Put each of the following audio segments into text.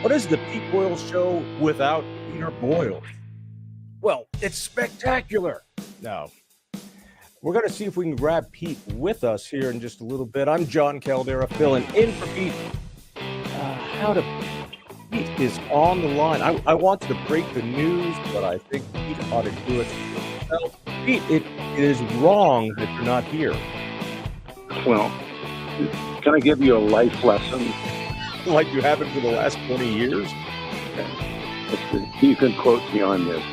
What is the Pete Boyles Show without Peter Boyles? Well, it's spectacular. No. We're going to see if we can grab Pete with us here in just a little bit. I'm Jon Caldara, filling in for Pete. Pete is on the line. I wanted to break the news, but I think Pete ought to do it himself. Pete, it is wrong that you're not here. Well, can I give you a life lesson? Like you haven't for the last 20 years? You can quote me on this.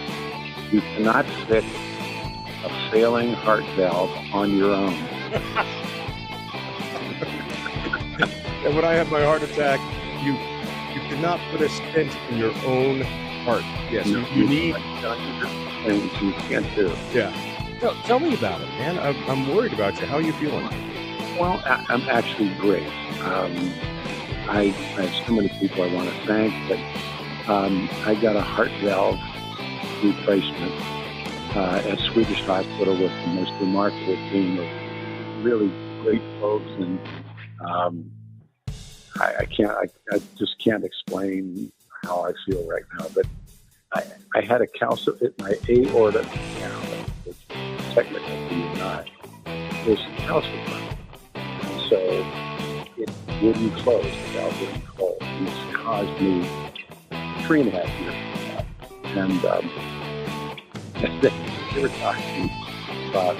You cannot fix a failing heart valve on your own. And when I had my heart attack, you could not put a stent in your own heart. Yes, you need things you can't do. Yeah. No, tell me about it, man. I'm worried about you. How are you feeling? Well, I'm actually great. I have so many people I want to thank, but I got a heart valve replacement at Swedish Hospital with the most remarkable team of really great folks, and I just can't explain how I feel right now. But I had a my aorta canal, which technically is not, was calcified, and so it wouldn't close. The valve wouldn't close, and it's caused me 3.5 years. And they were talking about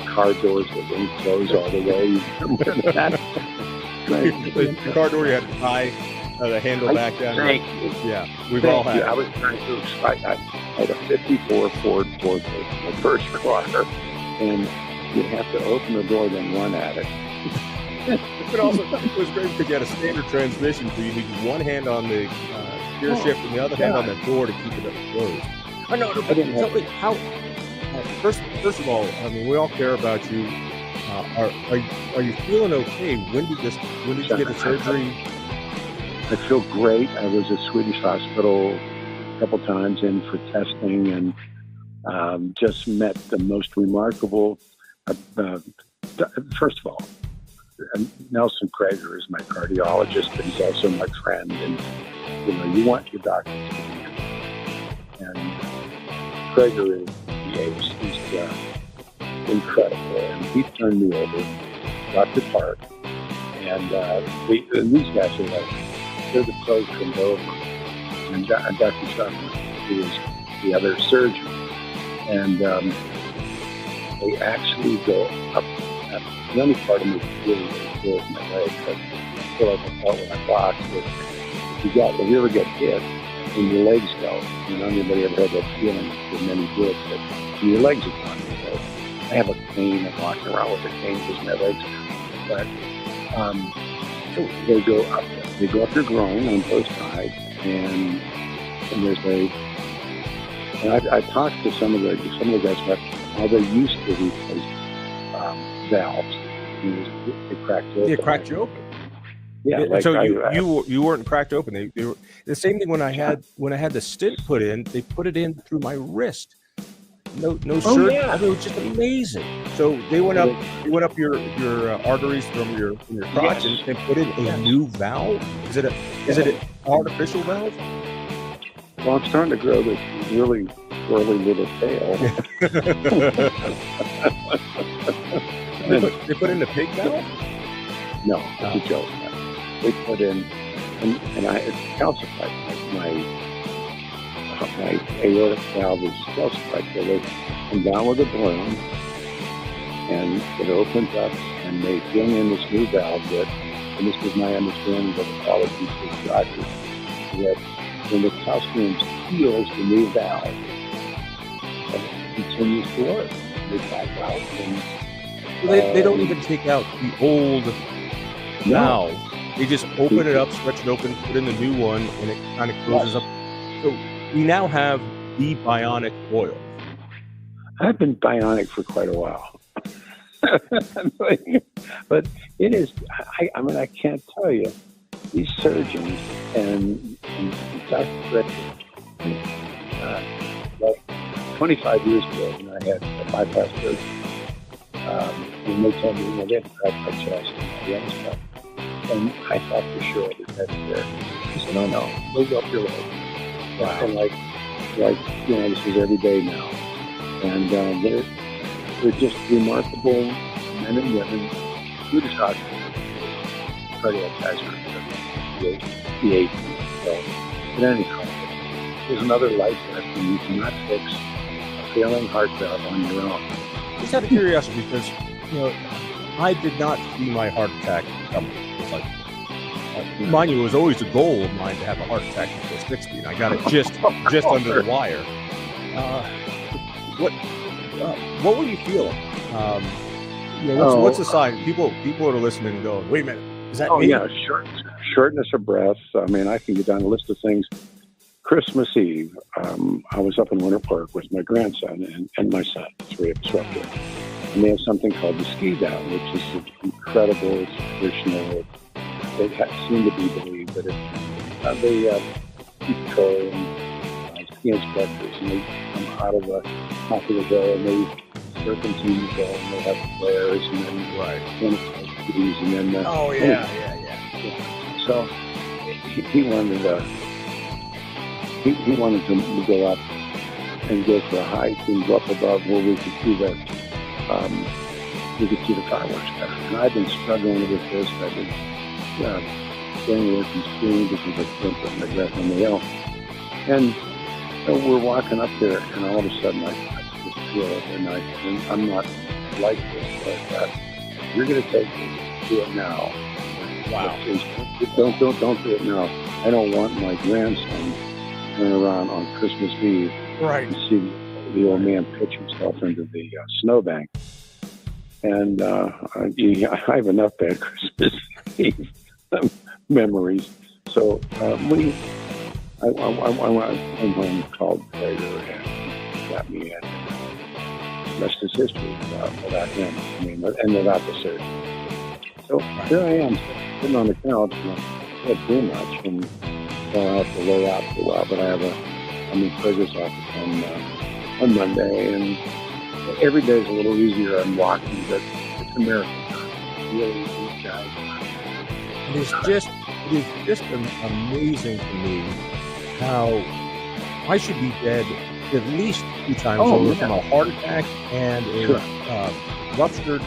car doors that wouldn't close all the way. You remember that? The car door, you had to tie the handle back down. Thank you. Yeah, we've all had it. I was trying to explain. I had a 54 Ford Focus, my first car, and you have to open the door, then run at it. But also, it was great because you had a standard transmission, so you need one hand on the gear shift and the other hand on the door to keep it up closed. I know, but tell me how. First of all, I mean, we all care about you. Are you feeling okay? When did you get the surgery? I feel great. I was at Swedish Hospital a couple times in for testing, and just met the most remarkable. First of all, Nelson Krager is my cardiologist, but he's also my friend. And you want your doctor to be here. And Krager is the ace. He's incredible, and he turned me over, Dr. Park, and these guys are like, they're the pros from over, and Dr. Sharma, who is the other surgeon, and they actually go up. The only part of me really feels my leg, but I feel like I felt when I boxed. If you ever get hit and your legs go, anybody ever had that feeling when many did, but your legs are gone. I have a cane. I'm walking around with a cane because my legs are gone. But they go up. They go up your groin on both sides, and there's And I talked to some of the guys about how they used to replace valves. They cracked open. Yeah, cracked you open. Yeah. Like so you weren't cracked open. They were the same thing when I had the stent put in. They put it in through my wrist. No surgery. Yeah. I mean, it was just amazing. So they went up your arteries from your crotch, yes, and put in a new valve. Is it an artificial valve? Well, I'm starting to grow this really curly little tail. They put in the pig valve? No, it's a joke. They put in, and it's calcified. My aortic valve is calcified. So they come down with a balloon, and it opens up, and they bring in this new valve that, and this was my understanding of the quality of the doctor, that when the calcium heals the new valve, it continues to work. They back out. And, they don't even take out the old valve. They just open it up, stretch it open, put in the new one, and it kind of closes up. So we now have the bionic oil. I've been bionic for quite a while. But it is, I can't tell you, these surgeons and Dr. Fred, like 25 years ago when I had a bypass surgery, when they told me, they had to crack my chest and all the other stuff. And I thought for sure it was head there. He said, no, move up your leg. Wow. And like, this is every day now. And they're just remarkable men and women. Swedish hospital, cardiac hazard, the 8. So, in any case, there's another life lesson. You cannot fix a failing heart valve on your own. Just out of curiosity, because I did not see my heart attack coming. It's like, mind you, it was always a goal of mine to have a heart attack before 60, and I got it just under the wire. What were you feeling? What's the sign? People are listening and going, wait a minute, is that me? Yeah, shortness of breath. I mean, I can get down a list of things. Christmas Eve, I was up in Winter Park with my grandson and my son, 3 of us up there. And they have something called the ski down, which is incredible. It's traditional. It seemed to be believed that they patrol and ski inspectors, and they come out of the top of the hill and they serpentine the hill and they have flares and then skis and then yeah. So he wanted to go up and go for a hike and go up above where we could see the fireworks better. And I've been struggling with this. I've been staying away from skiing because I couldn't put my breath on the hill. And we're walking up there, and all of a sudden I just feel it, and I'm not like this, but I thought, you're going to take this, do it now. Wow. Don't do it now. I don't want my grandson turn around on Christmas Eve and see the old man pitch himself into the snowbank. And I have enough bad Christmas Eve memories. So I'm home, called Peter and got me in. The rest is history without him. I mean, and without the surgery. So here I am, sitting on the couch, and I can't do much, and I'll have to lay out for a while. But I'm in Prager's office on Monday, and every day is a little easier. I'm walking, but it's a miracle. Really, these guys. It is just amazing to me how I should be dead at least 2 times over from a heart attack and a ruptured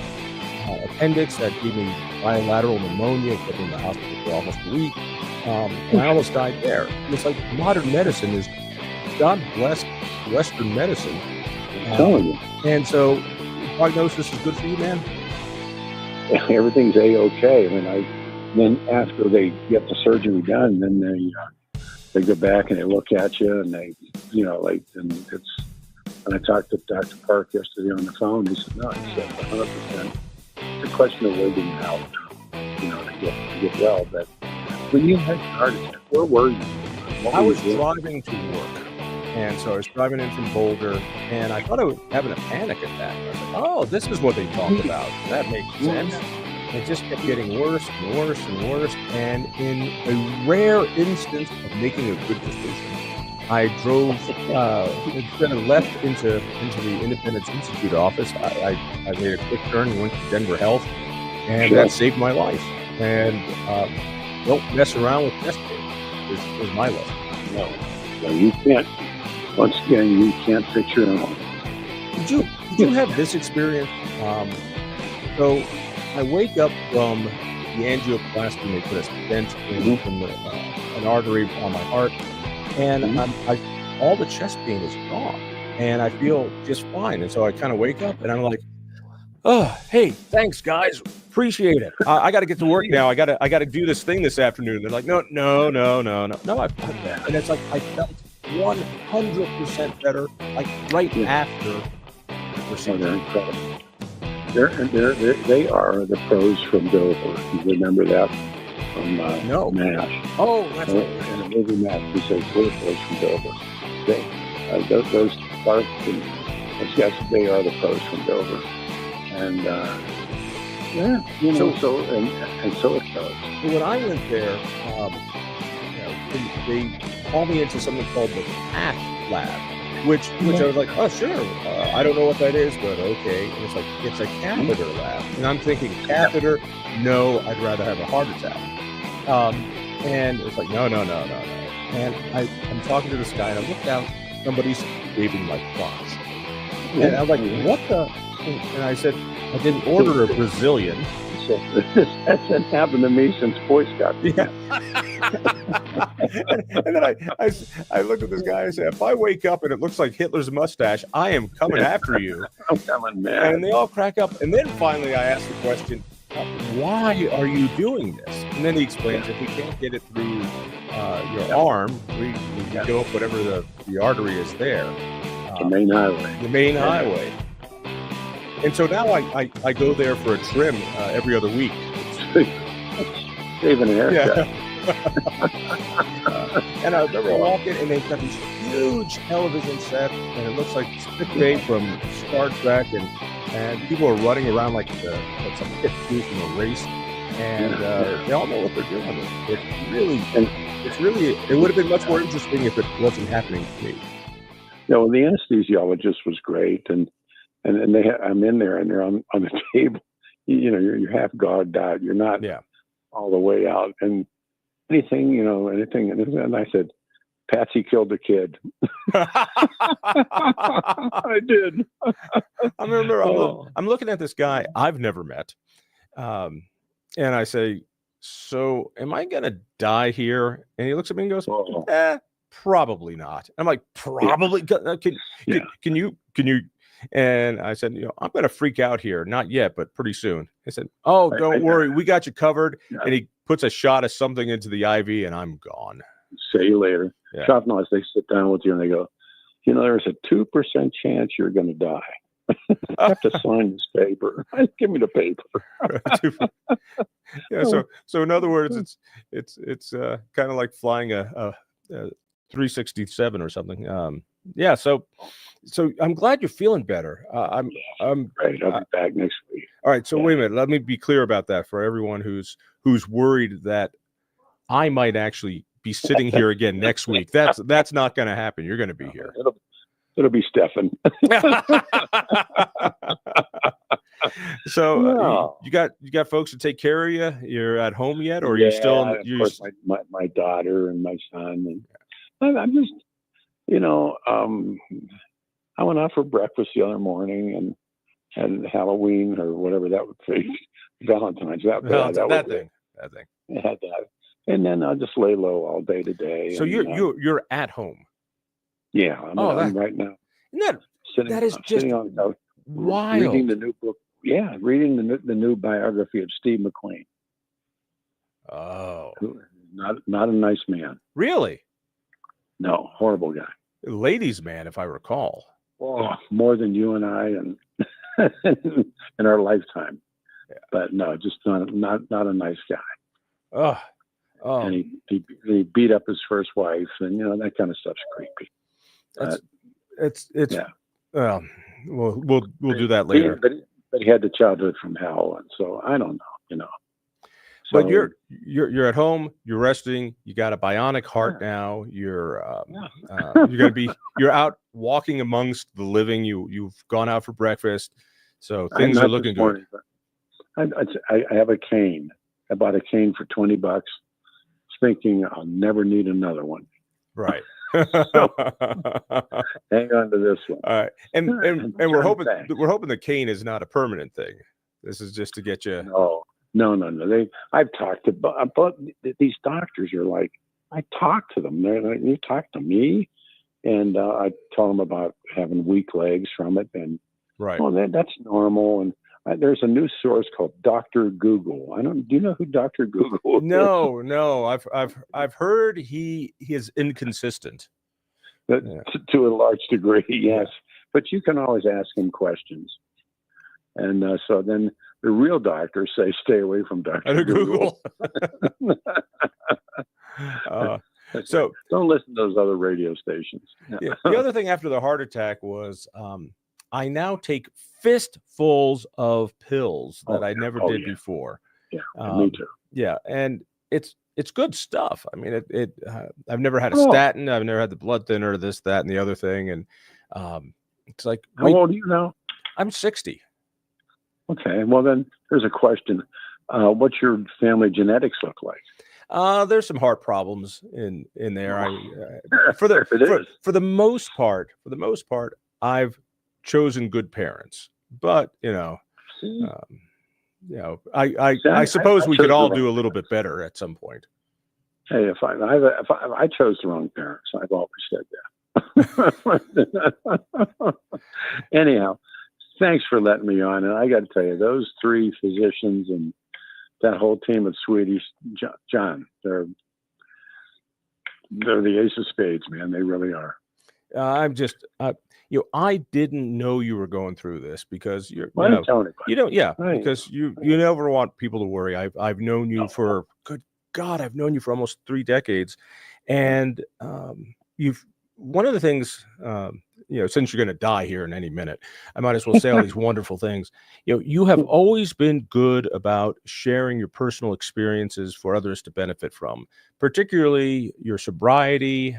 appendix that gave me bilateral pneumonia, kept me in the hospital for almost a week, and I almost died there. It's like modern medicine is, God bless Western medicine. I'm telling you. And so, prognosis is good for you, man? Everything's A-okay. I mean, then after they get the surgery done, then they go back and they look at you and they, and it's, and I talked to Dr. Park yesterday on the phone. He said, no, he said 100%. It's a question of waiting out, to get well. But when you had a heart attack, where were you? I was driving to work. And so I was driving in from Boulder, and I thought I was having a panic attack. I was like, oh, this is what they talk about. That makes sense. It just kept getting worse and worse and worse. And in a rare instance of making a good decision, I drove, instead of left into the Independence Institute office, I made a quick turn and went to Denver Health, and that saved my life. And don't mess around with chest pain is my lesson. No, you can't. Once again, you can't fix your own. Did you have this experience? So I wake up from the angioplasty, and they put a stent in from an artery on my heart, and all the chest pain is gone, and I feel just fine. And so I kind of wake up, and I'm like, oh, hey, thanks, guys. Appreciate it. I got to get to work now. I got to do this thing this afternoon. They're like, no. I've done that, and it's like I felt 100% better, like right after the procedure. They're incredible. They are the pros from Dover. You remember that from MASH? Oh, that's right. In the movie MASH, we say we're the pros from Dover. Those parts, and yes, they are the pros from Dover. And so it goes. So when I went there, they called me into something called the cath lab, which I was like, oh sure, I don't know what that is, but okay. And it's like, it's a catheter lab, and I'm thinking, catheter? No, I'd rather have a heart attack. And it's like, no. And I'm talking to this guy, and I look down, somebody's waving my crotch. And I'm like, what the? And I said, I didn't order a Brazilian. That's happened to me since Boy Scout. Yeah. and then I looked at this guy and I said, if I wake up and it looks like Hitler's mustache, I am coming after you. I'm coming, man. And they all crack up. And then finally I asked the question, why are you doing this? And then he explains, if we can't get it through your arm, we go up whatever the artery is there. The main highway. The main highway. And so now I go there for a trim every other week. Saving a haircut. Yeah. And I remember walking, and they've got these huge television set, and it looks like sick bay from Star Trek, and people are running around like some pit crew from a race, and they all know what they're doing. It would have been much more interesting if it wasn't happening to me. Yeah, well, the anesthesiologist was great, and I'm in there, and they're on the table. You're half gogged out. You're not all the way out, and anything. And I said, Patsy killed a kid. I did. I remember I'm looking at this guy I've never met, and I say, so am I going to die here? And he looks at me and goes, probably not. I'm like, probably? Can you? And I said, I'm going to freak out here. Not yet, but pretty soon. He said, don't worry. We got you covered. Yeah. And he puts a shot of something into the IV, and I'm gone. See you later. Yeah. Shop noise, they sit down with you and they go, there's a 2% chance you're going to die. I have to sign this paper. Give me the paper. Yeah. So in other words, it's kind of like flying a 367 or something. Yeah. So I'm glad you're feeling better. I'm great. I'll be back next week. All right. So wait a minute. Let me be clear about that for everyone who's worried that I might actually be sitting here again next week. That's not going to happen. You're going to be here. It'll be Stefan. So you got folks to take care of you. You're at home yet, or are you still? Of course, my daughter and my son, and I'm just, I went out for breakfast the other morning and had Halloween or whatever that would be, Valentine's. That thing. I had that, and then I'll just lay low all day today. So you're at home. Yeah, I'm right now. That is just sitting on the couch, wild. Reading the new book. Yeah, reading the new biography of Steve McLean. Oh, not a nice man. Really? No, horrible guy. Ladies' man, if I recall. Oh, more than you and I and in our lifetime. Yeah. But no, just not a nice guy. Oh. And he beat up his first wife, and that kind of stuff's creepy. It's yeah. We'll do that later. But he had the childhood from hell, and so I don't know. So, but you're at home, you're resting, you got a bionic heart now. You're you're out walking amongst the living. You've gone out for breakfast, so things are looking good. I have a cane. I bought a cane for $20, thinking I'll never need another one. Right. So, hang on to this one. All right, and we're hoping the cane is not a permanent thing. This is just to get you. No. I've talked about these doctors are like, I talk to them. They're like, you talk to me, and I tell them about having weak legs from it, and right. That's normal. And there's a new source called Dr. Google. Do you know who Dr. Google is? No. I've heard he is inconsistent. To a large degree, yes. But you can always ask him questions. And so then the real doctors say, stay away from Dr. Google. So don't listen to those other radio stations. Yeah. The other thing after the heart attack was I now take fistfuls of pills that I never did before. Yeah, me too. Yeah, and it's good stuff. I mean, I've never had a statin. I've never had the blood thinner, this, that, and the other thing. And it's like, how old are you now? I'm 60. Okay, well then there's a question. What's your family genetics look like? There's some heart problems in there. For the most part, I've chosen good parents. But I suppose we could all do a little bit better at some point. Hey, if I chose the wrong parents, I've always said that. Anyhow, thanks for letting me on. And I got to tell you, those three physicians and that whole team of Swedish, John, they're the ace of spades, man. They really are. I'm just, I didn't know you were going through this because you're. Well, I didn't tell anybody. You don't, right. Because you never want people to worry. I've known you for good God. I've known you for almost 3 decades, and one of the things. Since you're going to die here in any minute, I might as well say all these wonderful things. You have always been good about sharing your personal experiences for others to benefit from, particularly your sobriety,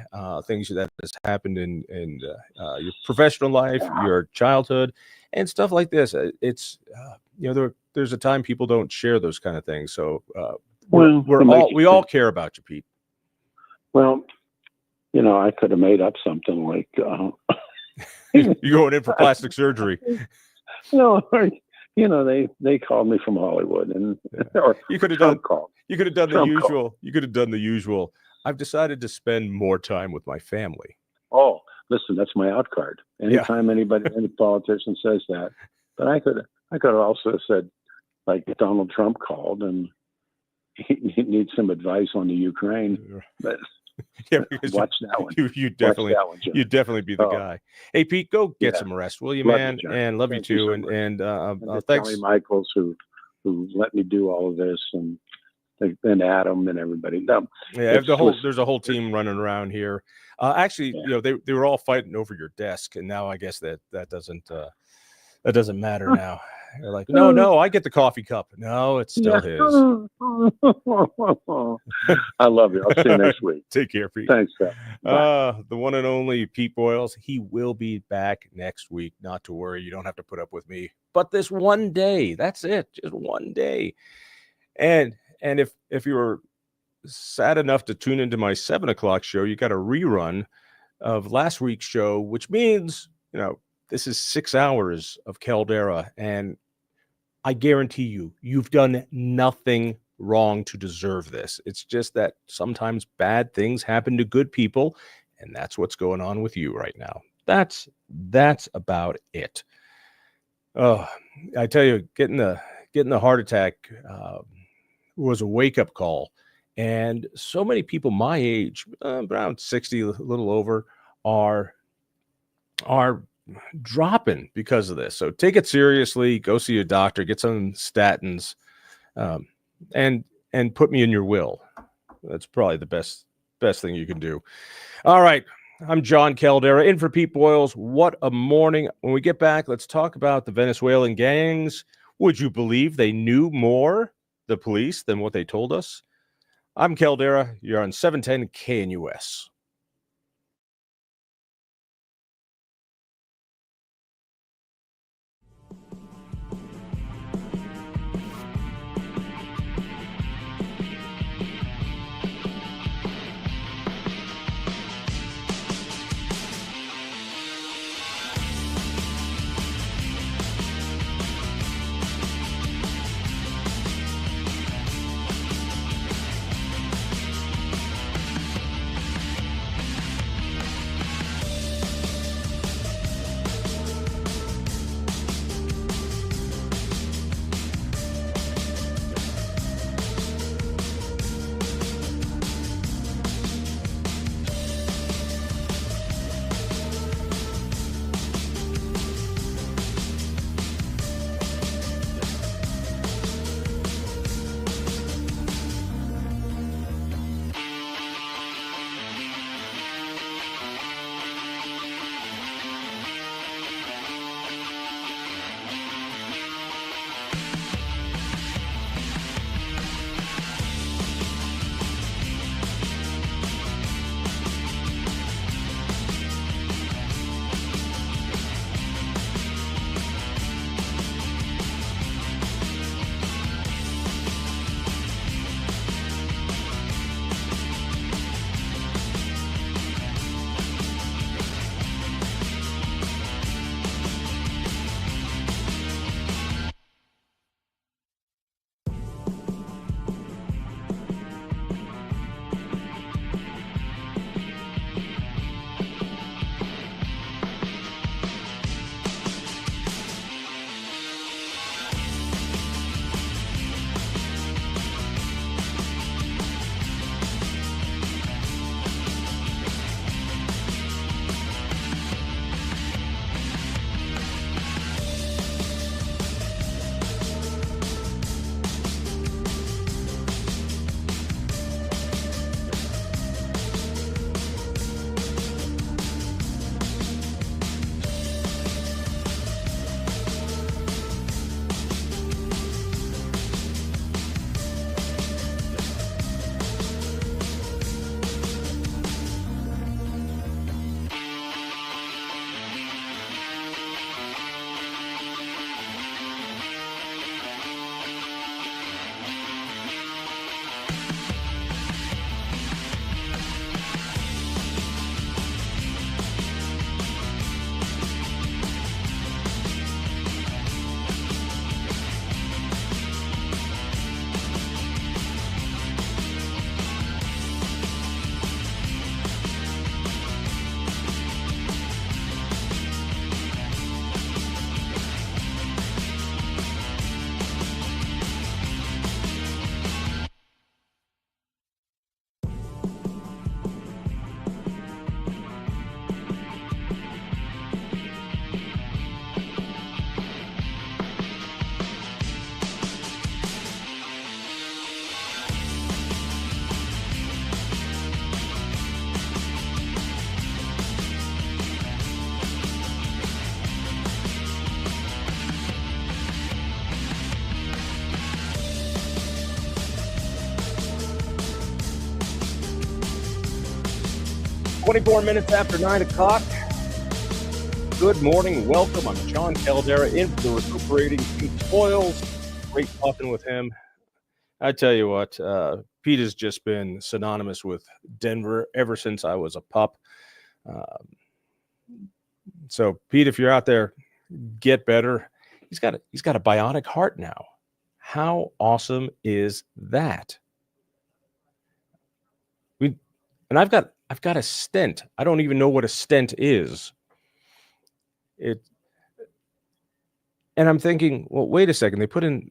things that has happened in your professional life, your childhood, and stuff like this. It's there's a time people don't share those kind of things. So we all care about you, Pete. Well, I could have made up something like. You're going in for plastic surgery. No, they called me from Hollywood, and or you could have done the usual. You could have done the usual. I've decided to spend more time with my family. Oh, listen, that's my out card. Anytime any politician says that, but I could have also said, like Donald Trump called and he needs some advice on the Ukraine, but. Yeah, watch that one. You'd definitely be the guy. Hey, Pete, go get some rest, will you, man? And love you too. And thanks, Kelly Michaels, who let me do all of this, and Adam and everybody. No, there's a whole team running around here. Actually, they were all fighting over your desk, and now I guess that doesn't matter now. They're like, no, I get the coffee cup. No, it's still his. I love you. I'll see you next week. Take care, Pete. Thanks, Seth. The one and only Pete Boyles. He will be back next week. Not to worry. You don't have to put up with me. But this one day, that's it. Just one day. And if you were sad enough to tune into my 7:00 show, you got a rerun of last week's show, which means, this is 6 hours of Caldara, and I guarantee you've done nothing wrong to deserve this. It's just that sometimes bad things happen to good people, and that's what's going on with you right now. That's about it. Oh, I tell you, getting the heart attack was a wake-up call, and so many people my age, around 60, a little over, are dropping because of this. So take it seriously. Go see a doctor. Get some statins, and put me in your will. That's probably the best thing you can do. All right, I'm Jon Caldara, in for Pete Boyles. What a morning! When we get back, let's talk about the Venezuelan gangs. Would you believe they knew more, the police, than what they told us? I'm Caldara. You're on 710 KNUS. 24 minutes after 9 o'clock. Good morning. Welcome. I'm Jon Caldara in for the recuperating Peter Boyles. Great talking with him. I tell you what, Pete has just been synonymous with Denver ever since I was a pup. So, Pete, if you're out there, get better. He's got a bionic heart now. How awesome is that? And I've got a stent. I don't even know what a stent is. And I'm thinking, well, wait a second. They put in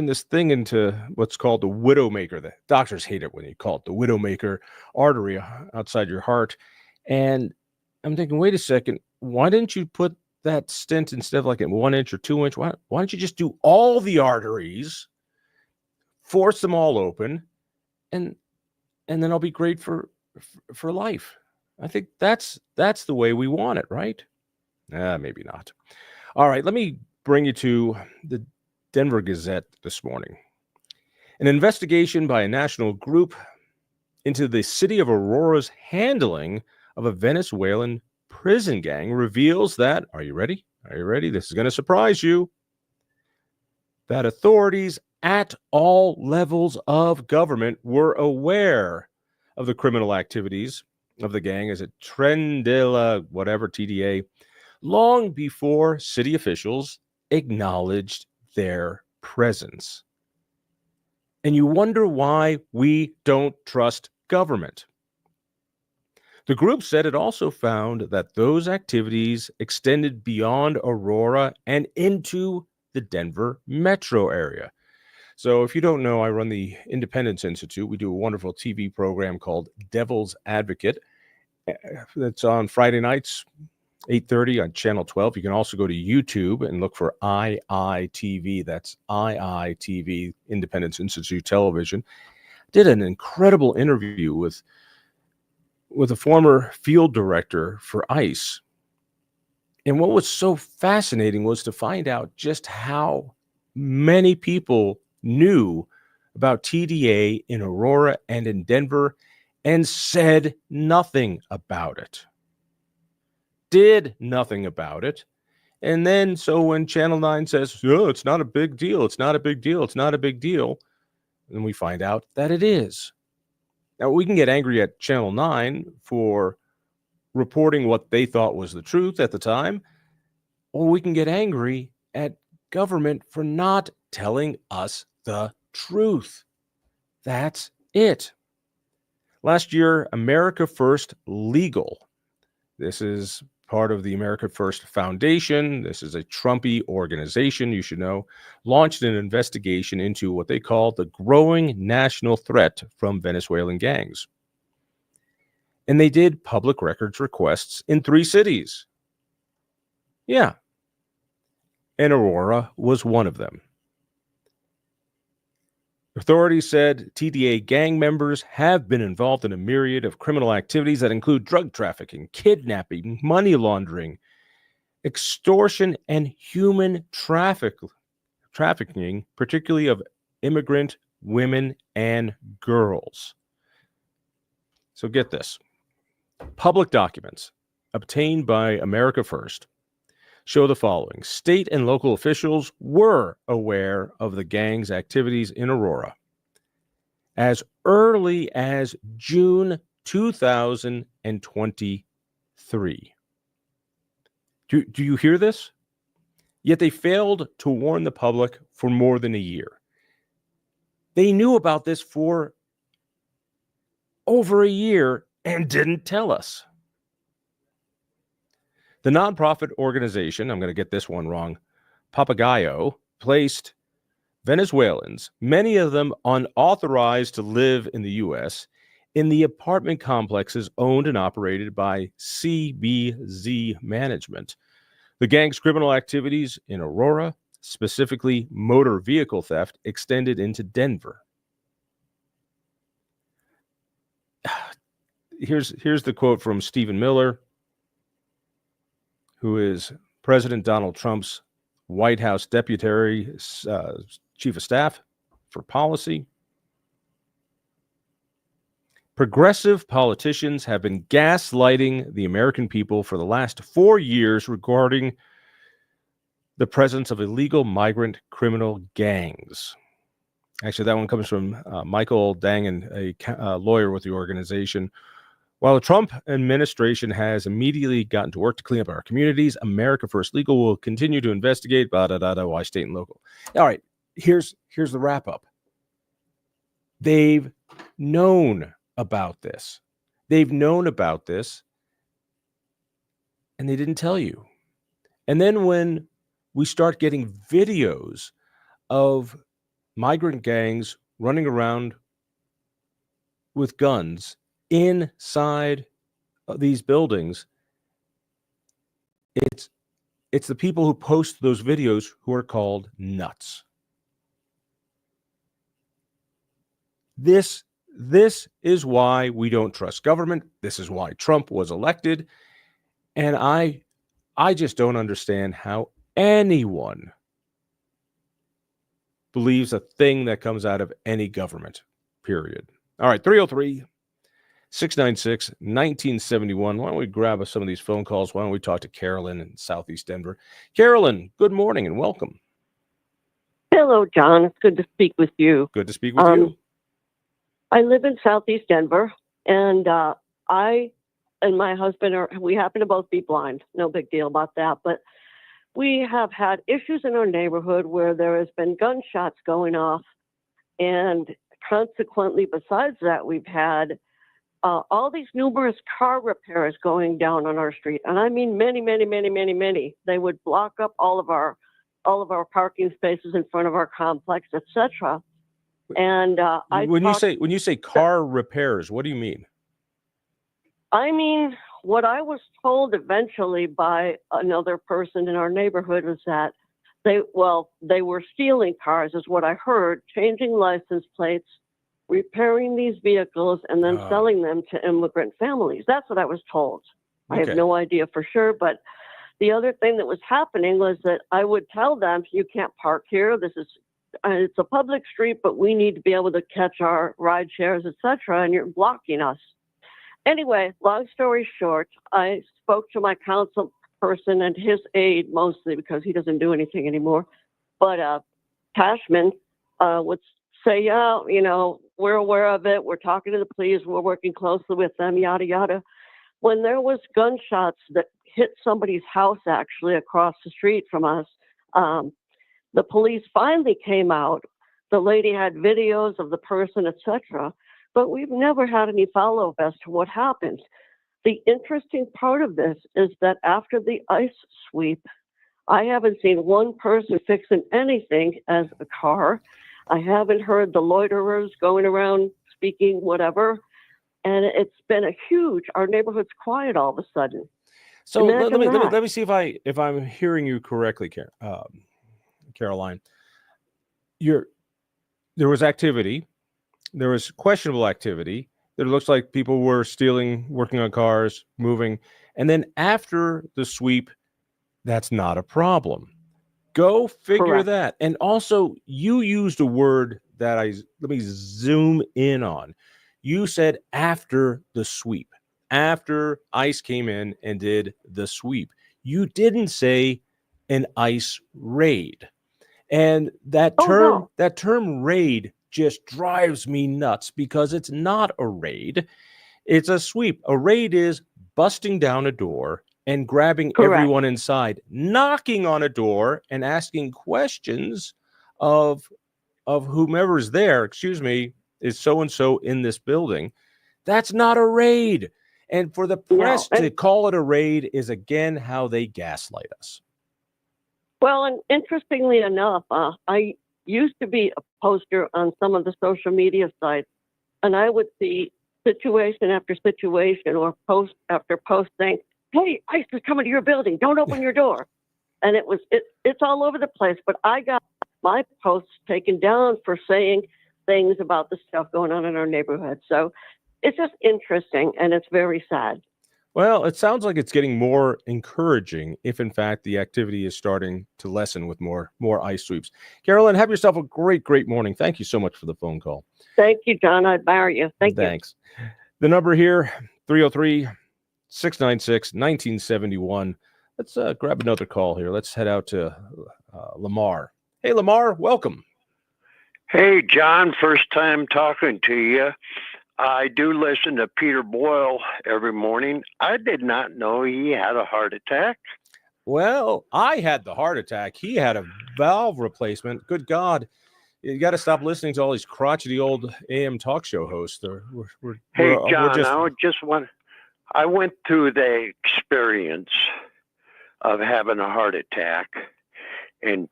this thing into what's called the widowmaker. The doctors hate it when you call it the widowmaker artery outside your heart. And I'm thinking, wait a second. Why didn't you put that stent instead of like a 1 inch or 2 inch? Why don't you just do all the arteries, force them all open, and then I'll be great for life. I think that's the way we want it, right? Maybe not. All right, let me bring you to the Denver Gazette this morning. An investigation by a national group into the city of Aurora's handling of a Venezuelan prison gang reveals that, are you ready? Are you ready? This is going to surprise you. That authorities at all levels of government were aware of the criminal activities of the gang as a Trendilla, whatever, TDA, long before city officials acknowledged their presence. And you wonder why we don't trust government. The group said it also found that those activities extended beyond Aurora and into the Denver metro area. So if you don't know, I run the Independence Institute. We do a wonderful TV program called Devil's Advocate. That's on Friday nights, 8:30 on Channel 12. You can also go to YouTube and look for IITV. That's IITV, Independence Institute Television. Did an incredible interview with a former field director for ICE. And what was so fascinating was to find out just how many people knew about TDA in Aurora and in Denver and said nothing about it. Did nothing about it. And then, so when Channel 9 says, oh, it's not a big deal, it's not a big deal, it's not a big deal, then we find out that it is. Now, we can get angry at Channel 9 for reporting what they thought was the truth at the time, or we can get angry at government for not telling us the truth. That's it. Last year, America First Legal, this is part of the America First Foundation, this is a Trumpy organization, you should know, launched an investigation into what they call the growing national threat from Venezuelan gangs. And they did public records requests in 3 cities. Yeah. And Aurora was one of them. Authorities said TDA gang members have been involved in a myriad of criminal activities that include drug trafficking, kidnapping, money laundering, extortion, and human trafficking, particularly of immigrant women and girls. So get this. Public documents obtained by America First show the following. State and local officials were aware of the gang's activities in Aurora as early as June 2023. Do you hear this? Yet they failed to warn the public for more than a year. They knew about this for over a year and didn't tell us. The nonprofit organization, I'm going to get this one wrong, Papagayo, placed Venezuelans, many of them unauthorized to live in the U.S., in the apartment complexes owned and operated by CBZ Management. The gang's criminal activities in Aurora, specifically motor vehicle theft, extended into Denver. Here's the quote from Stephen Miller, who is President Donald Trump's White House Deputy Chief of Staff for Policy. Progressive politicians have been gaslighting the American people for the last 4 years regarding the presence of illegal migrant criminal gangs. Actually, that one comes from Michael Dangan, a lawyer with the organization. While the Trump administration has immediately gotten to work to clean up our communities, America First Legal will continue to investigate, why state and local. All right, here's the wrap up. They've known about this. They've known about this, and they didn't tell you. And then when we start getting videos of migrant gangs running around with guns inside these buildings, it's the people who post those videos who are called nuts. This is why we don't trust government. This is why Trump was elected. And I just don't understand how anyone believes a thing that comes out of any government, period. All right, 303-696-1971. Why don't we grab some of these phone calls? Why don't we talk to Carolyn in Southeast Denver? Carolyn, good morning and welcome. Hello, John. It's good to speak with you. Good to speak with you. I live in Southeast Denver, and I and my husband we happen to both be blind. No big deal about that. But we have had issues in our neighborhood where there has been gunshots going off. And consequently, besides that, we've had all these numerous car repairs going down on our street. And I mean many, many, many, many, many. They would block up all of our parking spaces in front of our complex, etc. And when you say car repairs, what do you mean? I mean, what I was told eventually by another person in our neighborhood was that they were stealing cars, is what I heard, changing license plates, repairing these vehicles, and then selling them to immigrant families. That's what I was told. Okay. I have no idea for sure, but the other thing that was happening was that I would tell them, you can't park here. It's a public street, but we need to be able to catch our ride shares, etc., and you're blocking us. Anyway, long story short, I spoke to my council person and his aide mostly because he doesn't do anything anymore. But Cashman would say, yeah, we're aware of it. We're talking to the police. We're working closely with them, yada, yada. When there was gunshots that hit somebody's house actually across the street from us, the police finally came out. The lady had videos of the person, etc., but we've never had any follow-up as to what happened. The interesting part of this is that after the ICE sweep, I haven't seen one person fixing anything as a car. I haven't heard the loiterers going around speaking whatever, and it's been our neighborhood's quiet all of a sudden. So let me see if I'm hearing you correctly, Caroline. There was activity. There was questionable activity. It looks like people were stealing, working on cars, moving. And then after the sweep, that's not a problem. Go figure Correct. that. And also, you used a word that let me zoom in on. You said after the sweep, after ICE came in and did the sweep. You didn't say an ICE raid. And that term raid just drives me nuts because it's not a raid. It's a sweep. A raid is busting down a door and grabbing everyone inside, knocking on a door and asking questions of whomever's there. Excuse me, is so-and-so in this building? That's not a raid. And for the press to call it a raid is, again, how they gaslight us. Well, and interestingly enough, I used to be a poster on some of the social media sites, and I would see situation after situation or post after post saying, hey, ICE is coming to your building. Don't open your door. And it's all over the place. But I got my posts taken down for saying things about the stuff going on in our neighborhood. So it's just interesting, and it's very sad. Well, it sounds like it's getting more encouraging if, in fact, the activity is starting to lessen with more ICE sweeps. Carolyn, have yourself a great morning. Thank you so much for the phone call. Thank you, John. I admire you. Thanks. The number here, 303-696-1971. Let's grab another call here. Let's head out to Lamar. Hey, Lamar, welcome. Hey, John, first time talking to you. I do listen to Peter Boyle every morning. I did not know he had a heart attack. Well, I had the heart attack. He had a valve replacement. Good God. You got to stop listening to all these crotchety old AM talk show hosts. Hey, John, I went through the experience of having a heart attack in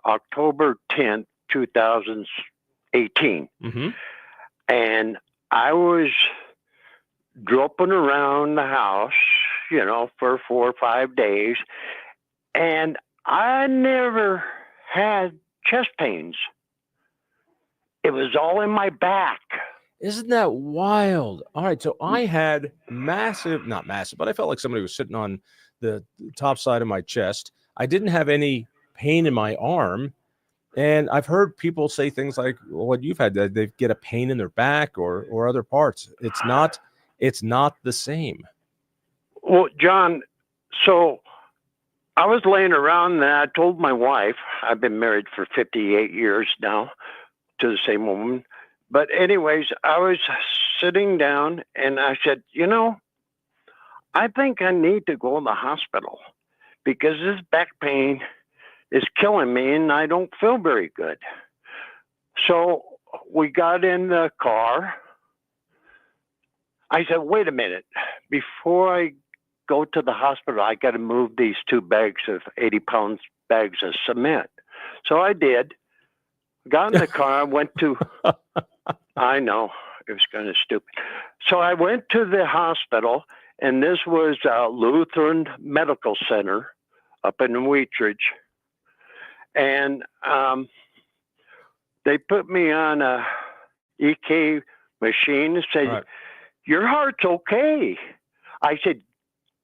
October 10th, 2018. Mm-hmm. And I was groping around the house, for 4 or 5 days. And I never had chest pains. It was all in my back. Isn't that wild? All right. So I had not massive, but I felt like somebody was sitting on the top side of my chest. I didn't have any pain in my arm. And I've heard people say things like, well, what you've had, they get a pain in their back or other parts. It's not the same. Well, John, so I was laying around and I told my wife, I've been married for 58 years now to the same woman. But anyways, I was sitting down and I said, I think I need to go to the hospital because this back pain is killing me and I don't feel very good. So we got in the car. I said, wait a minute, before I go to the hospital, I got to move these 2 bags of 80-pound bags of cement. So I did. Got in the car, I went to, I know, it was kind of stupid. So I went to the hospital, and this was Lutheran Medical Center up in Wheatridge. And they put me on a EK machine and said, right, your heart's okay. I said,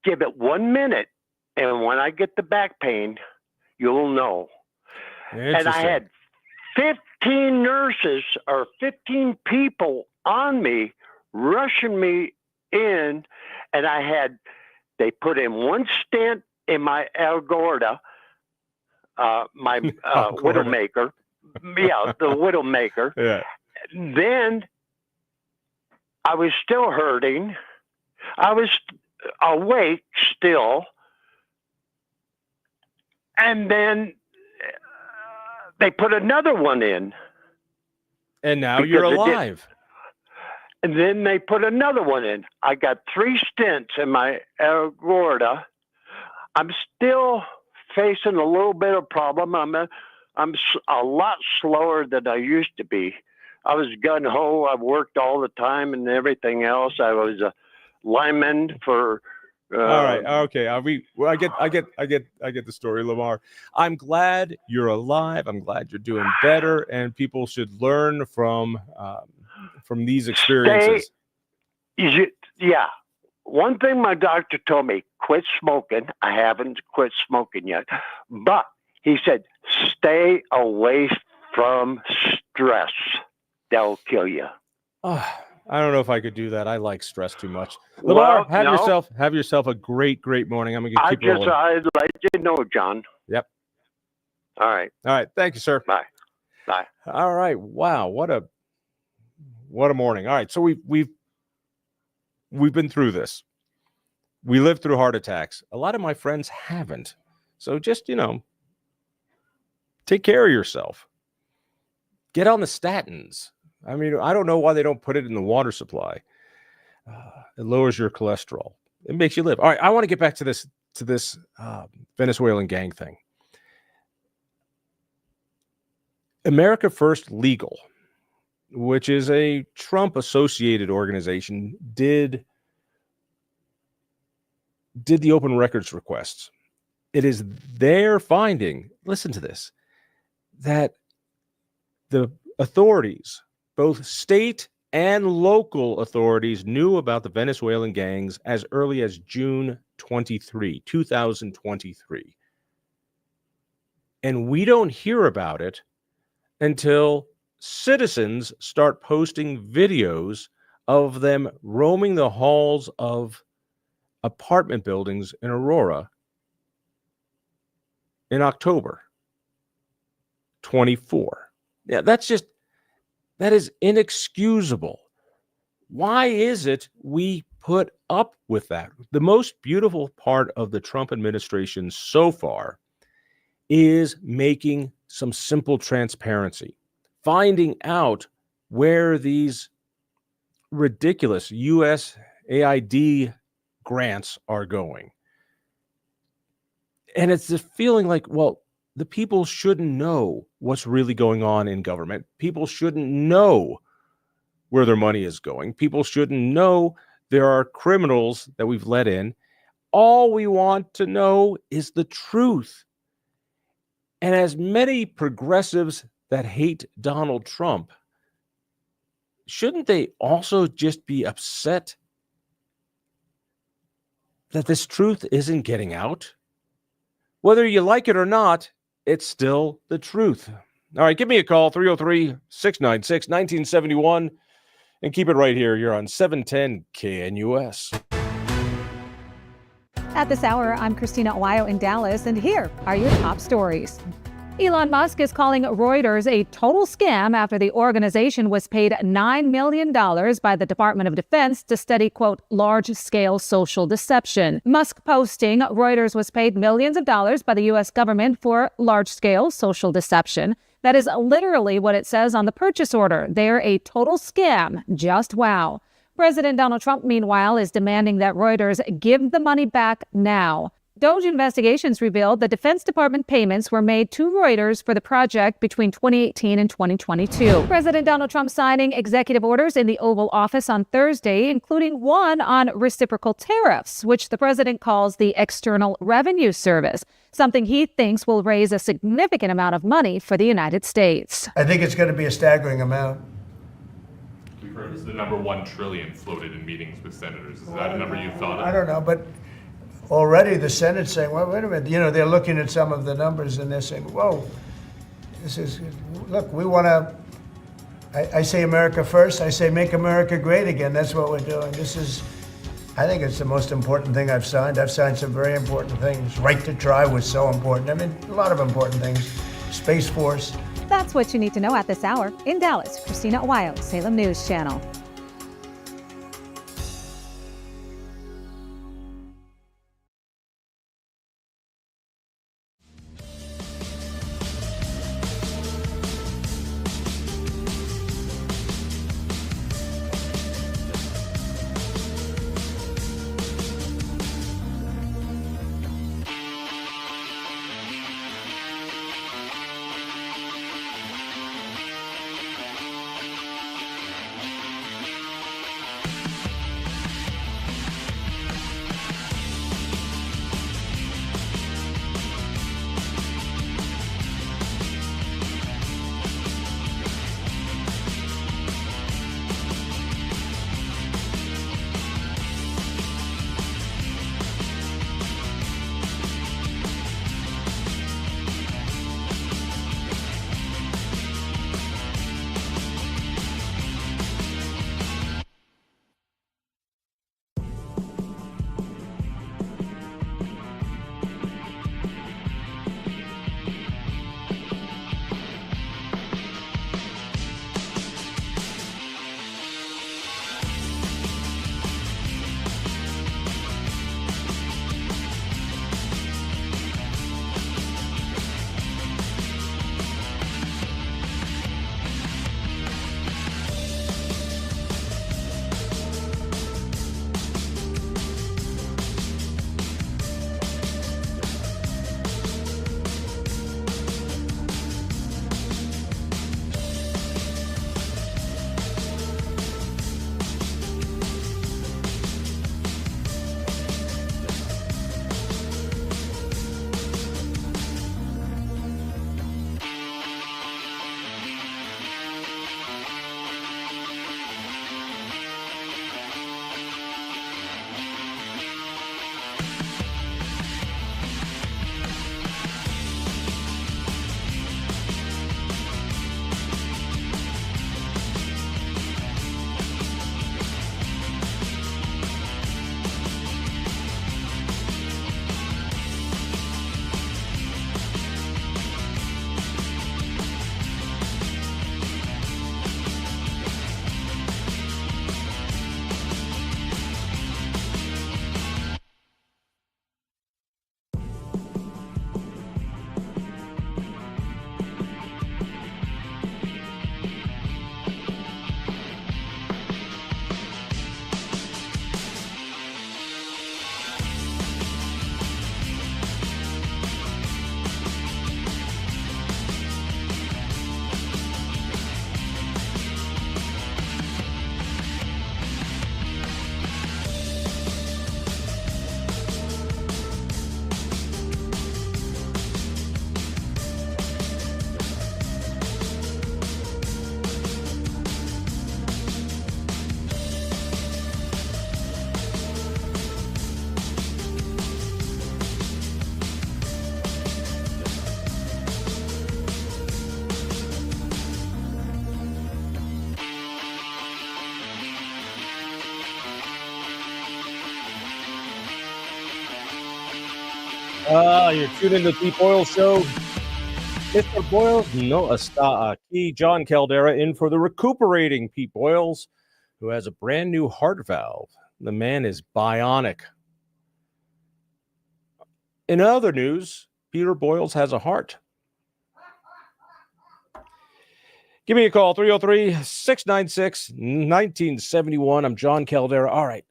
give it 1 minute, and when I get the back pain, you'll know. And I had 15 nurses or 15 people on me, rushing me in, and they put in 1 stent in my aorta, my widowmaker. Yeah, the widowmaker. Yeah. Then I was still hurting. I was awake still. And then they put another one in. And now you're alive. And then they put another one in. I got 3 stents in my aorta. I'm still facing a little bit of problem. I'm a lot slower than I used to be. I was gung-ho. I worked all the time and everything else. I was a lineman for. All right. Okay. I get the story, Lamar. I'm glad you're alive. I'm glad you're doing better, and people should learn from these experiences. Yeah. One thing my doctor told me, quit smoking. I haven't quit smoking yet, but he said, stay away from stress. That'll kill you. I don't know if I could do that. I like stress too much. Lamar, have yourself a great morning. I'm going to keep rolling. I'd let you know, John. Yep. All right. Thank you, sir. Bye. All right. Wow. What a morning. All right. So we've been through this. We lived through heart attacks. A lot of my friends haven't. So just, take care of yourself. Get on the statins. I mean, I don't know why they don't put it in the water supply. It lowers your cholesterol. It makes you live. All right, I want to get back to this Venezuelan gang thing. America First Legal, which is a Trump-associated organization, did the open records requests. It is their finding, listen to this, that the authorities, both state and local authorities, knew about the Venezuelan gangs as early as June 2023. And we don't hear about it until citizens start posting videos of them roaming the halls of apartment buildings in Aurora in October 24. Yeah, that is inexcusable. Why is it we put up with that? The most beautiful part of the Trump administration so far is making some simple transparency, finding out where these ridiculous USAID grants are going. And it's this feeling like, well, the people shouldn't know what's really going on in government. People shouldn't know where their money is going. People shouldn't know there are criminals that we've let in. All we want to know is the truth. And as many progressives that hate Donald Trump, shouldn't they also just be upset that this truth isn't getting out? Whether you like it or not, it's still the truth. All right, give me a call, 303-696-1971, and keep it right here. You're on 710 KNUS. At this hour, I'm Christina Owayo in Dallas, and here are your top stories. Elon Musk is calling Reuters a total scam after the organization was paid $9 million by the Department of Defense to study, quote, large-scale social deception. Musk posting, Reuters was paid millions of dollars by the U.S. government for large-scale social deception. That is literally what it says on the purchase order. They're a total scam. Just wow. President Donald Trump, meanwhile, is demanding that Reuters give the money back now. DOJ investigations revealed the Defense Department payments were made to Reuters for the project between 2018 and 2022. President Donald Trump signing executive orders in the Oval Office on Thursday, including one on reciprocal tariffs, which the president calls the External Revenue Service, something he thinks will raise a significant amount of money for the United States. I think it's going to be a staggering amount. We've heard this is the number $1 trillion floated in meetings with senators. Is that a number you thought of? I don't know, but already the Senate's saying, well, wait a minute, they're looking at some of the numbers and they're saying, whoa, look, we want to, I say America first, I say make America great again. That's what we're doing. I think it's the most important thing I've signed. I've signed some very important things. Right to try was so important. I mean, a lot of important things. Space Force. That's what you need to know at this hour. In Dallas, Christina Owayo, Salem News Channel. You're tuning in to the Pete Boyles Show. Mr. Boyles, no está aquí. Jon Caldara in for the recuperating Pete Boyles, who has a brand new heart valve. The man is bionic. In other news, Peter Boyles has a heart. Give me a call, 303-696-1971. I'm Jon Caldara. All right.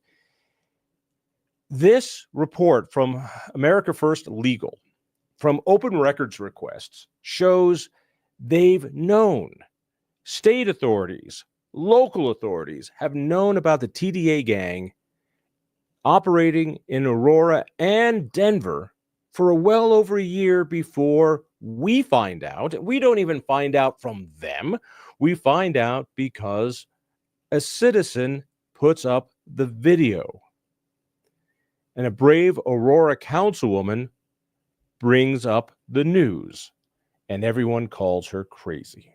This report from America First Legal, from open records requests, shows they've known, state authorities, local authorities have known about the TDA gang operating in Aurora and Denver for well over a year before we find out. We don't even find out from them. We find out because a citizen puts up the video. And a brave Aurora councilwoman brings up the news, and everyone calls her crazy.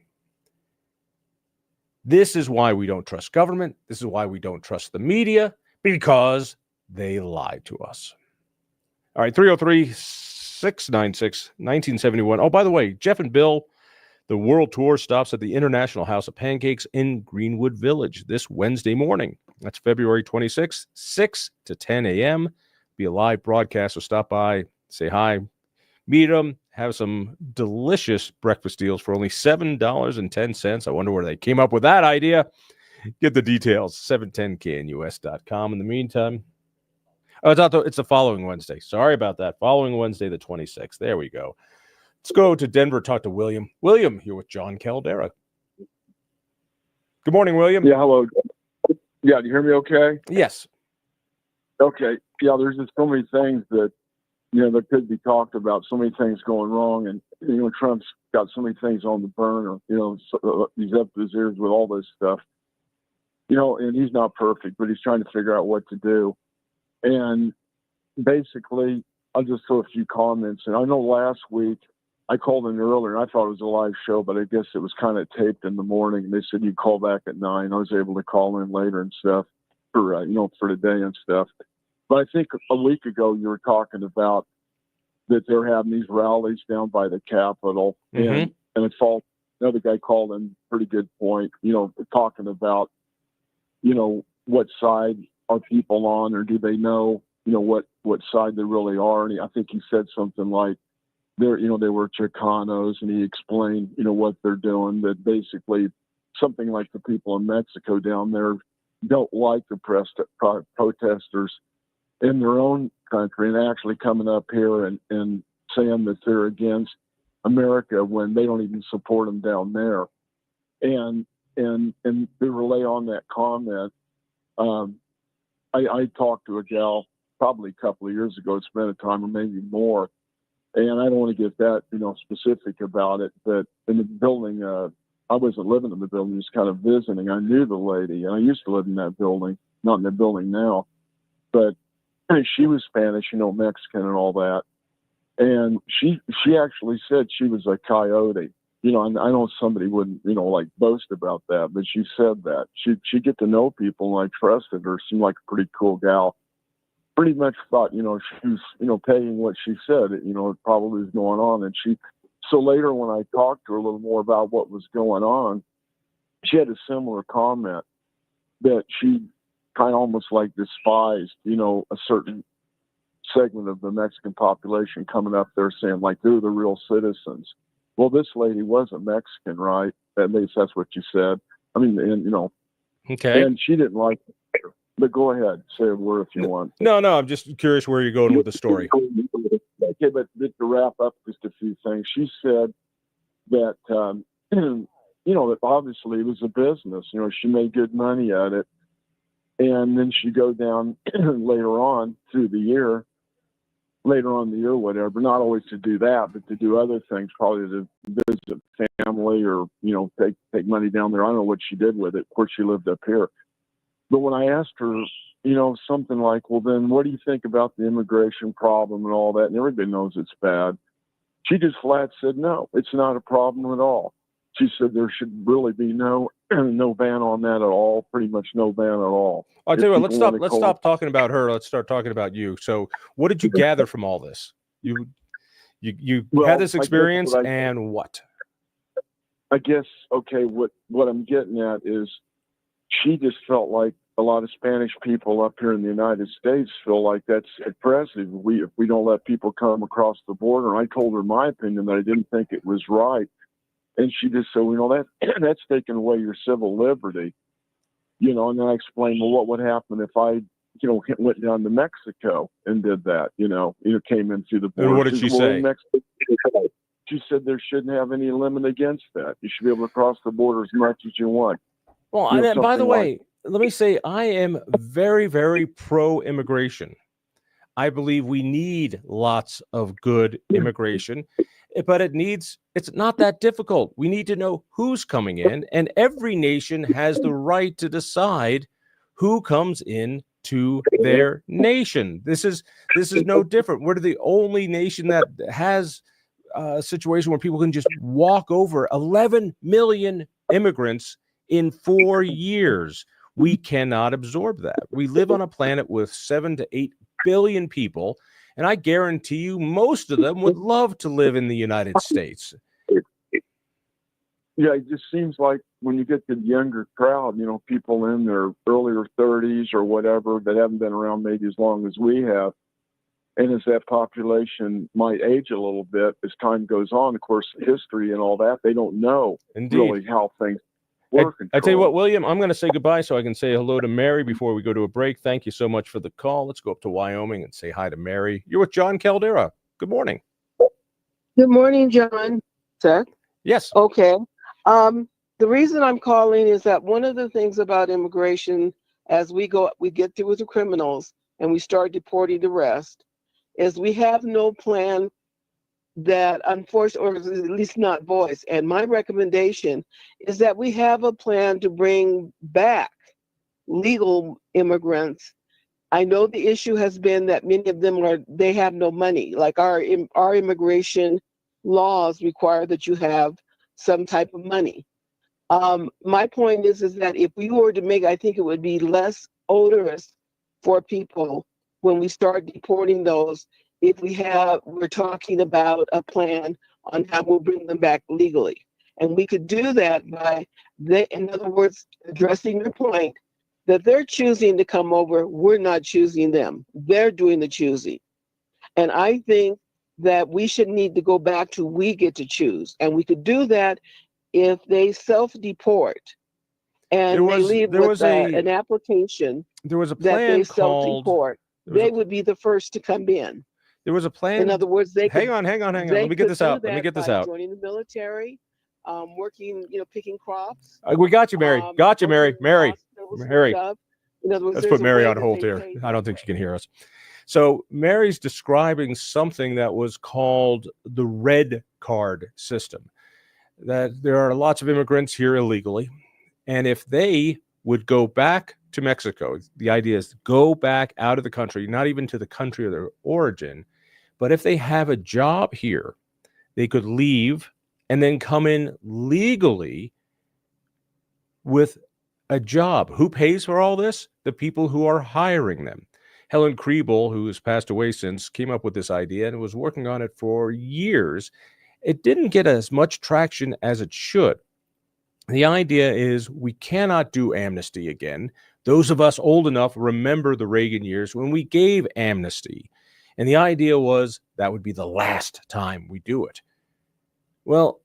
This is why we don't trust government. This is why we don't trust the media, because they lie to us. All right, 303-696-1971. Oh, by the way, Jeff and Bill, the world tour stops at the International House of Pancakes in Greenwood Village this Wednesday morning. That's February 26th, 6 to 10 a.m. Be a live broadcast, so stop by, say hi, meet them, have some delicious breakfast deals for only $7.10. I wonder where they came up with that idea. Get the details, 710knus.com. In the meantime, it's the following Wednesday. Sorry about that. Following Wednesday, the 26th. There we go. Let's go to Denver, talk to William. William, here with Jon Caldara. Good morning, William. Yeah, hello. Yeah, do you hear me okay? Yes. Okay. Yeah, there's just so many things that, that could be talked about, so many things going wrong. And, Trump's got so many things on the burner, he's up to his ears with all this stuff. And he's not perfect, but he's trying to figure out what to do. And basically, I'll just throw a few comments. And I know last week I called in earlier, and I thought it was a live show, but I guess it was kind of taped in the morning. They said you'd call back at 9. I was able to call in later and stuff for the day and stuff. But I think a week ago you were talking about that they're having these rallies down by the Capitol, and it's all, another guy called in, pretty good point, talking about, what side are people on, or do they know, what side they really are. And I think he said something like they were Chicanos, and he explained, what they're doing, that basically something like the people in Mexico down there don't like the protesters in their own country, and actually coming up here and saying that they're against America when they don't even support them down there. And to relay on that comment, I talked to a gal probably a couple of years ago. It's been a time, or maybe more. And I don't want to get that, specific about it, but in the building, I wasn't living in the building, just kind of visiting. I knew the lady, and I used to live in that building, not in the building now, but she was Spanish, Mexican and all that. And she actually said she was a coyote. I know somebody wouldn't, boast about that, but she said that. She'd get to know people, and I trusted her. Seemed like a pretty cool gal. Pretty much thought, she was, paying what she said, it probably was going on. And so later when I talked to her a little more about what was going on, she had a similar comment that she kind of almost like despised, a certain segment of the Mexican population coming up there saying like they're the real citizens. Well, this lady wasn't Mexican, right? At least that's what you said. I mean, and okay. And she didn't like it. But go ahead, say a word if you want. No, I'm just curious where you're going with the story. Okay, but to wrap up just a few things, she said that that obviously it was a business. She made good money at it, and then she go down later on in the year, whatever. Not always to do that, but to do other things, probably to visit family or take money down there. I don't know what she did with it. Of course, she lived up here. But when I asked her, something like, well, then what do you think about the immigration problem and all that? And everybody knows it's bad. She just flat said, no, it's not a problem at all. She said there should really be no ban on that at all, pretty much no ban at all. I'll tell you what, let's stop talking about her. Let's start talking about you. So what did you gather from all this? You Well, had this I guess experience, what and what? I guess, okay, what I'm getting at is she just felt like a lot of Spanish people up here in the United States feel like that's oppressive. If we don't let people come across the border. And I told her my opinion that I didn't think it was right. And she just said, that's taking away your civil liberty. And then I explained, well, what would happen if I, went down to Mexico and did that, came in through the border. And what did she say? In Mexico, she said there shouldn't have any limit against that. You should be able to cross the border as much as you want. Well, and by the way, let me say, I am very, very pro-immigration. I believe we need lots of good immigration, but it's not that difficult. We need to know who's coming in, and every nation has the right to decide who comes in to their nation. This is no different. We're the only nation that has a situation where people can just walk over 11 million immigrants in 4 years. We cannot absorb that. We live on a planet with 7 to 8 billion people, and I guarantee you most of them would love to live in the United States. Yeah, it just seems like when you get the younger crowd, people in their earlier 30s or whatever that haven't been around maybe as long as we have, and as that population might age a little bit as time goes on, of course, history and all that, they don't know really how things work. I tell you what, William, I'm going to say goodbye so I can say hello to Mary before we go to a break. Thank you so much for the call. Let's go up to Wyoming and say hi to Mary. You're with Jon Caldara. Good morning. Good morning, John. Sir? Yes. Okay. The reason I'm calling is that one of the things about immigration, as we get through with the criminals and we start deporting the rest, is we have no plan that, unfortunately, or at least not voiced. And my recommendation is that we have a plan to bring back legal immigrants. I know the issue has been that many of them they have no money. Like our immigration laws require that you have some type of money. My point is that if we were to make, I think it would be less onerous for people when we start deporting those, if we're talking about a plan on how we'll bring them back legally. And we could do that by, in other words, addressing their point that they're choosing to come over, we're not choosing them. They're doing the choosing. And I think that we should need to go back to we get to choose. And we could do that if they self-deport and they leave with an application there was a plan that they called, self-deport. They would be the first to come in. There was a plan. In other words, hang on. Let me get this out. Joining the military, working, picking crops. We got you, Mary. Mary. In other words, let's put Mary on hold here. I don't think she can hear us. So Mary's describing something that was called the red card system. That there are lots of immigrants here illegally, and if they would go back to Mexico, the idea is go back out of the country, not even to the country of their origin, but if they have a job here, they could leave and then come in legally with a job. Who pays for all this? The people who are hiring them. Helen Kriebel, who has passed away since, came up with this idea and was working on it for years. It didn't get as much traction as it should. The idea is we cannot do amnesty again. Those of us old enough remember the Reagan years when we gave amnesty. And the idea was that would be the last time we do it. Well,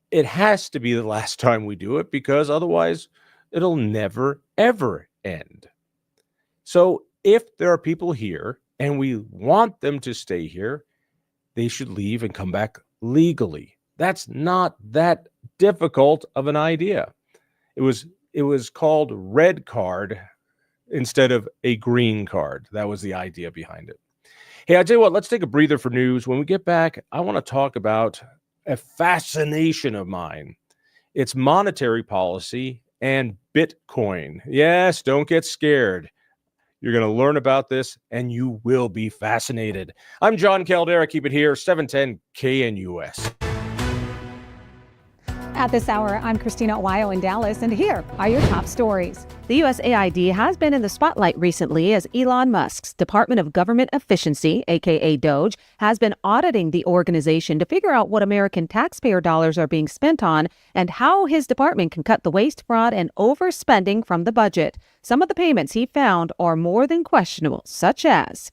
it has to be the last time we do it because otherwise it'll never, ever end. So if there are people here and we want them to stay here, they should leave and come back legally. That's not that difficult of an idea. It was called red card instead of a green card. That was the idea behind it. Hey, I tell you what, let's take a breather for news. When we get back, I want to talk about a fascination of mine. It's monetary policy and Bitcoin. Yes, don't get scared. You're going to learn about this, and you will be fascinated. I'm Jon Caldara. Keep it here, 710 KNUS. At this hour, I'm Christina Owayo in Dallas, and here are your top stories. The USAID has been in the spotlight recently as Elon Musk's Department of Government Efficiency, aka DOGE, has been auditing the organization to figure out what American taxpayer dollars are being spent on and how his department can cut the waste, fraud, and overspending from the budget. Some of the payments he found are more than questionable, such as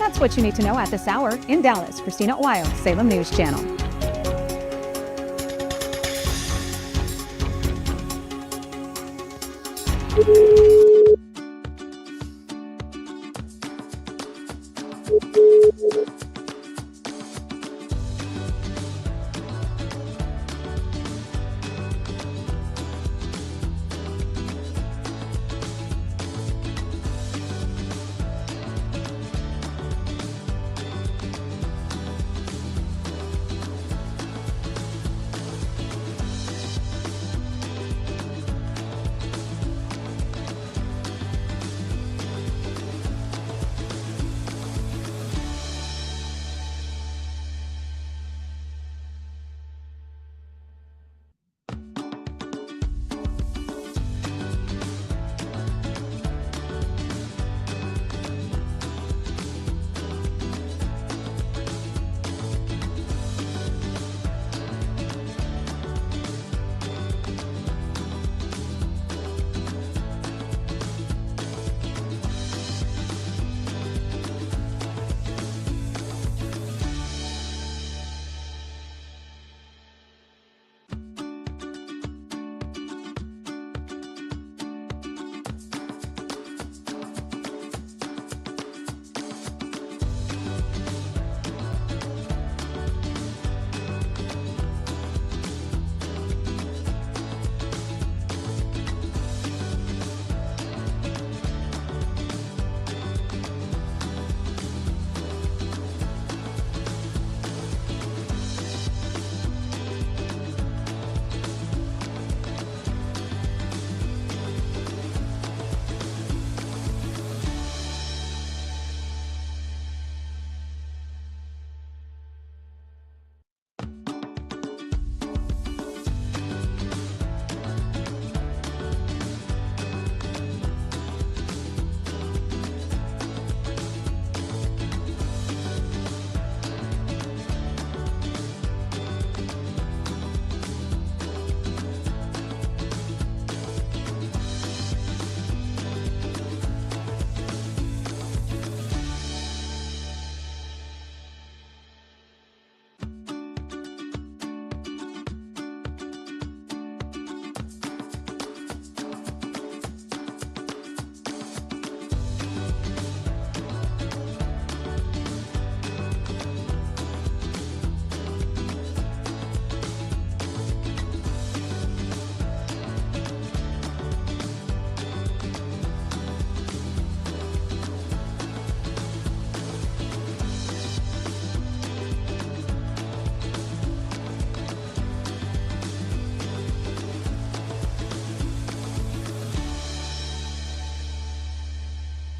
That's what you need to know at this hour. In Dallas, Christina Owayo, Salem News Channel.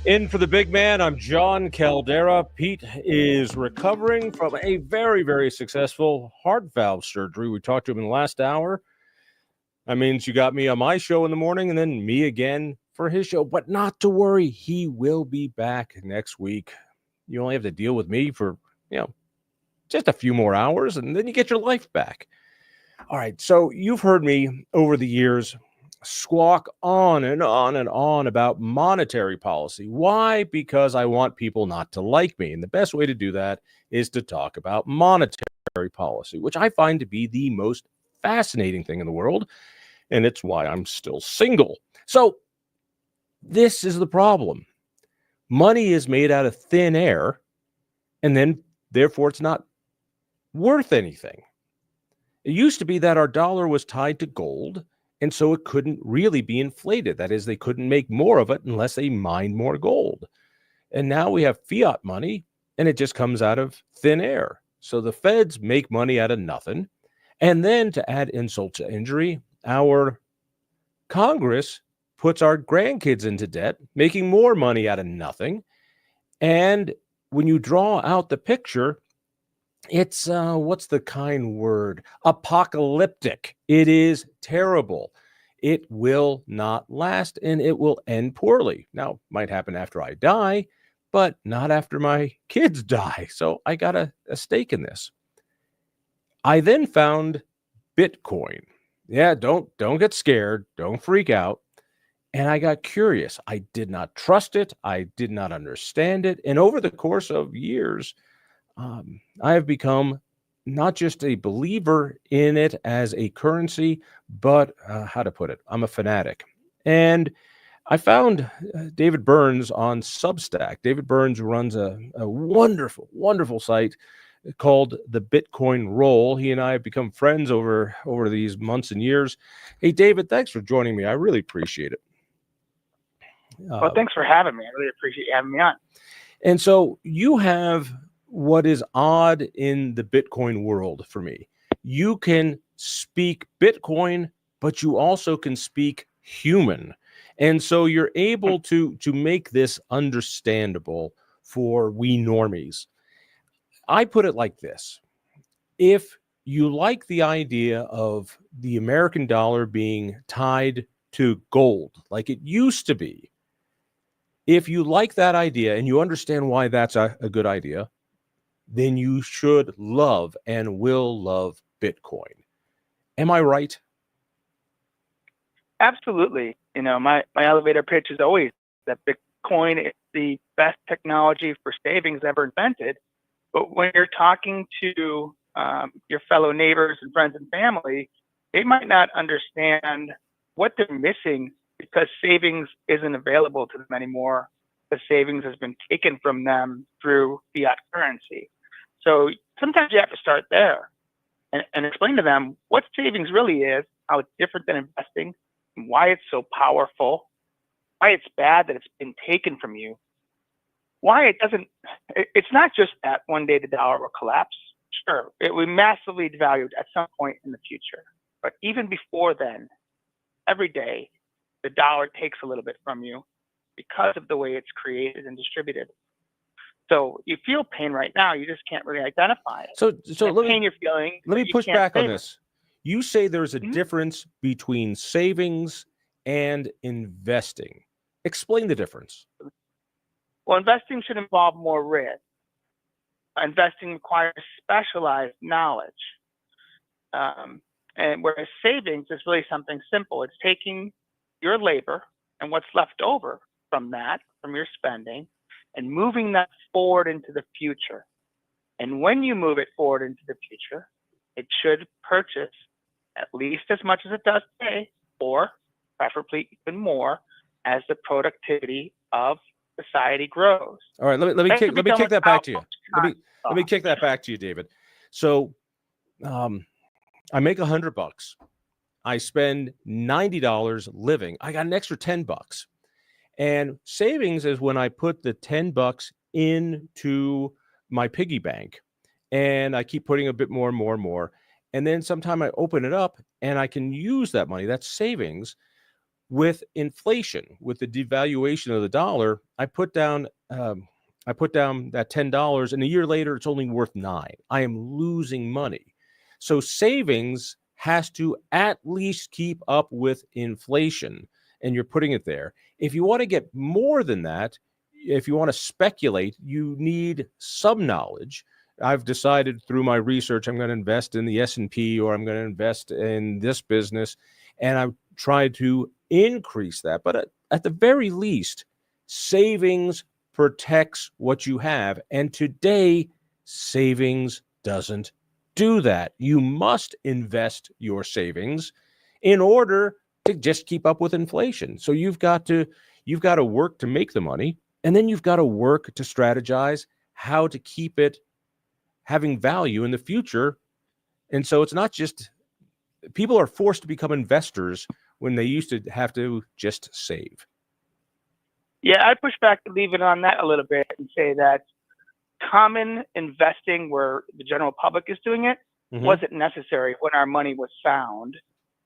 In for the big man, I'm Jon Caldara. Pete is recovering from a very, very successful heart valve surgery. We talked to him in the last hour. That means you got me on my show in the morning and then me again for his show. But not to worry, he will be back next week. You only have to deal with me for, just a few more hours, and then you get your life back. All right, so you've heard me over the years squawk on and on and on about monetary policy. Why? Because I want people not to like me. And the best way to do that is to talk about monetary policy, which I find to be the most fascinating thing in the world. And it's why I'm still single. So this is the problem. Money is made out of thin air, and then therefore it's not worth anything. It used to be that our dollar was tied to gold, and so it couldn't really be inflated. That is, they couldn't make more of it unless they mined more gold. And now we have fiat money, and it just comes out of thin air. So the feds make money out of nothing. And then to add insult to injury, our Congress puts our grandkids into debt, making more money out of nothing. And when you draw out the picture, it's, what's the kind word? Apocalyptic. It is terrible. It will not last, and it will end poorly. Now, might happen after I die, but not after my kids die. So I got a stake in this. I then found Bitcoin. Yeah, don't get scared. Don't freak out. And I got curious. I did not trust it. I did not understand it. And over the course of years, I have become not just a believer in it as a currency, but how to put it, I'm a fanatic. And I found David Burns on Substack. David Burns runs a wonderful, wonderful site called The Bitcoin Roll. He and I have become friends over these months and years. Hey, David, thanks for joining me. I really appreciate it. Well, thanks for having me. I really appreciate you having me on. And so you have what is odd in the Bitcoin world for me. You can speak Bitcoin, but you also can speak human. And so you're able to make this understandable for we normies. I put it like this. If you like the idea of the American dollar being tied to gold, like it used to be, if you like that idea and you understand why that's a good idea, then you should love and will love Bitcoin. Am I right? Absolutely. My elevator pitch is always that Bitcoin is the best technology for savings ever invented. But when you're talking to your fellow neighbors and friends and family, they might not understand what they're missing because savings isn't available to them anymore. The savings has been taken from them through fiat currency. So sometimes you have to start there and explain to them what savings really is, how it's different than investing, and why it's so powerful, why it's bad that it's been taken from you, why it's not just that one day the dollar will collapse. Sure, it will be massively devalued at some point in the future. But even before then, every day, the dollar takes a little bit from you because of the way it's created and distributed. So you feel pain right now, you just can't really identify it. So let pain you're feeling. Let me push back on this. You say there's a difference between savings and investing. Explain the difference. Well, investing should involve more risk. Investing requires specialized knowledge. And whereas savings is really something simple. It's taking your labor and what's left over from that, from your spending, and moving that forward into the future. And when you move it forward into the future, it should purchase at least as much as it does today, or preferably even more, as the productivity of society grows. All right, let me kick that back to you. Let me kick that back to you, David. So, I make $100. I spend $90 living. I got an extra $10. And savings is when I put the $10 into my piggy bank, and I keep putting a bit more and more and more. And then sometime I open it up and I can use that money. That's savings. with inflation, with the devaluation of the dollar, I put down that $10, and a year later it's only worth $9. I am losing money. So savings has to at least keep up with inflation, and you're putting it there. If you want to get more than that, if you want to speculate, you need some knowledge. I've decided through my research I'm going to invest in the S&P, or I'm going to invest in this business, and I've tried to increase that. But at the very least, savings protects what you have. And today, savings doesn't do that. You must invest your savings in order to just keep up with inflation. So you've got to work to make the money, and then you've got to work to strategize how to keep it having value in the future. And so it's not just people are forced to become investors when they used to have to just save. Yeah, I push back to leave it on that a little bit and say that common investing where the general public is doing it wasn't necessary when our money was found,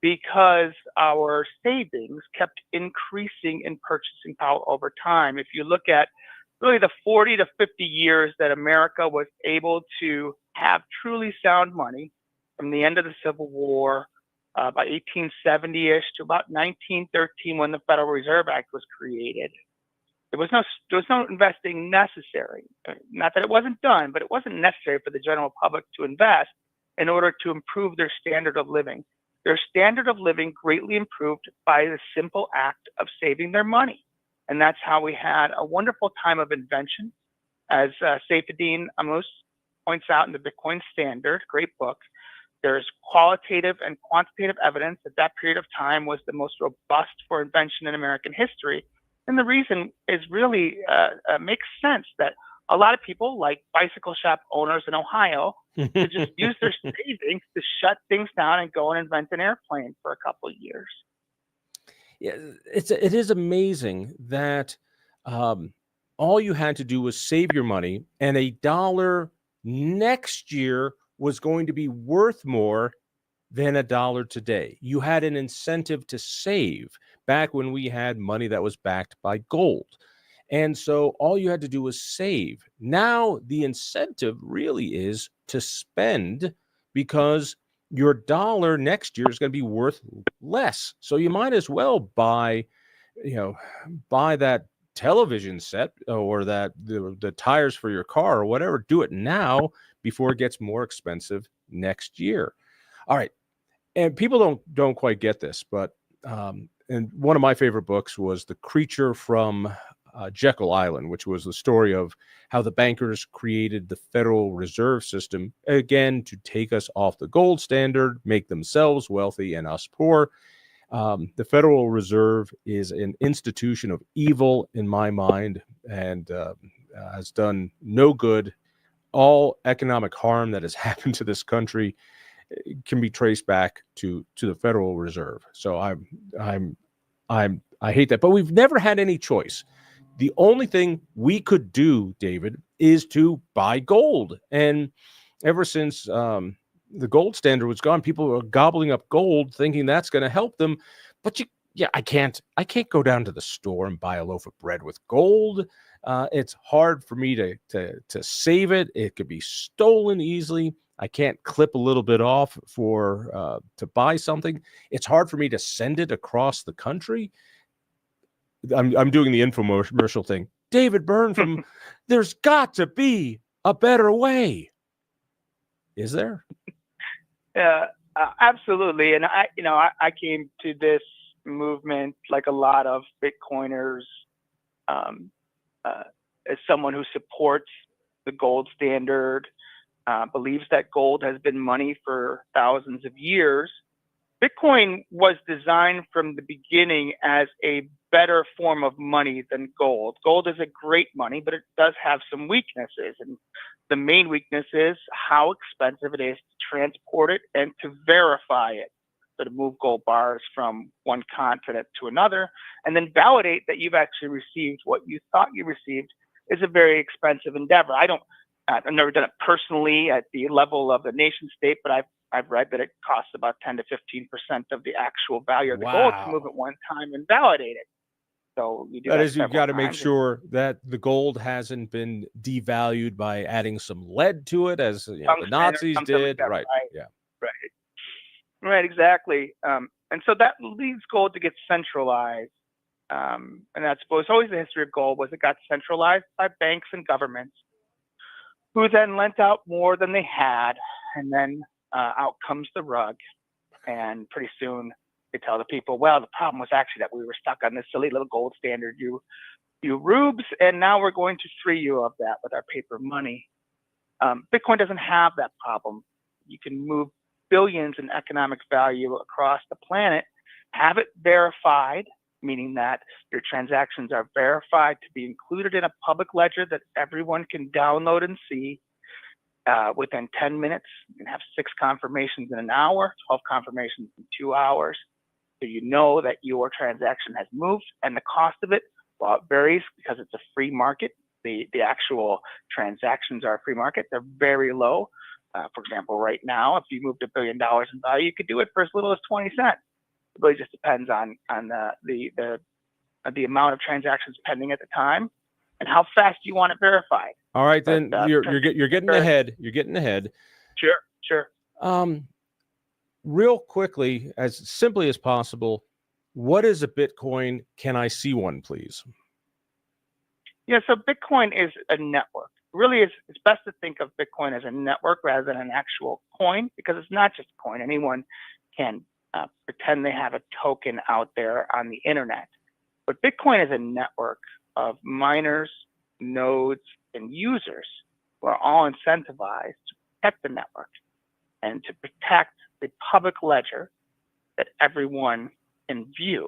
because our savings kept increasing in purchasing power over time. If you look at really the 40 to 50 years that America was able to have truly sound money, from the end of the Civil War, by 1870-ish to about 1913 when the Federal Reserve Act was created, there was no investing necessary. Not that it wasn't done, but it wasn't necessary for the general public to invest in order to improve their standard of living. Their standard of living greatly improved by the simple act of saving their money. And that's how we had a wonderful time of invention. As Saifedean Ammous points out in the Bitcoin Standard, great book, there's qualitative and quantitative evidence that that period of time was the most robust for invention in American history. And the reason is really makes sense that a lot of people, like bicycle shop owners in Ohio, to just use their savings to shut things down and go and invent an airplane for a couple of years. Yeah, it is amazing that all you had to do was save your money, and $1 next year was going to be worth more than $1 today. You had an incentive to save back when we had money that was backed by gold. And so all you had to do was save. Now the incentive really is to spend, because your $1 next year is going to be worth less. So you might as well buy that television set, or that the tires for your car or whatever. Do it now before it gets more expensive next year. All right. And people don't quite get this, but and one of my favorite books was The Creature from Jekyll Island, which was the story of how the bankers created the Federal Reserve System, again, to take us off the gold standard, make themselves wealthy and us poor. The Federal Reserve is an institution of evil in my mind, and has done no good. All economic harm that has happened to this country can be traced back to the Federal Reserve. So I hate that, but we've never had any choice. The only thing we could do, David, is to buy gold. And ever since the gold standard was gone, people are gobbling up gold, thinking that's going to help them. But I can't go down to the store and buy a loaf of bread with gold. It's hard for me to save it. It could be stolen easily. I can't clip a little bit off to buy something. It's hard for me to send it across the country. I'm doing the infomercial thing. David Byrne from There's Got to Be a Better Way. Is there? Absolutely. And I came to this movement, like a lot of Bitcoiners, as someone who supports the gold standard, believes that gold has been money for thousands of years. Bitcoin was designed from the beginning as a better form of money than gold. Gold is a great money, but it does have some weaknesses. And the main weakness is how expensive it is to transport it and to verify it. So to move gold bars from one continent to another and then validate that you've actually received what you thought you received is a very expensive endeavor. I've never done it personally at the level of the nation state, but I've I've read that it costs about 10 to 15% of the actual value of the gold to move it one time and validate it. So you do that you've got to make times. sure that the gold hasn't been devalued by adding some lead to it, as the Nazis did. Right. Yeah. Right. Exactly. And so that leads gold to get centralized. And that's always the history of gold, was it got centralized by banks and governments, who then lent out more than they had, and then out comes the rug, and pretty soon they tell the people, well, the problem was actually that we were stuck on this silly little gold standard, you rubes, and now we're going to free you of that with our paper money. Bitcoin doesn't have that problem. You can move billions in economic value across the planet, have it verified, meaning that your transactions are verified to be included in a public ledger that everyone can download and see. Within 10 minutes, you can have 6 confirmations in an hour, 12 confirmations in 2 hours. So you know that your transaction has moved, and the cost of it, well, it varies because it's a free market. The actual transactions are a free market. They're very low. For example, right now, if you moved $1 billion in value, you could do it for as little as 20 cents. It really just depends on the amount of transactions pending at the time and how fast you want it verified. All right, then you're getting ahead. You're getting ahead. Sure. Real quickly, as simply as possible, what is a Bitcoin? Can I see one, please? Yeah, so Bitcoin is a network. Really, it's best to think of Bitcoin as a network rather than an actual coin, because it's not just a coin. Anyone can pretend they have a token out there on the internet. But Bitcoin is a network of miners, nodes, and users who are all incentivized to protect the network and to protect the public ledger that everyone can view.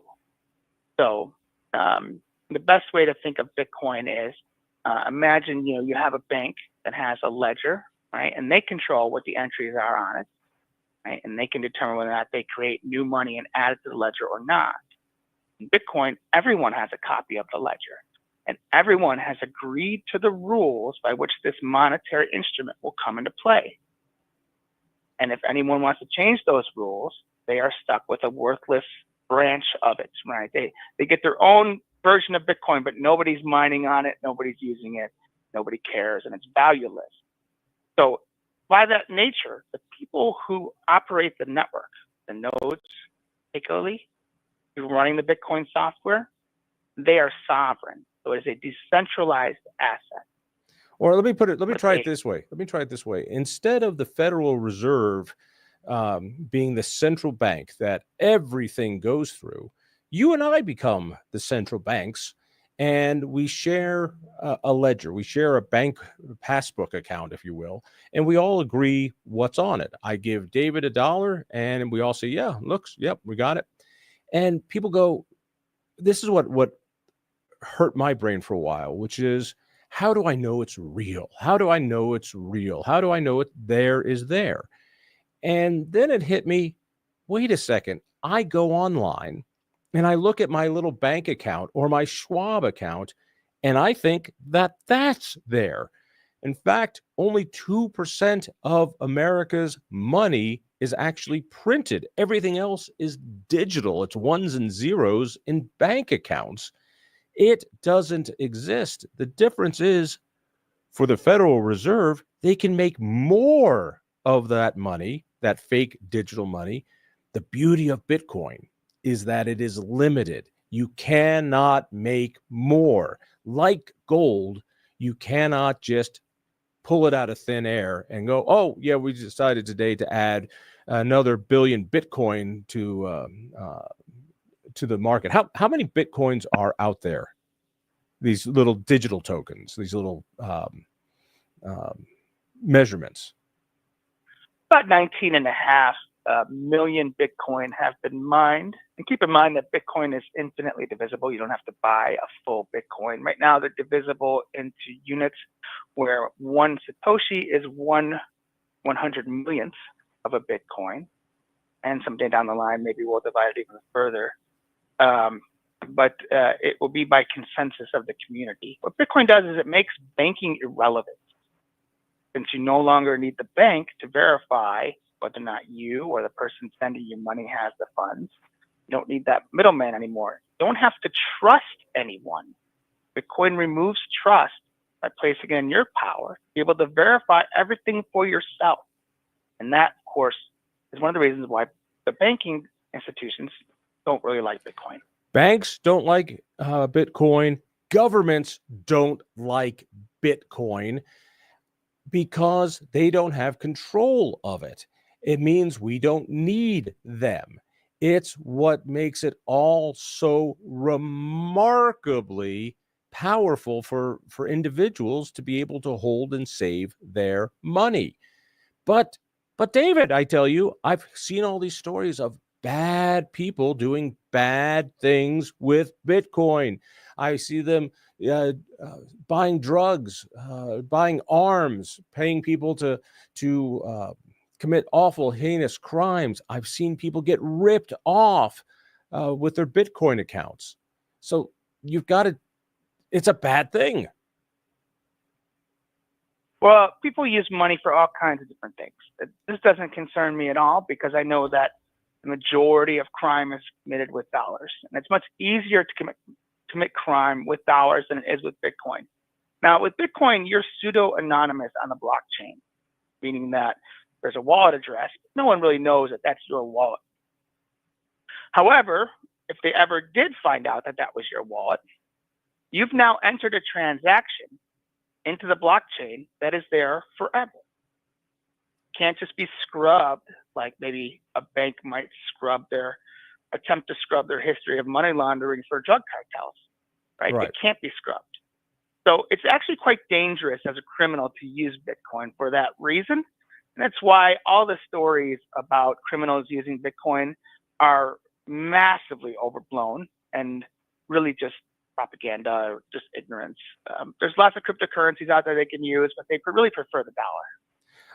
So the best way to think of Bitcoin is imagine you have a bank that has a ledger, right? And they control what the entries are on it, right? And they can determine whether or not they create new money and add it to the ledger or not. In Bitcoin, everyone has a copy of the ledger, and everyone has agreed to the rules by which this monetary instrument will come into play. And if anyone wants to change those rules, they are stuck with a worthless branch of it, right? They get their own version of Bitcoin, but nobody's mining on it, nobody's using it, nobody cares, and it's valueless. So by that nature, the people who operate the network, the nodes particularly, who are running the Bitcoin software, they are sovereign. So it is a decentralized asset. Or let me try it this way. Instead of the Federal Reserve being the central bank that everything goes through, you and I become the central banks, and we share a ledger. We share a bank passbook account, if you will, and we all agree what's on it. I give David $1, and we all say, yeah, looks, yep, we got it. And people go, this is what hurt my brain for a while, which is, how do I know it's real? How do I know it's real? How do I know it there is there? And then it hit me, wait a second, I go online and I look at my little bank account or my Schwab account, and I think that that's there. In fact, only 2% of America's money is actually printed. Everything else is digital. It's ones and zeros in bank accounts. It doesn't exist. The difference is, for the Federal Reserve, they can make more of that money, that fake digital money. The beauty of Bitcoin is that it is limited. You cannot make more. Like gold, you cannot just pull it out of thin air and go, oh, yeah, we decided today to add another billion Bitcoin to the market. How many Bitcoins are out there? These little digital tokens, these little measurements. About 19.5 million Bitcoin have been mined. And keep in mind that Bitcoin is infinitely divisible. You don't have to buy a full Bitcoin. Right now, they're divisible into units where one Satoshi is 1/100 millionth of a Bitcoin. And someday down the line, maybe we'll divide it even further. But it will be by consensus of the community. What Bitcoin does is it makes banking irrelevant. Since you no longer need the bank to verify whether or not you or the person sending you money has the funds. You don't need that middleman anymore. You don't have to trust anyone. Bitcoin removes trust by placing it in your power, to be able to verify everything for yourself. And that, of course, is one of the reasons why the banking institutions don't really like Bitcoin. Banks don't like Bitcoin. Governments don't like Bitcoin because they don't have control of it. It means we don't need them. It's what makes it all so remarkably powerful for individuals to be able to hold and save their money. But David, I tell you, I've seen all these stories of bad people doing bad things with Bitcoin. I see them buying drugs, buying arms, paying people to commit awful, heinous crimes. I've seen people get ripped off with their Bitcoin accounts. So you've got to, it's a bad thing. Well, people use money for all kinds of different things. This doesn't concern me at all because I know that the majority of crime is committed with dollars. And it's much easier to commit crime with dollars than it is with Bitcoin. Now, with Bitcoin, you're pseudo-anonymous on the blockchain, meaning that there's a wallet address. No one really knows that that's your wallet. However, if they ever did find out that that was your wallet, you've now entered a transaction into the blockchain that is there forever. Can't just be scrubbed like maybe a bank might attempt to scrub their history of money laundering for drug cartels, right? It can't be scrubbed. So it's actually quite dangerous as a criminal to use Bitcoin for that reason. And that's why all the stories about criminals using Bitcoin are massively overblown and really just propaganda or just ignorance. There's lots of cryptocurrencies out there they can use, but they really prefer the dollar.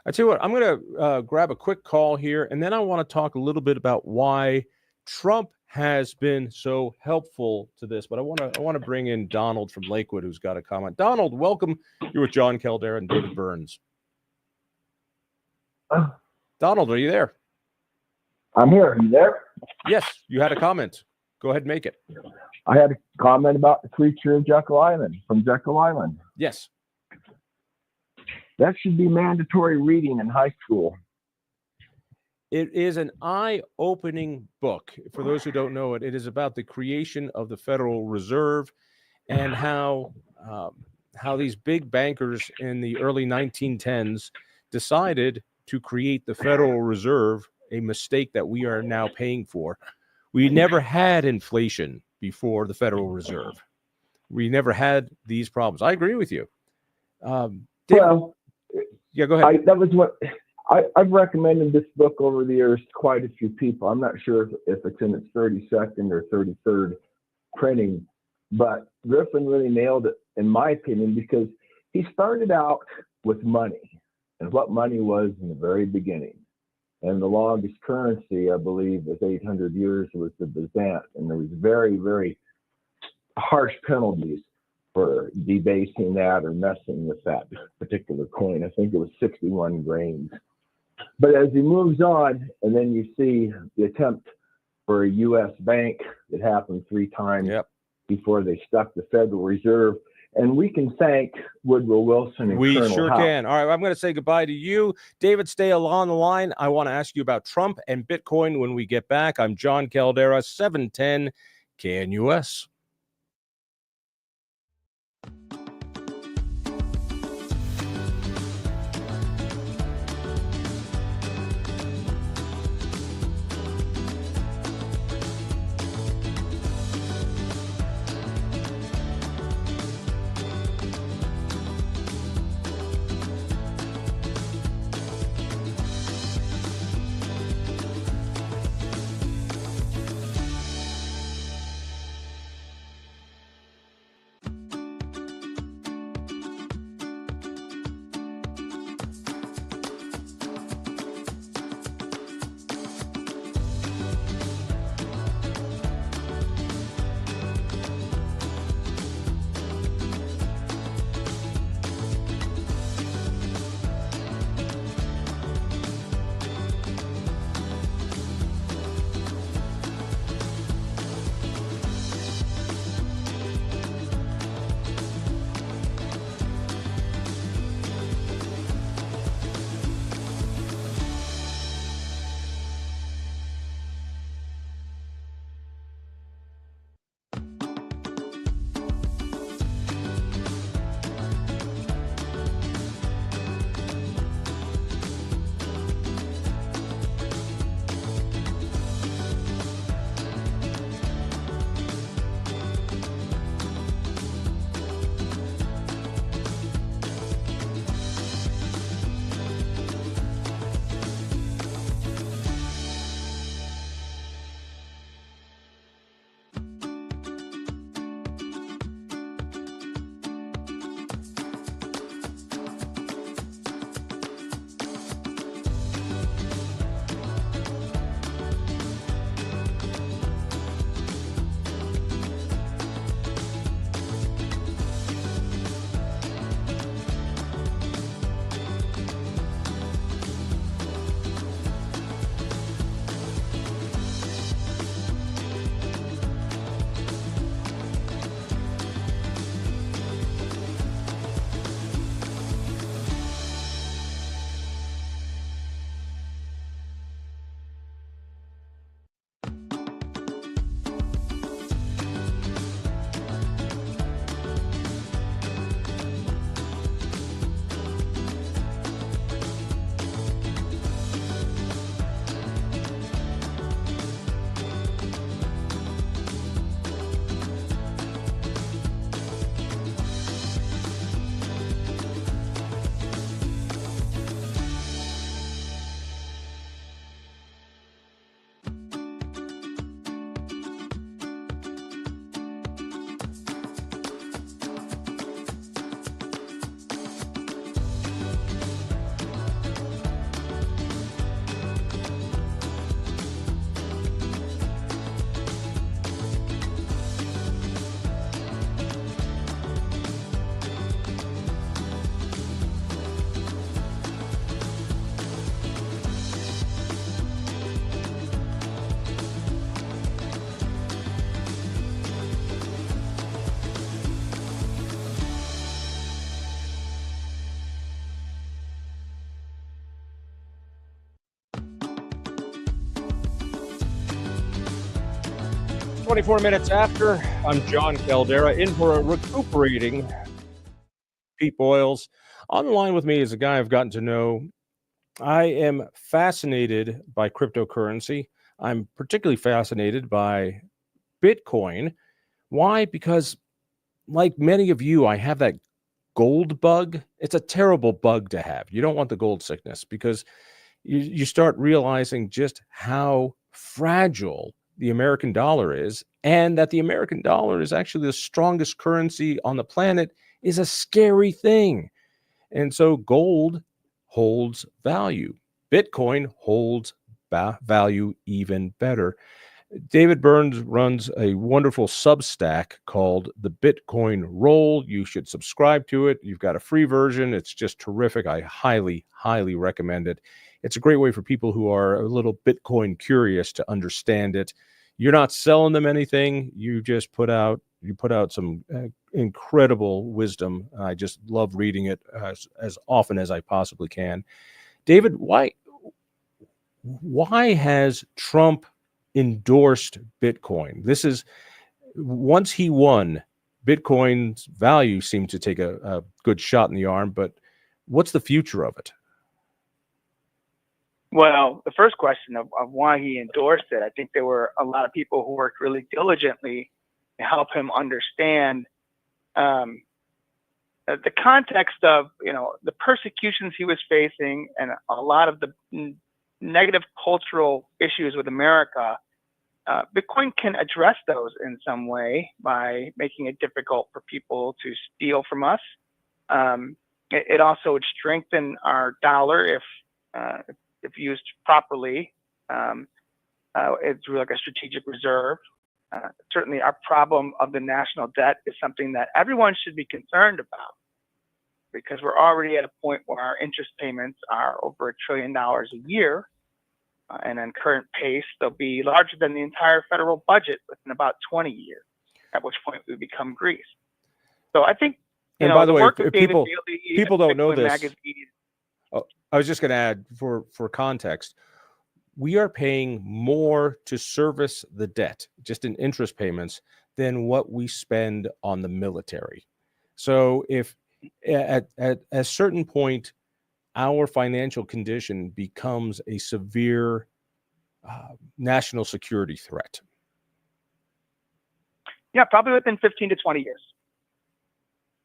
I tell you what, I'm going to grab a quick call here, and then I want to talk a little bit about why Trump has been so helpful to this. But I want to bring in Donald from Lakewood, who's got a comment. Donald, welcome. You're with Jon Caldara and David Burns. Donald, are you there? I'm here. Are you there? Yes, you had a comment. Go ahead and make it. I had a comment about the creature of Jekyll Island, from Jekyll Island. Yes. That should be mandatory reading in high school. It is an eye-opening book. For those who don't know it, it is about the creation of the Federal Reserve and how these big bankers in the early 1910s decided to create the Federal Reserve, a mistake that we are now paying for. We never had inflation before the Federal Reserve. We never had these problems. I agree with you. Well, yeah, go ahead. That was what I've recommended this book over the years to quite a few people. I'm not sure if it's in its 32nd or 33rd printing, but Griffin really nailed it, in my opinion, because he started out with money and what money was in the very beginning. And the longest currency, I believe, was 800 years, was the Byzant. And there was very, very harsh penalties for debasing that or messing with that particular coin. I think it was 61 grains. But as he moves on, and then you see the attempt for a U.S. bank that happened 3 times before they stuck the Federal Reserve. And we can thank Woodrow Wilson and We Colonel sure Howe. can. All right, I'm going to say goodbye to you. David, stay along the line. I want to ask you about Trump and Bitcoin when we get back. I'm Jon Caldara, 710 KNUS. 24 minutes after. I'm Jon Caldara, in for a recuperating Pete Boyles. On the line with me is a guy I've gotten to know. I am fascinated by cryptocurrency. I'm particularly fascinated by Bitcoin. Why? Because, like many of you, I have that gold bug. It's a terrible bug to have. You don't want the gold sickness because you start realizing just how fragile the American dollar is, and that the American dollar is actually the strongest currency on the planet is a scary thing. And so gold holds value. Bitcoin holds value even better. David Burns runs a wonderful Substack called The Bitcoin Roll. You should subscribe to it. You've got a free version. It's just terrific. I highly, highly recommend it. It's a great way for people who are a little Bitcoin curious to understand it. You're not selling them anything. You just put out some incredible wisdom. I just love reading it as often as I possibly can. David, why has Trump endorsed Bitcoin? This is, once he won, Bitcoin's value seemed to take a good shot in the arm, but what's the future of it? Well, the first question of why he endorsed it, I think there were a lot of people who worked really diligently to help him understand the context of, the persecutions he was facing and a lot of the negative cultural issues with America. Bitcoin can address those in some way by making it difficult for people to steal from us. It also would strengthen our dollar if used properly. It's really like a strategic reserve. Certainly our problem of the national debt is something that everyone should be concerned about, because we're already at a point where our interest payments are over $1 trillion a year. And on current pace, they'll be larger than the entire federal budget within about 20 years, at which point we become Greece. So I think, and by the way, people don't know this. Magazine, I was just going to add, for context, we are paying more to service the debt, just in interest payments, than what we spend on the military. So if at a certain point, our financial condition becomes a severe national security threat. Yeah, probably within 15 to 20 years.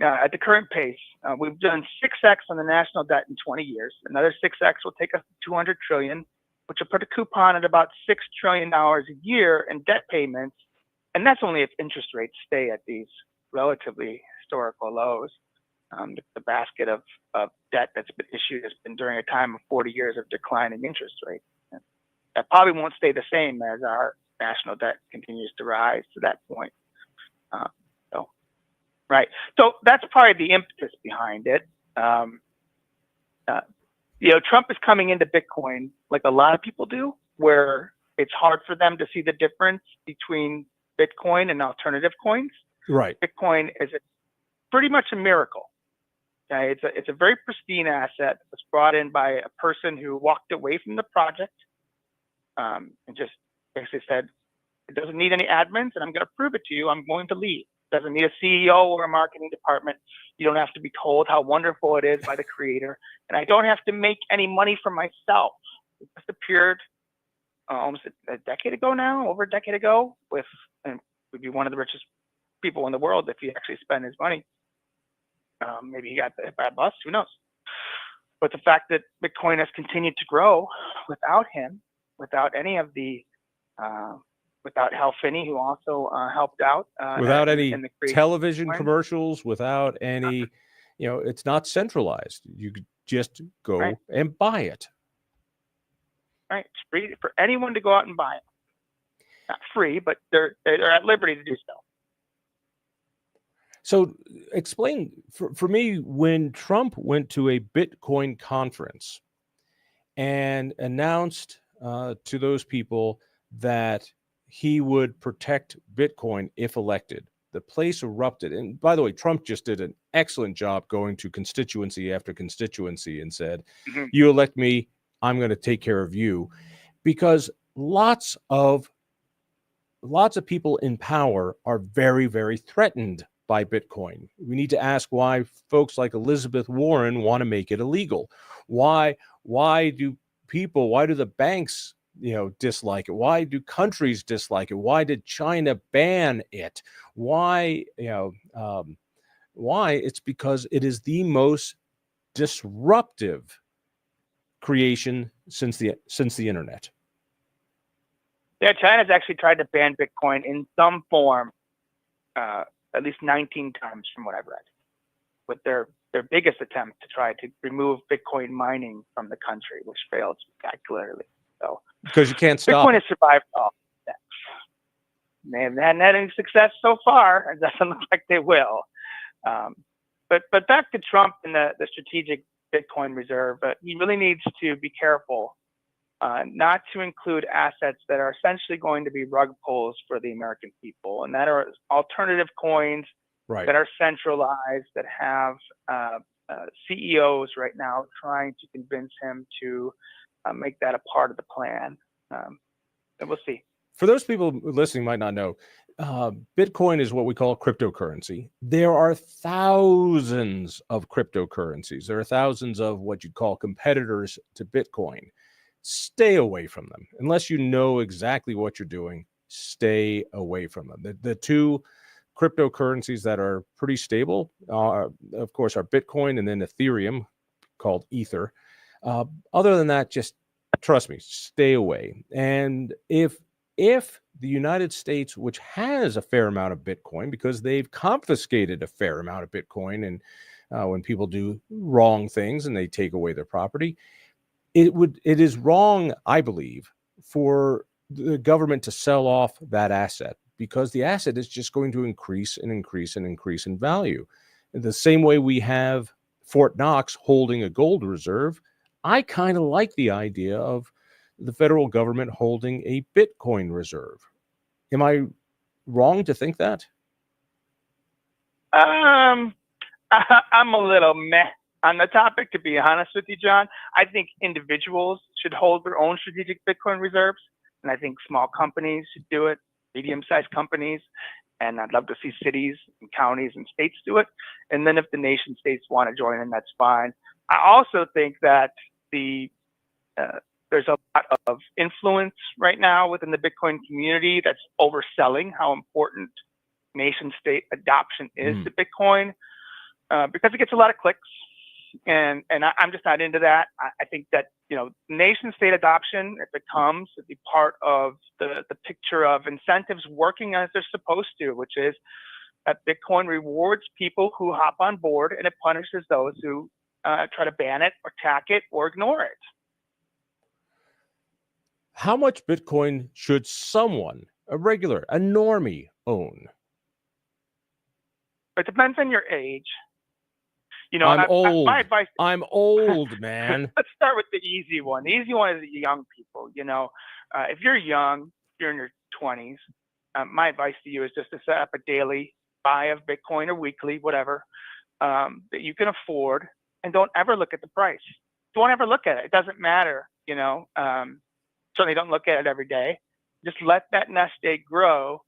At the current pace, we've done 6x on the national debt in 20 years. Another 6x will take us to $200 trillion, which will put a coupon at about $6 trillion a year in debt payments. And that's only if interest rates stay at these relatively historical lows. The basket of debt that's been issued has been during a time of 40 years of declining interest rates. And that probably won't stay the same as our national debt continues to rise to that point. Right. So that's probably the impetus behind it. Trump is coming into Bitcoin like a lot of people do, where it's hard for them to see the difference between Bitcoin and alternative coins. Right. Bitcoin is pretty much a miracle. Okay? It's a very pristine asset that's brought in by a person who walked away from the project and just basically said, it doesn't need any admins, and I'm going to prove it to you. I'm going to leave. Doesn't need a CEO or a marketing department. You don't have to be told how wonderful it is by the creator. And I don't have to make any money for myself. It just appeared almost a decade ago now, over a decade ago, and would be one of the richest people in the world if he actually spent his money. Maybe he got hit by a bus, who knows? But the fact that Bitcoin has continued to grow without him, without any of the without Hal Finney, who also helped out. Without any television commercials, without any, it's not centralized. You could just go and buy it. Right. It's free for anyone to go out and buy it. Not free, but they're at liberty to do so. So explain, for me, when Trump went to a Bitcoin conference and announced to those people that he would protect Bitcoin if elected, the place erupted. And by the way, Trump just did an excellent job going to constituency after constituency and said, you elect me, I'm going to take care of you. Because lots of lots of people in power are very, very threatened by Bitcoin. We need to ask why folks like Elizabeth Warren want to make it illegal. Why do the banks, dislike it? Why do countries dislike it? Why did China ban it? Why? Why? It's because it is the most disruptive creation since the internet. Yeah, China's actually tried to ban Bitcoin in some form, at least 19 times from what I've read, with their biggest attempt to try to remove Bitcoin mining from the country, which failed spectacularly. So because you can't stop Bitcoin has survived all that. They haven't had any success so far. It doesn't look like they will. But back to Trump and the strategic Bitcoin reserve, he really needs to be careful not to include assets that are essentially going to be rug pulls for the American people, and that are alternative coins that are centralized, that have CEOs right now trying to convince him to make that a part of the plan. And we'll see. For those people listening might not know, Bitcoin is what we call cryptocurrency. There are thousands of cryptocurrencies. There are thousands of what you'd call competitors to Bitcoin. Stay away from them. Unless you know exactly what you're doing, stay away from them. The two cryptocurrencies that are pretty stable, of course, are Bitcoin and then Ethereum, called Ether. Other than that, just trust me, stay away. And if the United States, which has a fair amount of Bitcoin, because they've confiscated a fair amount of Bitcoin, and when people do wrong things and they take away their property, it is wrong, I believe, for the government to sell off that asset, because the asset is just going to increase and increase and increase in value. In the same way we have Fort Knox holding a gold reserve, I kind of like the idea of the federal government holding a Bitcoin reserve. Am I wrong to think that? I'm a little meh on the topic, to be honest with you, John. I think individuals should hold their own strategic Bitcoin reserves, and I think small companies should do it, medium-sized companies, and I'd love to see cities and counties and states do it. And then if the nation states want to join in, that's fine. I also think that there's a lot of influence right now within the Bitcoin community that's overselling how important nation-state adoption is to Bitcoin, because it gets a lot of clicks, and I'm just not into that. I think that nation-state adoption, if it comes, to be part of the picture of incentives working as they're supposed to, which is that Bitcoin rewards people who hop on board, and it punishes those who try to ban it or tack it or ignore it. How much Bitcoin should someone, a normie, own? It depends on your age. I'm old. My advice. I'm old, man. Let's start with the easy one. The easy one is the young people. If you're young, if you're in your 20s, my advice to you is just to set up a daily buy of Bitcoin or weekly, whatever, that you can afford, and don't ever look at the price. Don't ever look at it. It doesn't matter. Certainly don't look at it every day. Just let that nest egg grow,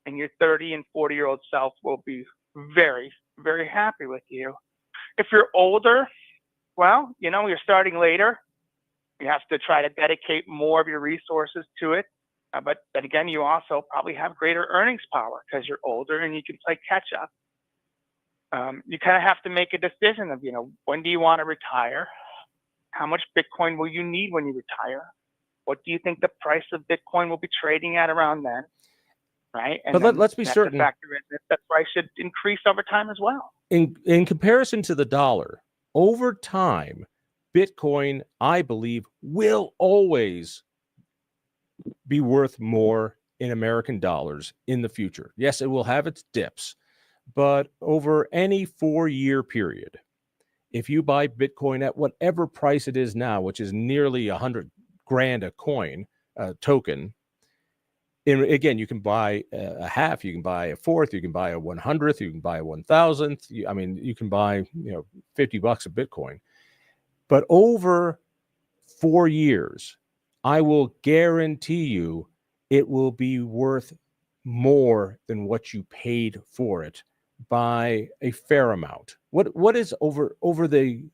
and your 30 and 40-year-old self will be very, very happy with you. If you're older, well, you're starting later. You have to try to dedicate more of your resources to it. But then again, you also probably have greater earnings power because you're older and you can play catch up. You kind of have to make a decision of, when do you want to retire? How much Bitcoin will you need when you retire? What do you think the price of Bitcoin will be trading at around then? Right? And but let's be certain. Factor in that the price should increase over time as well. In comparison to the dollar, over time, Bitcoin, I believe, will always be worth more in American dollars in the future. Yes, it will have its dips, but over any 4-year period, if you buy Bitcoin at whatever price it is now, which is nearly $100,000 a coin, token, and again, you can buy a half, you can buy a fourth, you can buy a 100th, you can buy a 1,000th. You can buy, $50 of Bitcoin. But over 4 years, I will guarantee you it will be worth more than what you paid for it by a fair amount. What is over the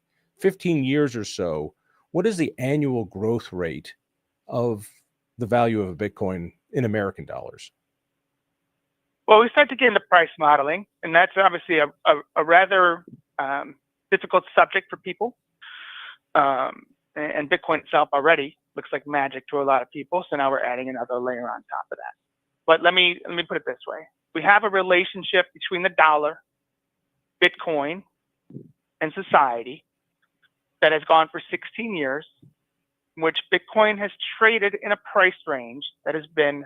15 years or so, what is the annual growth rate of the value of a Bitcoin in American dollars? Well, we start to get into price modeling, and that's obviously a rather difficult subject for people. And Bitcoin itself already looks like magic to a lot of people, so now we're adding another layer on top of that. But let me put it this way. We have a relationship between the dollar, Bitcoin, and society that has gone for 16 years, in which Bitcoin has traded in a price range that has been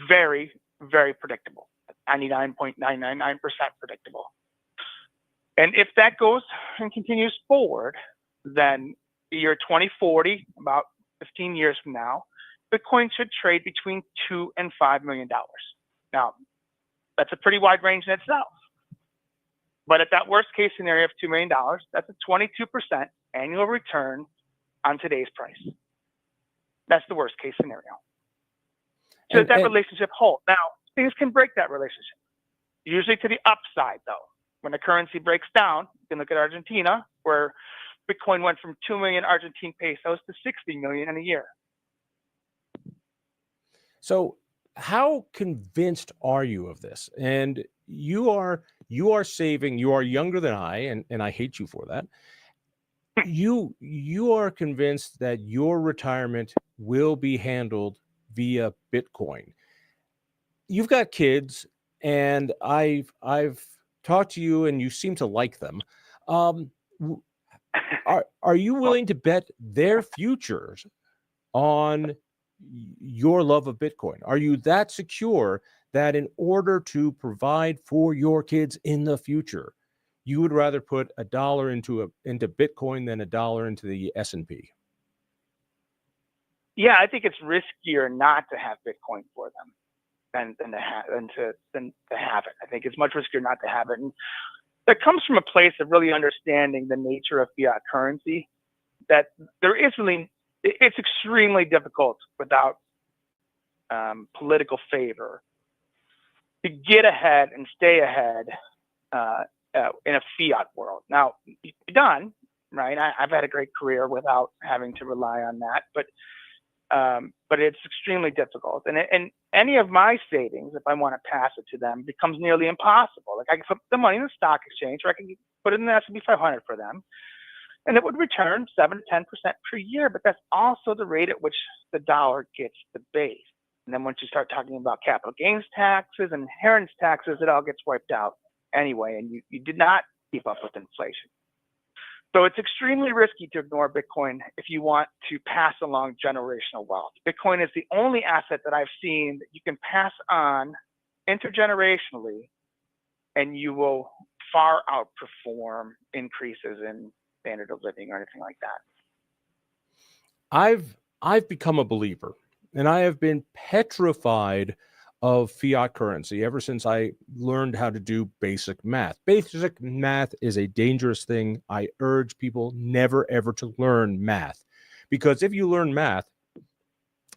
very, very predictable, 99.999% predictable. And if that goes and continues forward, then the year 2040, about 15 years from now, Bitcoin should trade between $2 and $5 million. Now, that's a pretty wide range in itself. But at that worst case scenario of $2 million, that's a 22% annual return on today's price. That's the worst case scenario. So that relationship holds. Now, things can break that relationship, usually to the upside, though. When the currency breaks down, you can look at Argentina, where Bitcoin went from 2 million Argentine pesos to 60 million in a year. So how convinced are you of this? And you are saving, you are younger than I, and I hate you for that. You are convinced that your retirement will be handled via Bitcoin. You've got kids, and I've talked to you, and you seem to like them. Are you willing to bet their futures on your love of Bitcoin? Are you that secure that in order to provide for your kids in the future, you would rather put $1 into Bitcoin than $1 into the S&P? Yeah, I think it's riskier not to have Bitcoin for them than to have it. I think it's much riskier not to have it, and that comes from a place of really understanding the nature of fiat currency. That it's extremely difficult without political favor to get ahead and stay ahead in a fiat world. Now, it's done, right? I've had a great career without having to rely on that, but it's extremely difficult. And any of my savings, if I want to pass it to them, becomes nearly impossible. Like I can put the money in the stock exchange, or I can put it in the S&P 500 for them, and it would return 7 to 10% per year. But that's also the rate at which the dollar gets debased. And then once you start talking about capital gains taxes and inheritance taxes, it all gets wiped out anyway, and you did not keep up with inflation. So it's extremely risky to ignore Bitcoin if you want to pass along generational wealth. Bitcoin is the only asset that I've seen that you can pass on intergenerationally, and you will far outperform increases in standard of living or anything like that. I've become a believer, and I have been petrified of fiat currency ever since I learned how to do basic math. Basic math is a dangerous thing. I urge people never, ever to learn math, because if you learn math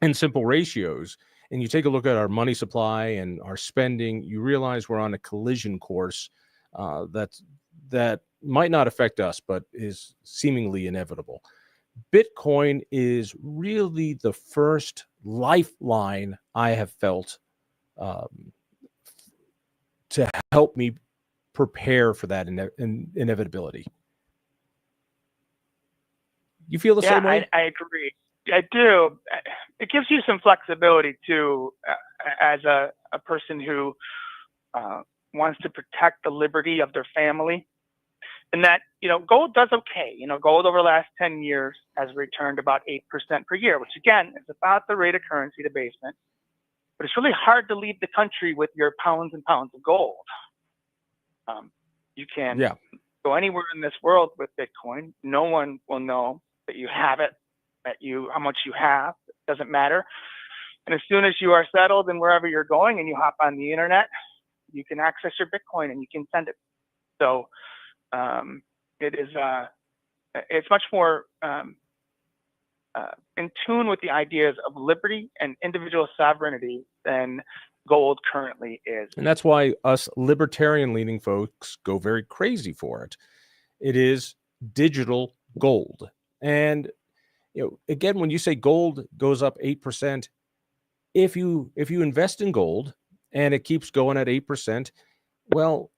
and simple ratios, and you take a look at our money supply and our spending, you realize we're on a collision course that might not affect us, but is seemingly inevitable. Bitcoin is really the first lifeline I have felt to help me prepare for that inevitability. You feel the same way? I agree. I do. It gives you some flexibility too, as a person who wants to protect the liberty of their family. And that, gold does okay. Gold over the last 10 years has returned about 8% per year, which again is about the rate of currency debasement. But it's really hard to leave the country with your pounds and pounds of gold. You can go anywhere in this world with Bitcoin. No one will know that you have it, how much you have. It doesn't matter. And as soon as you are settled and wherever you're going and you hop on the internet, you can access your Bitcoin and you can send it. So it's much more in tune with the ideas of liberty and individual sovereignty than gold currently is. And that's why us libertarian-leaning folks go very crazy for it. It is digital gold. And again, when you say gold goes up 8%, if you invest in gold and it keeps going at 8%, well,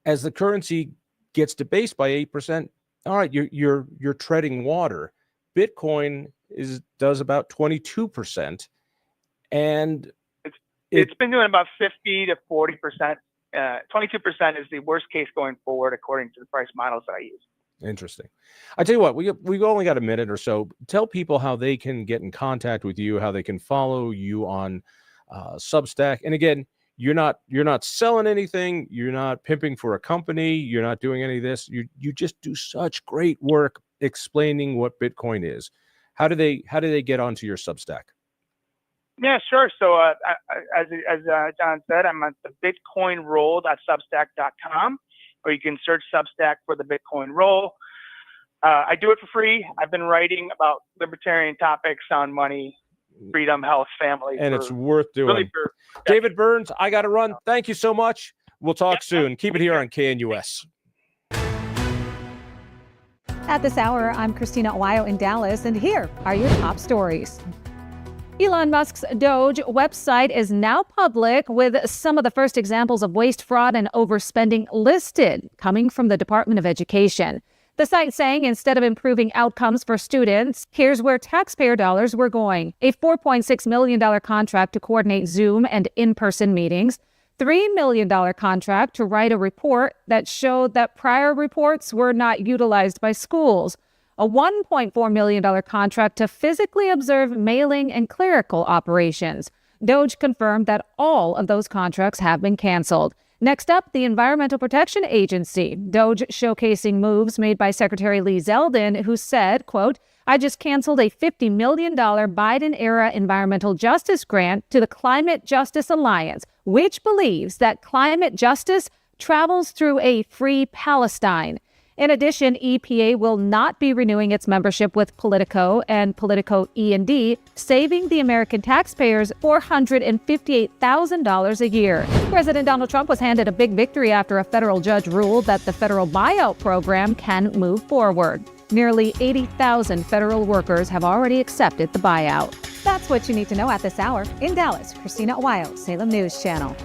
as the currency gets debased by 8%, all right, you're treading water. Bitcoin does about 22%, and it's been doing about 50 to 40%. 22% is the worst case going forward, according to the price models that I use. Interesting. I tell you what, we've only got a minute or so. Tell people how they can get in contact with you, how they can follow you on Substack. And again, you're not selling anything. You're not pimping for a company. You're not doing any of this. You just do such great work explaining what Bitcoin is. How do they get onto your Substack? Yeah, sure. So as Jon said, I'm at the bitcoinroll.substack.com, or you can search Substack for the Bitcoin Roll. I do it for free. I've been writing about libertarian topics on money, freedom, health, family. And it's worth doing. Really David Burns, I got to run. Thank you so much. We'll talk soon. Keep it here on KNUS. At this hour, I'm Christina Owayo in Dallas, and here are your top stories. Elon Musk's Doge website is now public, with some of the first examples of waste, fraud, and overspending listed, coming from the Department of Education. The site saying instead of improving outcomes for students, here's where taxpayer dollars were going. A $4.6 million contract to coordinate Zoom and in-person meetings. $3 million contract to write a report that showed that prior reports were not utilized by schools. A $1.4 million contract to physically observe mailing and clerical operations. Doge confirmed that all of those contracts have been canceled. Next up, the Environmental Protection Agency. Doge showcasing moves made by Secretary Lee Zeldin, who said, quote, "I just canceled a $50 million Biden-era environmental justice grant to the Climate Justice Alliance, which believes that climate justice travels through a free Palestine." In addition, EPA will not be renewing its membership with Politico and Politico E&D, saving the American taxpayers $458,000 a year. President Donald Trump was handed a big victory after a federal judge ruled that the federal buyout program can move forward. Nearly 80,000 federal workers have already accepted the buyout. That's what you need to know at this hour. In Dallas, Christina Owayo, Salem News Channel.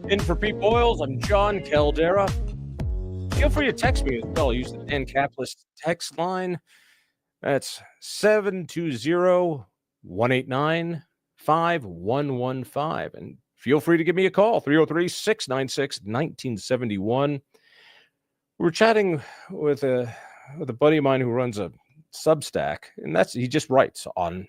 In for Pete Boyles, I'm Jon Caldara. Feel free to text me as well. Use the Dan Caplis text line. That's 720-189-5115. And feel free to give me a call, 303-696-1971. We're chatting with a buddy of mine who runs a Substack, and he just writes on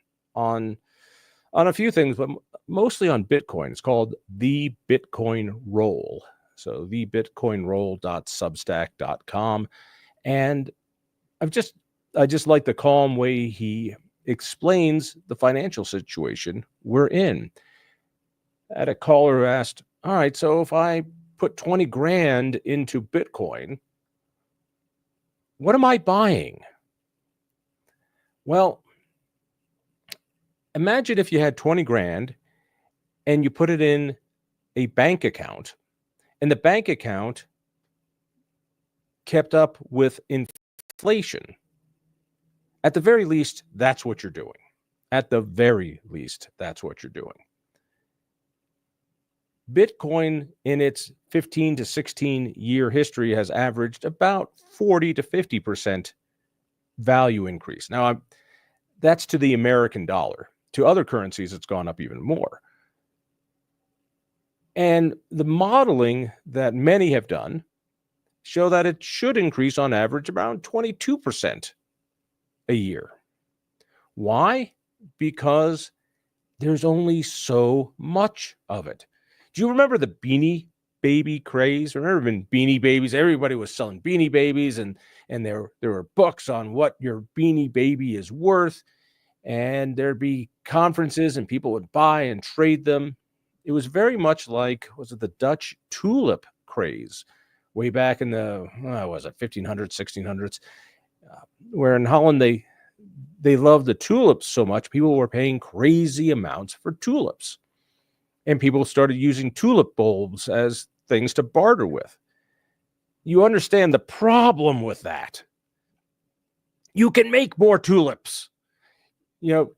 a few things, but mostly on Bitcoin. It's called The Bitcoin Roll. So thebitcoinroll.substack.com. And I just like the calm way he explains the financial situation we're in. I had a caller who asked, all right, so if I put 20 grand into Bitcoin, what am I buying? Well, imagine if you had 20 grand and you put it in a bank account, and the bank account kept up with inflation. At the very least, that's what you're doing. At the very least, that's what you're doing. Bitcoin, in its 15 to 16 year history, has averaged about 40 to 50% value increase. Now, that's to the American dollar. To other currencies, it's gone up even more. And the modeling that many have done show that it should increase on average around 22% a year. Why? Because there's only so much of it. Do you remember the Beanie Baby craze? Remember when Beanie Babies, everybody was selling Beanie Babies, and there were books on what your Beanie Baby is worth, and there'd be conferences and people would buy and trade them. It was very much like, was it the Dutch tulip craze way back in the, 1500s, 1600s, where in Holland they loved the tulips so much, people were paying crazy amounts for tulips. And people started using tulip bulbs as things to barter with. You understand the problem with that. You can make more tulips. You know,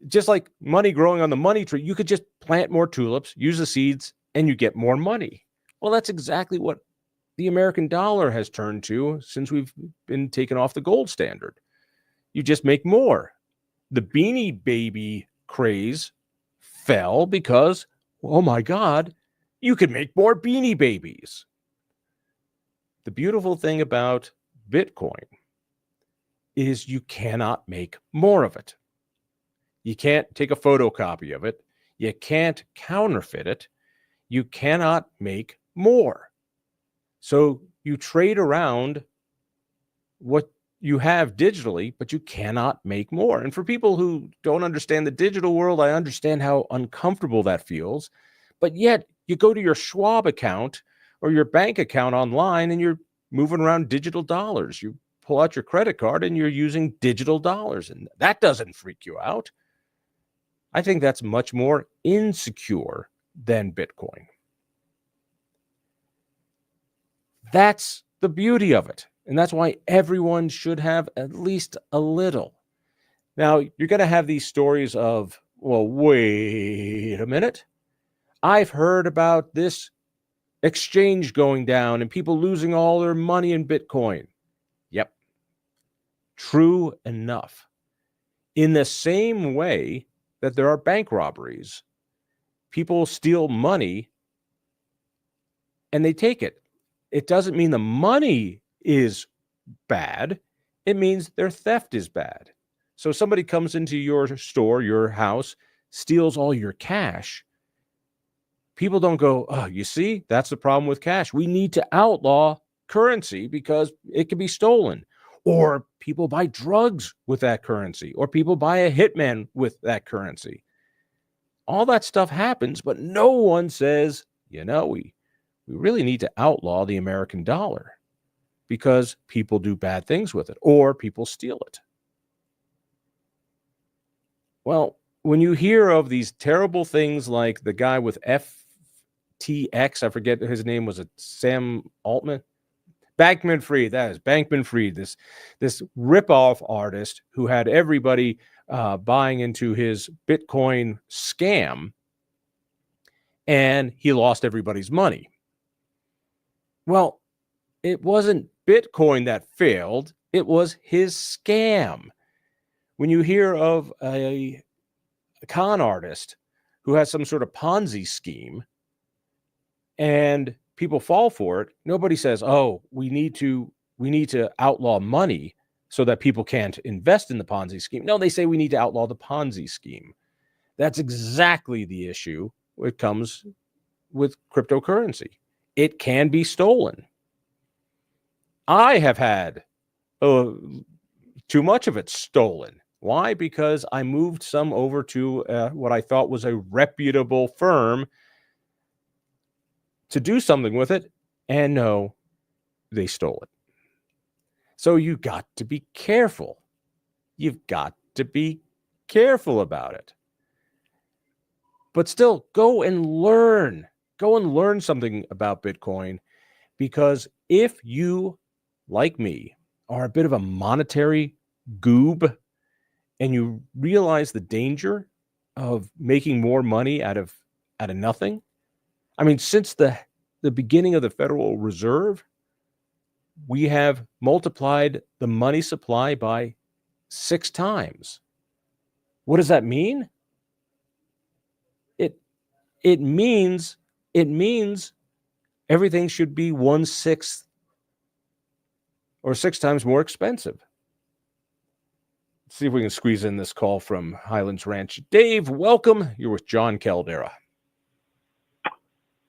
just like money growing on the money tree, you could just plant more tulips, use the seeds, and you get more money. Well, that's exactly what the American dollar has turned to since we've been taken off the gold standard. You just make more. The Beanie Baby craze fell because, oh my God, you could make more Beanie Babies. The beautiful thing about Bitcoin is you cannot make more of it. You can't take a photocopy of it. You can't counterfeit it. You cannot make more. So you trade around what you have digitally, but you cannot make more. And for people who don't understand the digital world, I understand how uncomfortable that feels. But yet you go to your Schwab account or your bank account online and you're moving around digital dollars. You pull out your credit card and you're using digital dollars. And that doesn't freak you out. I think that's much more insecure than Bitcoin. That's the beauty of it. And that's why everyone should have at least a little. Now, you're going to have these stories of, well, wait a minute. I've heard about this exchange going down and people losing all their money in Bitcoin. Yep. True enough. In the same way that there are bank robberies, people steal money and they take it. It doesn't mean the money is bad. It means their theft is bad. So somebody comes into your store, your house, steals all your cash. People don't go, oh, you see, that's the problem with cash. We need to outlaw currency because it can be stolen. Or people buy drugs with that currency, or people buy a hitman with that currency. All that stuff happens, but no one says, we really need to outlaw the American dollar because people do bad things with it or people steal it. Well, when you hear of these terrible things like the guy with FTX, I forget his name, was it Sam Altman? Bankman-Fried, that is Bankman-Fried, this rip-off artist who had everybody buying into his Bitcoin scam. and he lost everybody's money. Well, it wasn't Bitcoin that failed. It was his scam. When you hear of a con artist who has some sort of Ponzi scheme and people fall for it, nobody says, oh, we need to outlaw money so that people can't invest in the Ponzi scheme. No, they say we need to outlaw the Ponzi scheme. That's exactly the issue when it comes with cryptocurrency. It can be stolen. I have had too much of it stolen. Why? Because I moved some over to what I thought was a reputable firm to do something with it, and no, they stole it. So you got to be careful. You've got to be careful about it. But still, go and learn. Go and learn something about Bitcoin, because if you, like me, are a bit of a monetary goob and you realize the danger of making more money out of nothing. I mean, since the beginning of the Federal Reserve, we have multiplied the money supply by 6 times. What does that mean? It means everything should be 1/6 or 6 times more expensive. Let's see if we can squeeze in this call from Highlands Ranch. Dave, welcome. You're with Jon Caldara.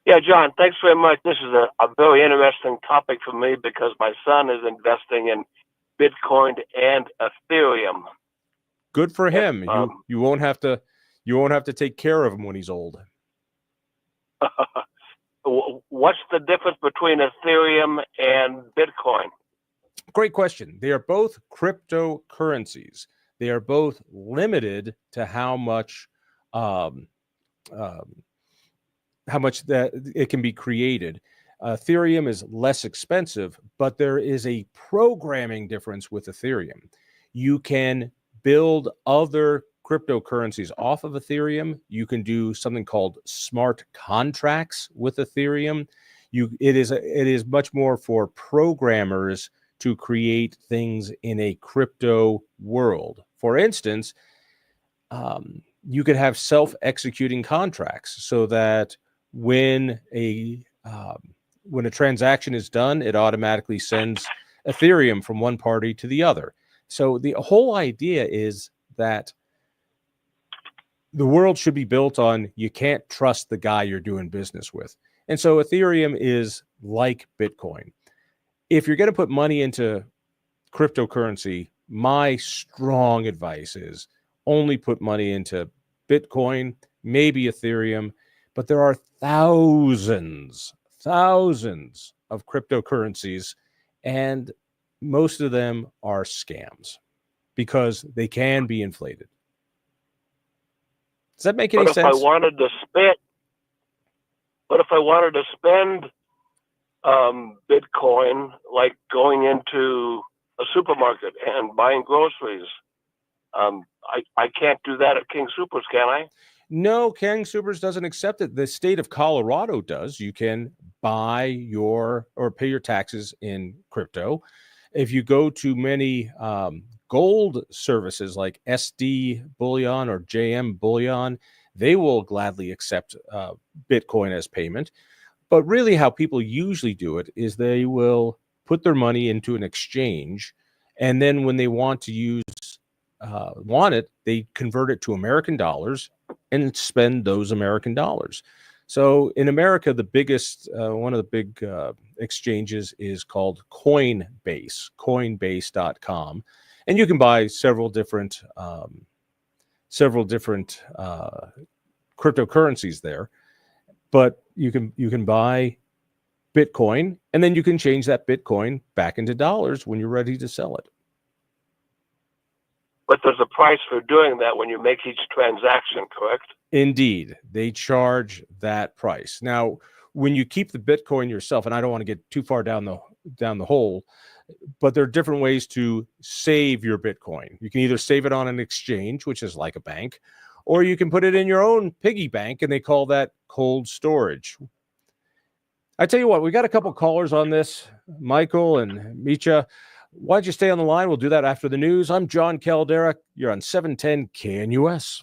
Yeah, John, thanks very much. This is a very interesting topic for me because my son is investing in Bitcoin and Ethereum. Good for him. You won't have to take care of him when he's old. What's the difference between Ethereum and Bitcoin? Great question. They are both cryptocurrencies. They are both limited to how much that it can be created. Ethereum is less expensive, but there is a programming difference with Ethereum. You can build other cryptocurrencies off of Ethereum. You can do something called smart contracts with Ethereum. It is much more for programmers to create things in a crypto world. For instance, you could have self-executing contracts so that when a transaction is done, it automatically sends Ethereum from one party to the other. So the whole idea is that the world should be built on you can't trust the guy you're doing business with. And so Ethereum is like Bitcoin. If you're going to put money into cryptocurrency, my strong advice is only put money into Bitcoin, maybe Ethereum, but there are thousands of cryptocurrencies, and most of them are scams because they can be inflated. Does that make any sense? What if I wanted to spend Bitcoin, like going into a supermarket and buying groceries? I can't do that at King Soopers, can I? No, King Soopers doesn't accept it. The state of Colorado does. You can buy or pay your taxes in crypto. If you go to many gold services like SD Bullion or JM Bullion, they will gladly accept Bitcoin as payment. But really how people usually do it is they will put their money into an exchange, and then when they want to they convert it to American dollars and spend those American dollars. So in America, the biggest, one of the big exchanges is called Coinbase, coinbase.com. And you can buy several different cryptocurrencies there. But you can buy Bitcoin, and then you can change that Bitcoin back into dollars when you're ready to sell it. But there's a price for doing that when you make each transaction, correct? Indeed. They charge that price. Now, when you keep the Bitcoin yourself, and I don't want to get too far down the hole, but there are different ways to save your Bitcoin. You can either save it on an exchange, which is like a bank, or you can put it in your own piggy bank, and they call that cold storage. I tell you what, we got a couple callers on this, Michael and Micha. Why don't you stay on the line? We'll do that after the news. I'm Jon Caldara. You're on 710 KNUS.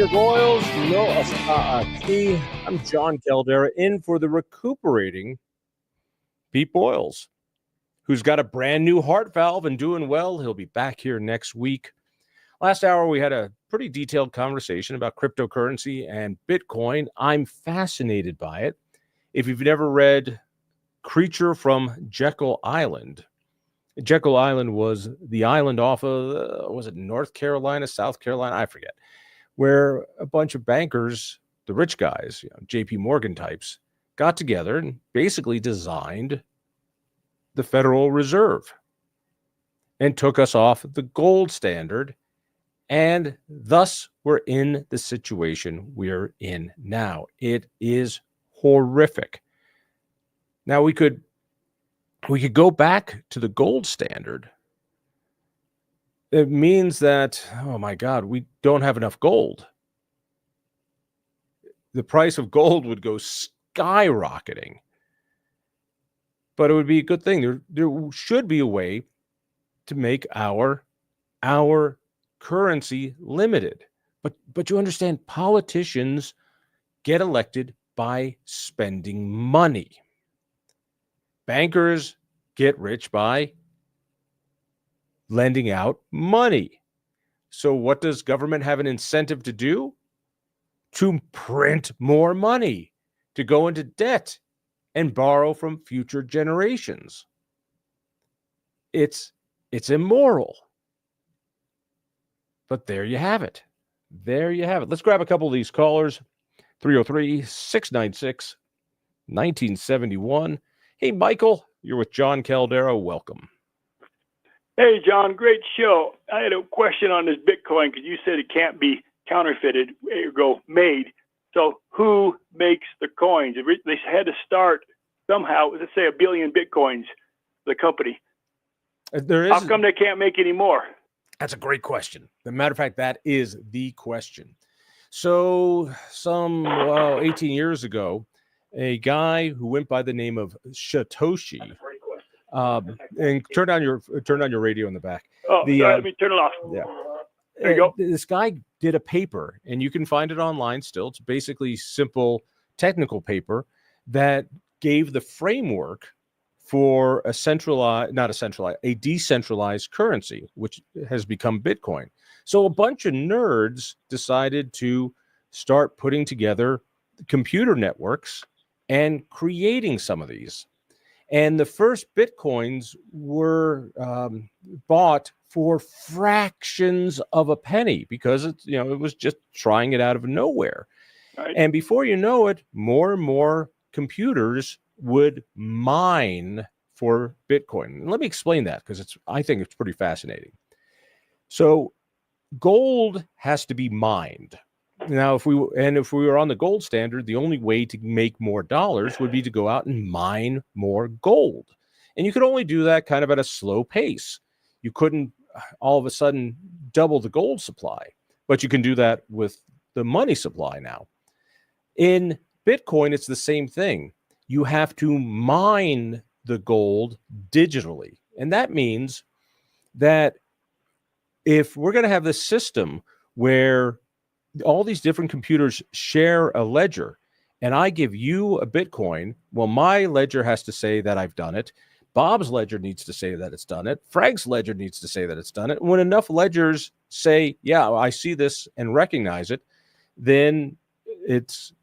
Peter Boyles, no Asa'ati. I'm Jon Caldara, in for the recuperating Pete Boyles, who's got a brand new heart valve and doing well. He'll be back here next week. Last hour, we had a pretty detailed conversation about cryptocurrency and Bitcoin. I'm fascinated by it. If you've never read Creature from Jekyll Island, Jekyll Island was the island off of, was it North Carolina, South Carolina? I forget, where a bunch of bankers, the rich guys, JP Morgan types, got together and basically designed the Federal Reserve and took us off the gold standard. And thus, we're in the situation we're in now. It is horrific. Now, we could go back to the gold standard. It means that, oh my God, we don't have enough gold. The price of gold would go skyrocketing. But it would be a good thing. There should be a way to make our currency limited. But you understand, politicians get elected by spending money. Bankers get rich by lending out money. So what does government have an incentive to do? To print more money, to go into debt and borrow from future generations. It's immoral. But there you have it. There you have it. Let's grab a couple of these callers. 303-696-1971. Hey, Michael, you're with Jon Caldara. Welcome. Hey, John, great show. I had a question on this Bitcoin because you said it can't be counterfeited, made. So who makes the coins? They had to start somehow, let's say 1 billion Bitcoins, the company. How come they can't make any more? That's a great question. As a matter of fact, that is the question. So some 18 years ago, a guy who went by the name of Satoshi, and turn on your radio in the back. Oh, sorry, let me turn it off. Yeah. There you go. This guy did a paper, and you can find it online still. It's basically simple technical paper that gave the framework for a decentralized currency, which has become Bitcoin. So a bunch of nerds decided to start putting together computer networks and creating some of these. And the first Bitcoins were bought for fractions of a penny because it was just trying it out of nowhere. Right. And before you know it, more and more computers would mine for Bitcoin. And let me explain that because I think it's pretty fascinating. So gold has to be mined. Now, if we were on the gold standard, the only way to make more dollars would be to go out and mine more gold. And you could only do that kind of at a slow pace. You couldn't all of a sudden double the gold supply, but you can do that with the money supply now. In Bitcoin, it's the same thing. You have to mine the gold digitally. And that means that if we're going to have this system where all these different computers share a ledger, and I give you a Bitcoin, well, my ledger has to say that I've done it. Bob's ledger needs to say that it's done it. Frank's ledger needs to say that it's done it. When enough ledgers say, yeah, I see this and recognize it, then it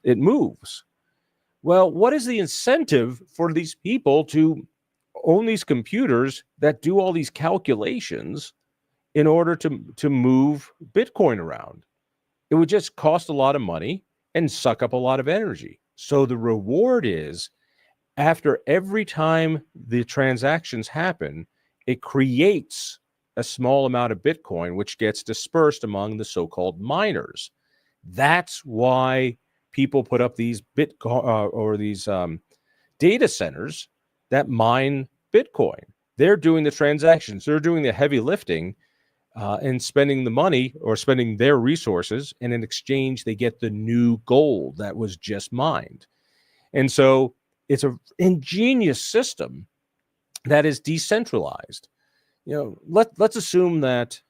moves. Well, what is the incentive for these people to own these computers that do all these calculations in order to move Bitcoin around? It would just cost a lot of money and suck up a lot of energy. So the reward is, after every time the transactions happen, it creates a small amount of Bitcoin, which gets dispersed among the so-called miners. That's why people put up these data centers that mine Bitcoin. They're doing the transactions. They're doing the heavy lifting and spending the money or spending their resources. And in exchange, they get the new gold that was just mined. And so it's an ingenious system that is decentralized. Let's assume that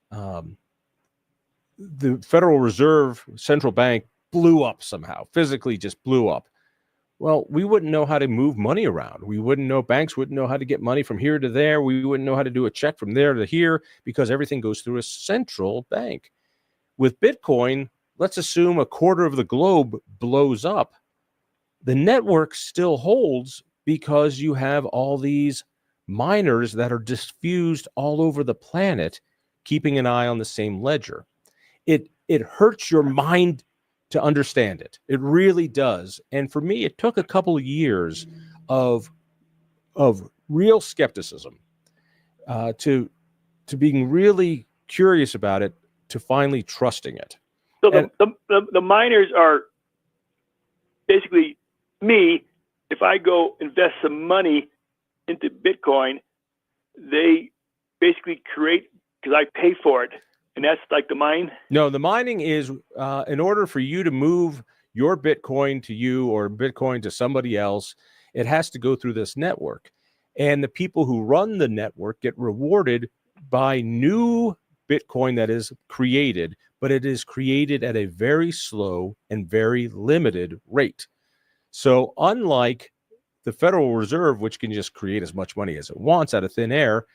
the Federal Reserve central bank blew up somehow, physically just blew up, well, we wouldn't know how to move money around. We wouldn't know, banks wouldn't know how to get money from here to there. We wouldn't know how to do a check from there to here because everything goes through a central bank. With Bitcoin, let's assume a quarter of the globe blows up. The network still holds because you have all these miners that are diffused all over the planet, keeping an eye on the same ledger. It hurts your mind to understand it. It really does. And for me, it took a couple of years of real skepticism to being really curious about it, to finally trusting it. So the miners are basically me. If I go invest some money into Bitcoin, they basically create, because I pay for it. And that's like the mine? No, the mining is in order for you to move your Bitcoin to you or Bitcoin to somebody else, it has to go through this network. And the people who run the network get rewarded by new Bitcoin that is created, but it is created at a very slow and very limited rate. So unlike the Federal Reserve, which can just create as much money as it wants out of thin air,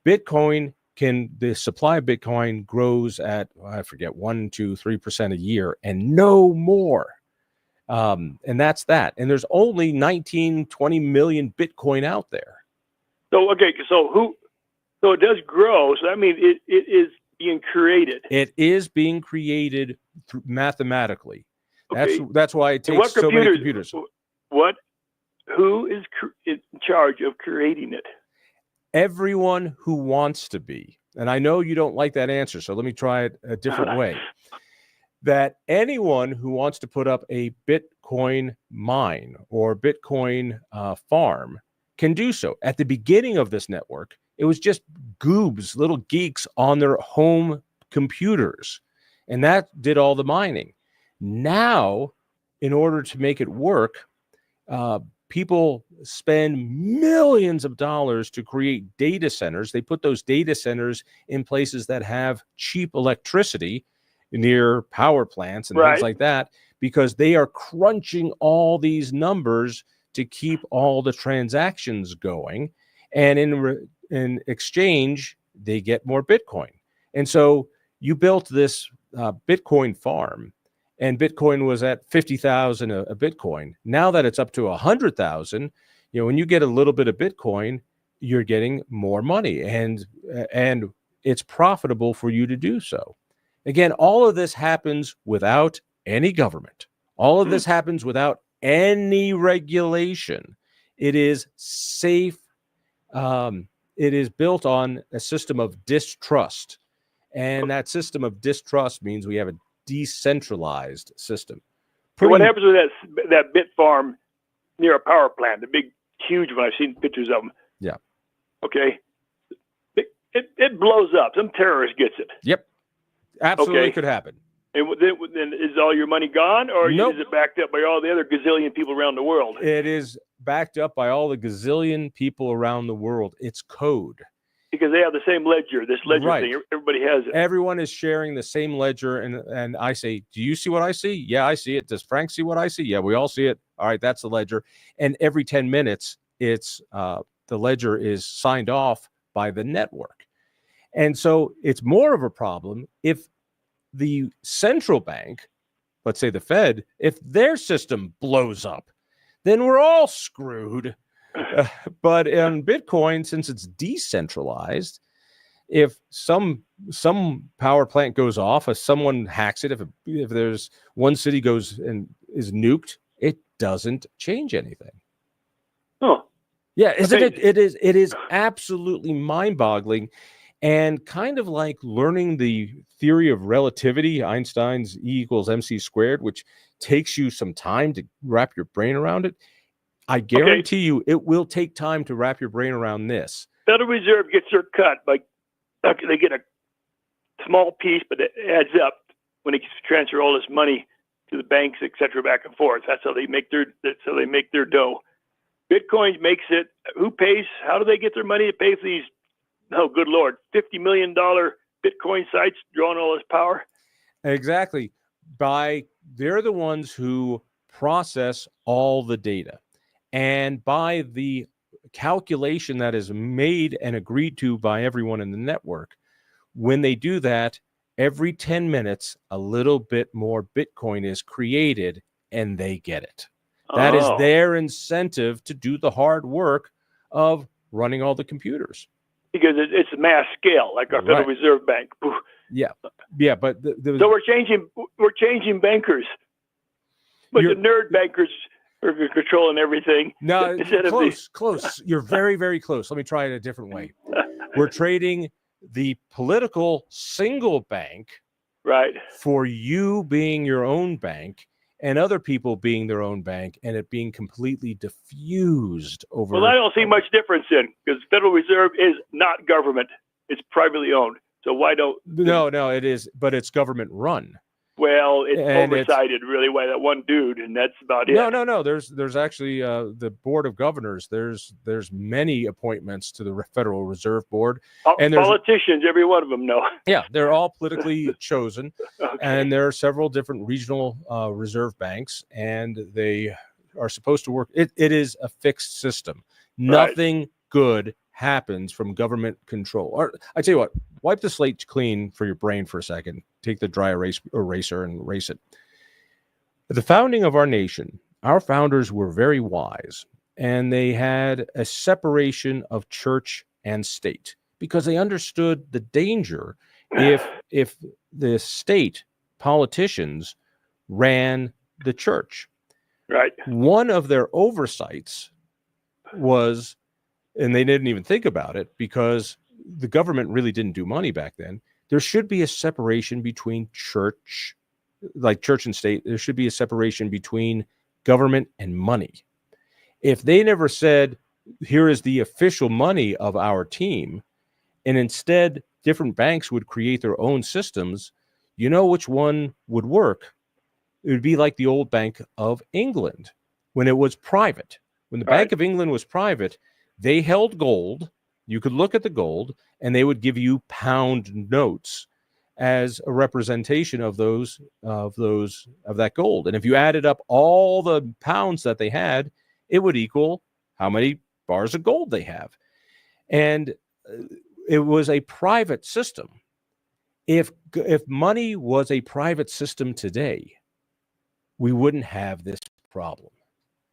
Bitcoin the supply of Bitcoin grows at, I forget, 1%, 2%, 3% a year and no more. And that's that. And there's only 19, 20 million Bitcoin out there. So, okay. So it does grow. So that means it is being created. It is being created mathematically. Okay. That's why it takes so many computers. Who is in charge of creating it? Everyone who wants to be. And I know you don't like that answer, so let me try it a different way. That anyone who wants to put up a Bitcoin mine or Bitcoin farm can do so. At the beginning of this network, it was just goobs, little geeks on their home computers, and that did all the mining. Now, in order to make it work, people spend millions of dollars to create data centers. They put those data centers in places that have cheap electricity near power plants and things like that, because they are crunching all these numbers to keep all the transactions going. And in exchange, they get more Bitcoin. And so you built this Bitcoin farm, and Bitcoin was at 50,000 a Bitcoin. Now that it's up to 100,000, when you get a little bit of Bitcoin, you're getting more money, and it's profitable for you to do so. Again, all of this happens without any government. All of this happens without any regulation. It is safe. It is built on a system of distrust, and that system of distrust means we have a decentralized system. What happens with that bit farm near a power plant, the big, huge one? I've seen pictures of them. Yeah. Okay. It blows up. Some terrorist gets it. Yep. Absolutely could happen. And then is all your money gone, or Nope. is it backed up by all the other gazillion people around the world? It is backed up by all the gazillion people around the world. It's code. Because they have the same ledger, this ledger thing. Everybody has it. Everyone is sharing the same ledger. And I say, do you see what I see? Yeah, I see it. Does Frank see what I see? Yeah, we all see it. All right, that's the ledger. And every 10 minutes, it's the ledger is signed off by the network. And so it's more of a problem if the central bank, let's say the Fed, if their system blows up, then we're all screwed. But in Bitcoin, since it's decentralized, if some power plant goes off, if someone hacks it, if there's one city goes and is nuked, it doesn't change anything. Oh, yeah, isn't it? It is absolutely mind-boggling, and kind of like learning the theory of relativity, Einstein's E = mc², which takes you some time to wrap your brain around it. I guarantee you it will take time to wrap your brain around this. Federal Reserve gets their cut. They get a small piece, but it adds up when they transfer all this money to the banks, et cetera, back and forth. That's how they make their dough. Bitcoin makes it. Who pays? How do they get their money to pay for these? Oh, good Lord, $50 million Bitcoin sites drawing all this power? Exactly. They're the ones who process all the data. And by the calculation that is made and agreed to by everyone in the network, when they do that, every 10 minutes, a little bit more Bitcoin is created and they get it. That is their incentive to do the hard work of running all the computers. Because it's mass scale, like our Federal Reserve Bank. Yeah, but so we're changing bankers, but the nerd bankers are controlling everything. No, close. You're very, very close. Let me try it a different way. We're trading the political single bank, right, for you being your own bank and other people being their own bank, and it being completely diffused over. Well, I don't see much difference in, because the Federal Reserve is not government; it's privately owned. So why don't? No, it is, but it's government run. Well, it's oversighted really by that one dude, and that's about it. No. There's actually the Board of Governors. There's many appointments to the Federal Reserve Board, and politicians, every one of them know. Yeah, they're all politically chosen, okay. And there are several different regional reserve banks, and they are supposed to work. It is a fixed system. Nothing good happens from government control. Or I tell you what, wipe the slate clean for your brain for a second. Take the dry eraser and erase it. At the founding of our nation, our founders were very wise, and they had a separation of church and state because they understood the danger if the state politicians ran the church. Right. One of their oversights was, and they didn't even think about it because the government really didn't do money back then, there should be a separation between church, like church and state. There should be a separation between government and money. If they never said, here is the official money of our team, and instead different banks would create their own systems, you know which one would work? It would be like the old Bank of England when it was private. When the Bank of England was private, they held gold. You could look at the gold, and they would give you pound notes as a representation of that gold. And if you added up all the pounds that they had, it would equal how many bars of gold they have. And it was a private system. If money was a private system today, we wouldn't have this problem.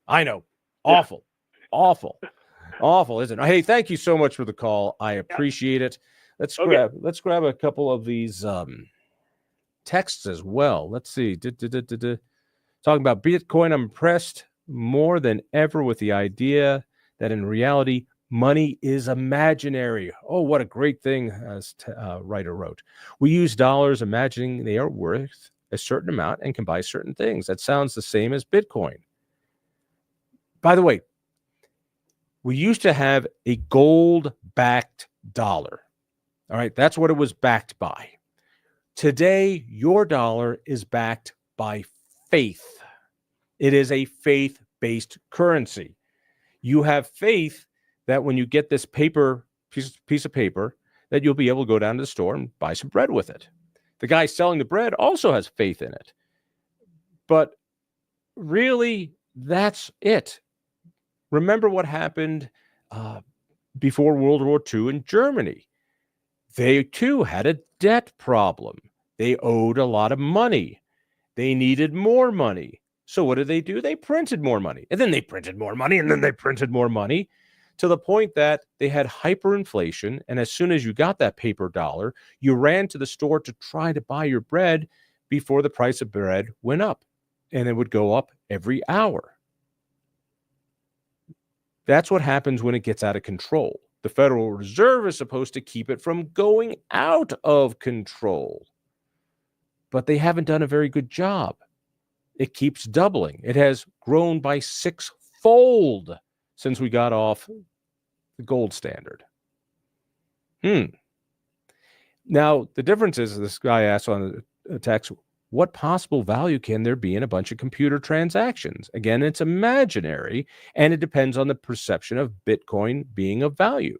I know. Awful, isn't it? Hey, thank you so much for the call. I appreciate it. Let's grab a couple of these texts as well. Let's see. Talking about Bitcoin, I'm impressed more than ever with the idea that in reality, money is imaginary. Oh, what a great thing, as writer wrote. We use dollars imagining they are worth a certain amount and can buy certain things. That sounds the same as Bitcoin. By the way, we used to have a gold-backed dollar. All right, that's what it was backed by. Today, your dollar is backed by faith. It is a faith-based currency. You have faith that when you get this piece of paper, that you'll be able to go down to the store and buy some bread with it. The guy selling the bread also has faith in it. But really, that's it. Remember what happened before World War II in Germany. They too had a debt problem. They owed a lot of money. They needed more money. So what did they do? They printed more money. And then they printed more money. And then they printed more money to the point that they had hyperinflation. And as soon as you got that paper dollar, you ran to the store to try to buy your bread before the price of bread went up. And it would go up every hour. That's what happens when it gets out of control. The Federal Reserve is supposed to keep it from going out of control. But they haven't done a very good job. It keeps doubling. It has grown by 6-fold since we got off the gold standard. Now, the difference is, this guy asked on the text, what possible value can there be in a bunch of computer transactions? Again, it's imaginary, and it depends on the perception of Bitcoin being of value.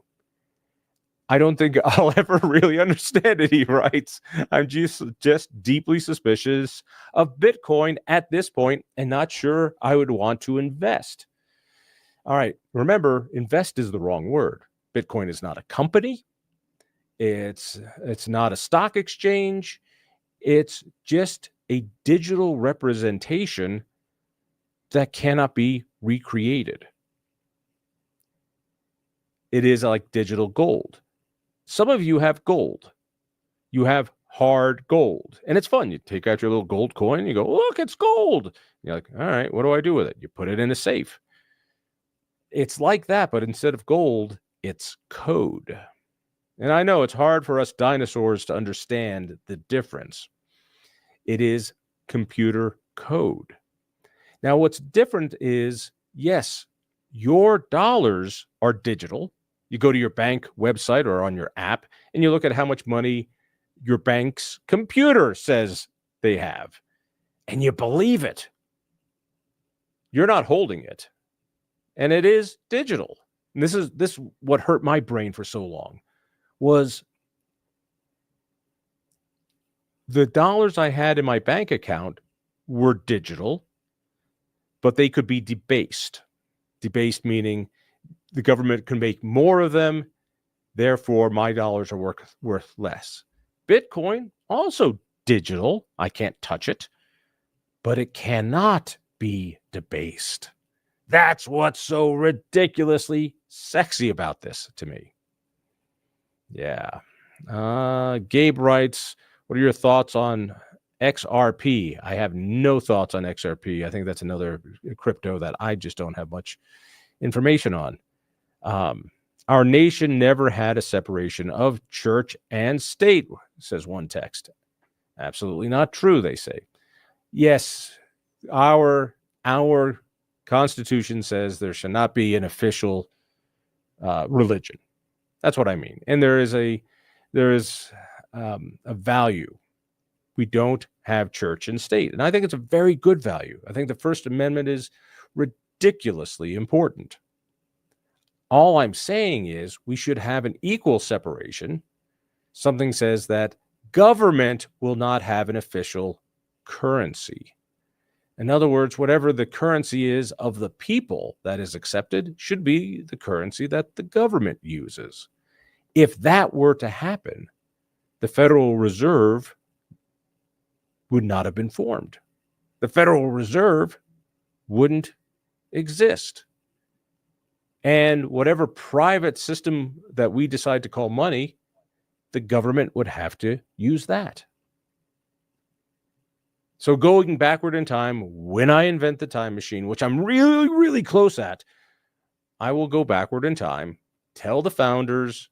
I don't think I'll ever really understand it, he writes. I'm just deeply suspicious of Bitcoin at this point and not sure I would want to invest. All right, remember, invest is the wrong word. Bitcoin is not a company. It's not a stock exchange. It's just a digital representation that cannot be recreated. It is like digital gold. Some of you have gold. You have hard gold. And it's fun. You take out your little gold coin. You go, look, it's gold. You're like, all right, what do I do with it? You put it in a safe. It's like that, but instead of gold, it's code. And I know it's hard for us dinosaurs to understand the difference. It is computer code. Now, what's different is, yes, your dollars are digital. You go to your bank website or on your app, and you look at how much money your bank's computer says they have, and you believe it. You're not holding it, and it is digital. And this what hurt my brain for so long was the dollars I had in my bank account were digital, but they could be debased. Debased meaning the government can make more of them, therefore my dollars are worth less. Bitcoin, also digital. I can't touch it, but it cannot be debased. That's what's so ridiculously sexy about this to me. Yeah. Gabe writes, what are your thoughts on XRP? I have no thoughts on XRP. I think that's another crypto that I just don't have much information on. Our nation never had a separation of church and state, says one text. Absolutely not true, they say. Yes, our Constitution says there should not be an official religion. That's what I mean. And there is a value. We don't have church and state. And I think it's a very good value. I think the First Amendment is ridiculously important. All I'm saying is we should have an equal separation. Something says that government will not have an official currency. In other words, whatever the currency is of the people that is accepted should be the currency that the government uses. If that were to happen, the Federal Reserve would not have been formed. The Federal Reserve wouldn't exist. And whatever private system that we decide to call money, the government would have to use that. So going backward in time, when I invent the time machine, which I'm really, really close at, I will go backward in time, tell the founders,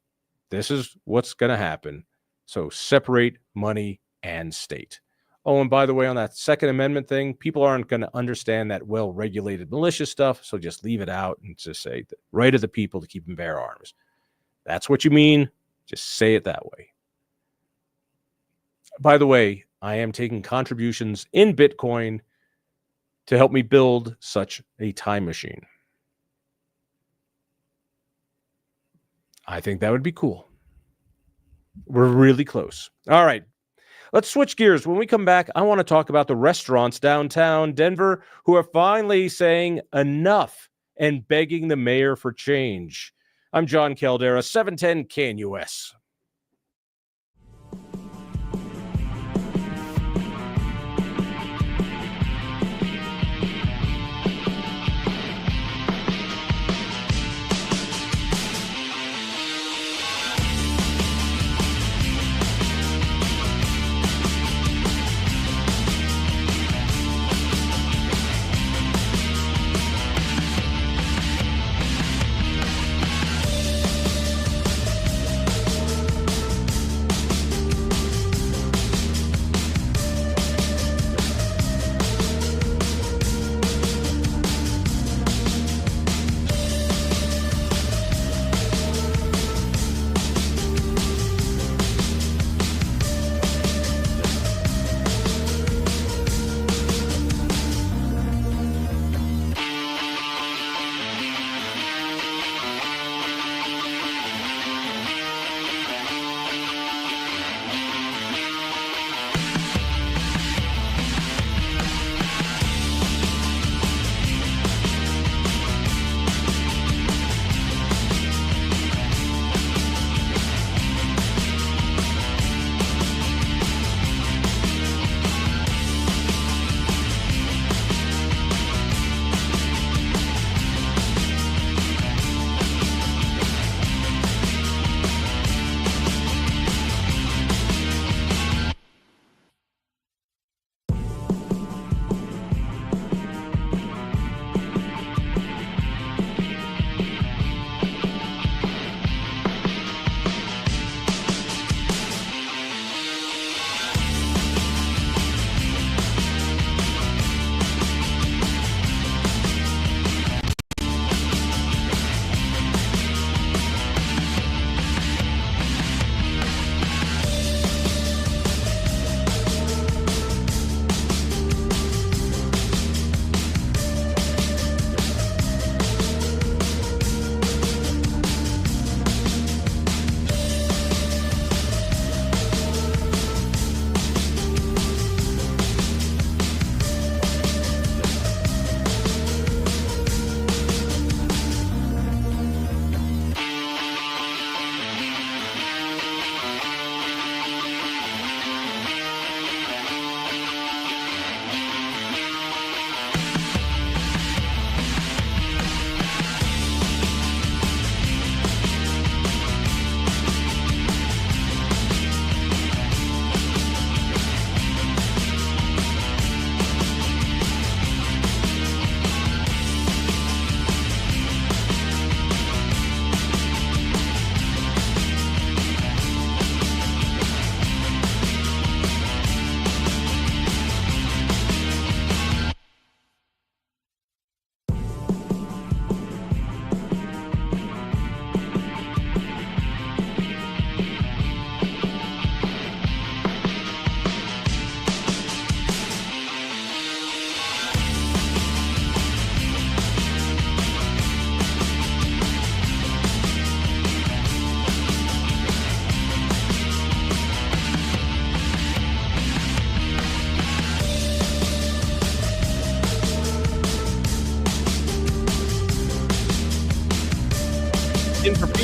this is what's going to happen. So separate money and state. Oh, and by the way, on that Second Amendment thing, people aren't going to understand that well-regulated malicious stuff, so just leave it out and just say the right of the people to keep and bear arms. That's what you mean. Just say it that way. By the way, I am taking contributions in Bitcoin to help me build such a time machine. I think that would be cool. We're really close. All right. Let's switch gears. When we come back, I want to talk about the restaurants downtown Denver who are finally saying enough and begging the mayor for change. I'm Jon Caldara, 710 KNUS.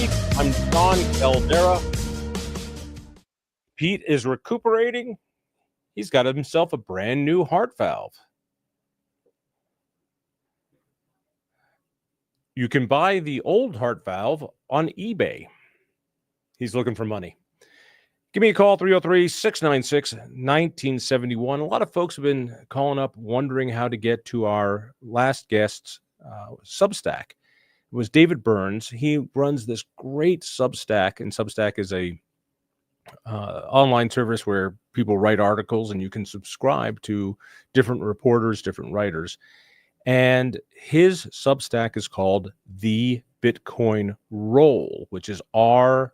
Pete. I'm Jon Caldara. Pete is recuperating. He's got himself a brand new heart valve. You can buy the old heart valve on eBay. He's looking for money. Give me a call, 303-696-1971. A lot of folks have been calling up wondering how to get to our last guest's Substack. It was David Burns. He runs this great Substack, and Substack is a online service where people write articles, and you can subscribe to different reporters, different writers. And his Substack is called The Bitcoin Roll, which is ROLL.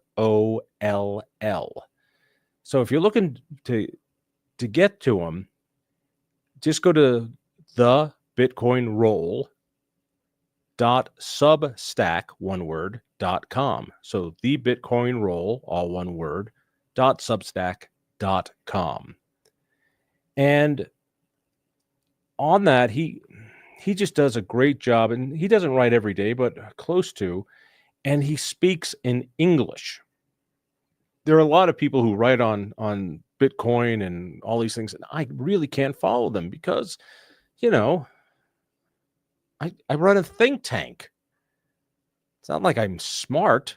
So if you're looking to get to him, just go to thebitcoinroll.substack, one word, .com. So thebitcoinroll, all one word, .substack.com. And on that, he just does a great job, and he doesn't write every day, but close to, and he speaks in English. There are a lot of people who write on Bitcoin and all these things, and I really can't follow them because, I run a think tank. It's not like I'm smart.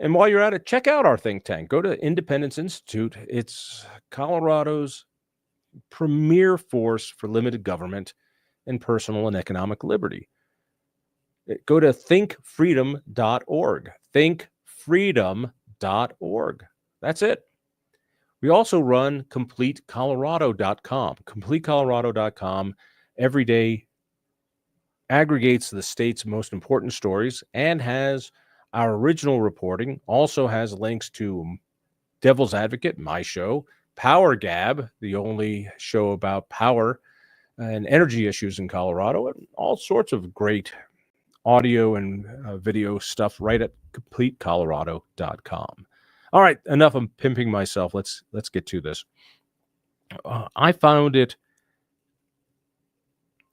And while you're at it, check out our think tank. Go to Independence Institute. It's Colorado's premier force for limited government and personal and economic liberty. Go to thinkfreedom.org. Thinkfreedom.org. That's it. We also run CompleteColorado.com. CompleteColorado.com every day aggregates the state's most important stories and has our original reporting, also has links to Devil's Advocate, my show, Power Gab, the only show about power and energy issues in Colorado, and all sorts of great audio and video stuff right at CompleteColorado.com. All right, enough of pimping myself. Let's get to this. I found it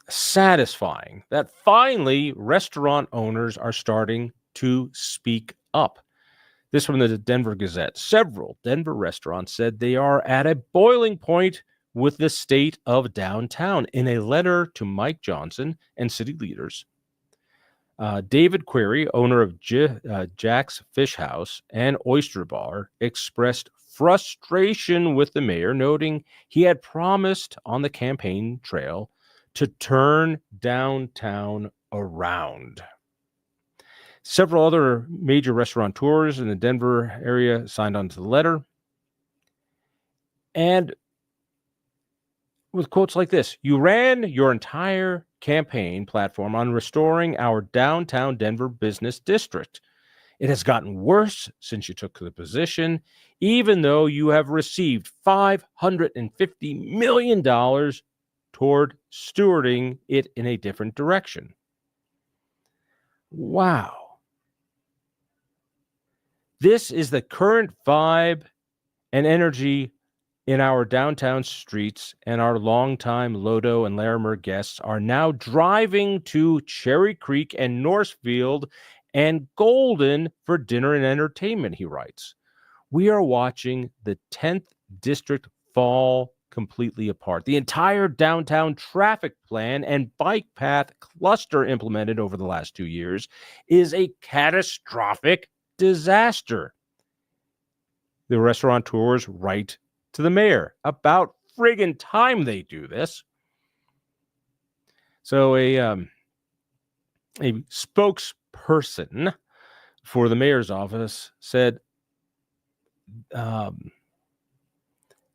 satisfying that finally restaurant owners are starting to speak up. This from the Denver Gazette. Several Denver restaurants said they are at a boiling point with the state of downtown. In a letter to Mike Johnson and city leaders, David Query, owner of Jack's Fish House and Oyster Bar, expressed frustration with the mayor, noting he had promised on the campaign trail to turn downtown around. Several other major restaurateurs in the Denver area signed on to the letter. And with quotes like this: "You ran your entire campaign platform on restoring our downtown Denver business district. It has gotten worse since you took the position, even though you have received $550 million toward stewarding it in a different direction." Wow. This is the current vibe and energy in our downtown streets, and our longtime Lodo and Larimer guests are now driving to Cherry Creek and Northfield and Golden for dinner and entertainment, he writes. We are watching the 10th district fall completely apart. The entire downtown traffic plan and bike path cluster implemented over the last 2 years is a catastrophic disaster. The restaurateurs write to the mayor. About friggin' time they do this. So a spokesperson for the mayor's office said that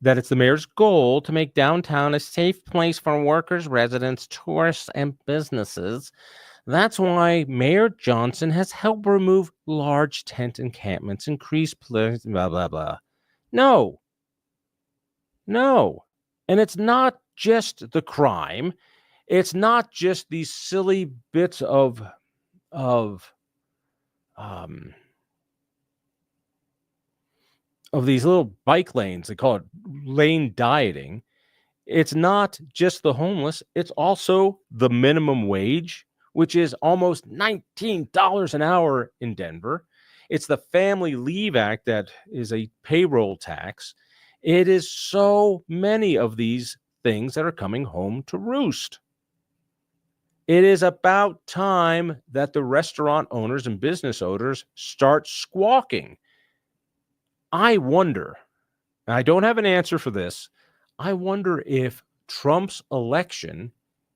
it's the mayor's goal to make downtown a safe place for workers, residents, tourists, and businesses. That's why Mayor Johnson has helped remove large tent encampments, increase blah, blah, blah. No. And it's not just the crime. It's not just these silly bits of these little bike lanes. They call it lane dieting. It's not just the homeless. It's also the minimum wage, which is almost $19 an hour in Denver. It's the Family Leave Act that is a payroll tax. It is so many of these things that are coming home to roost. It is about time that the restaurant owners and business owners start squawking. I wonder, and I don't have an answer for this, I wonder if Trump's election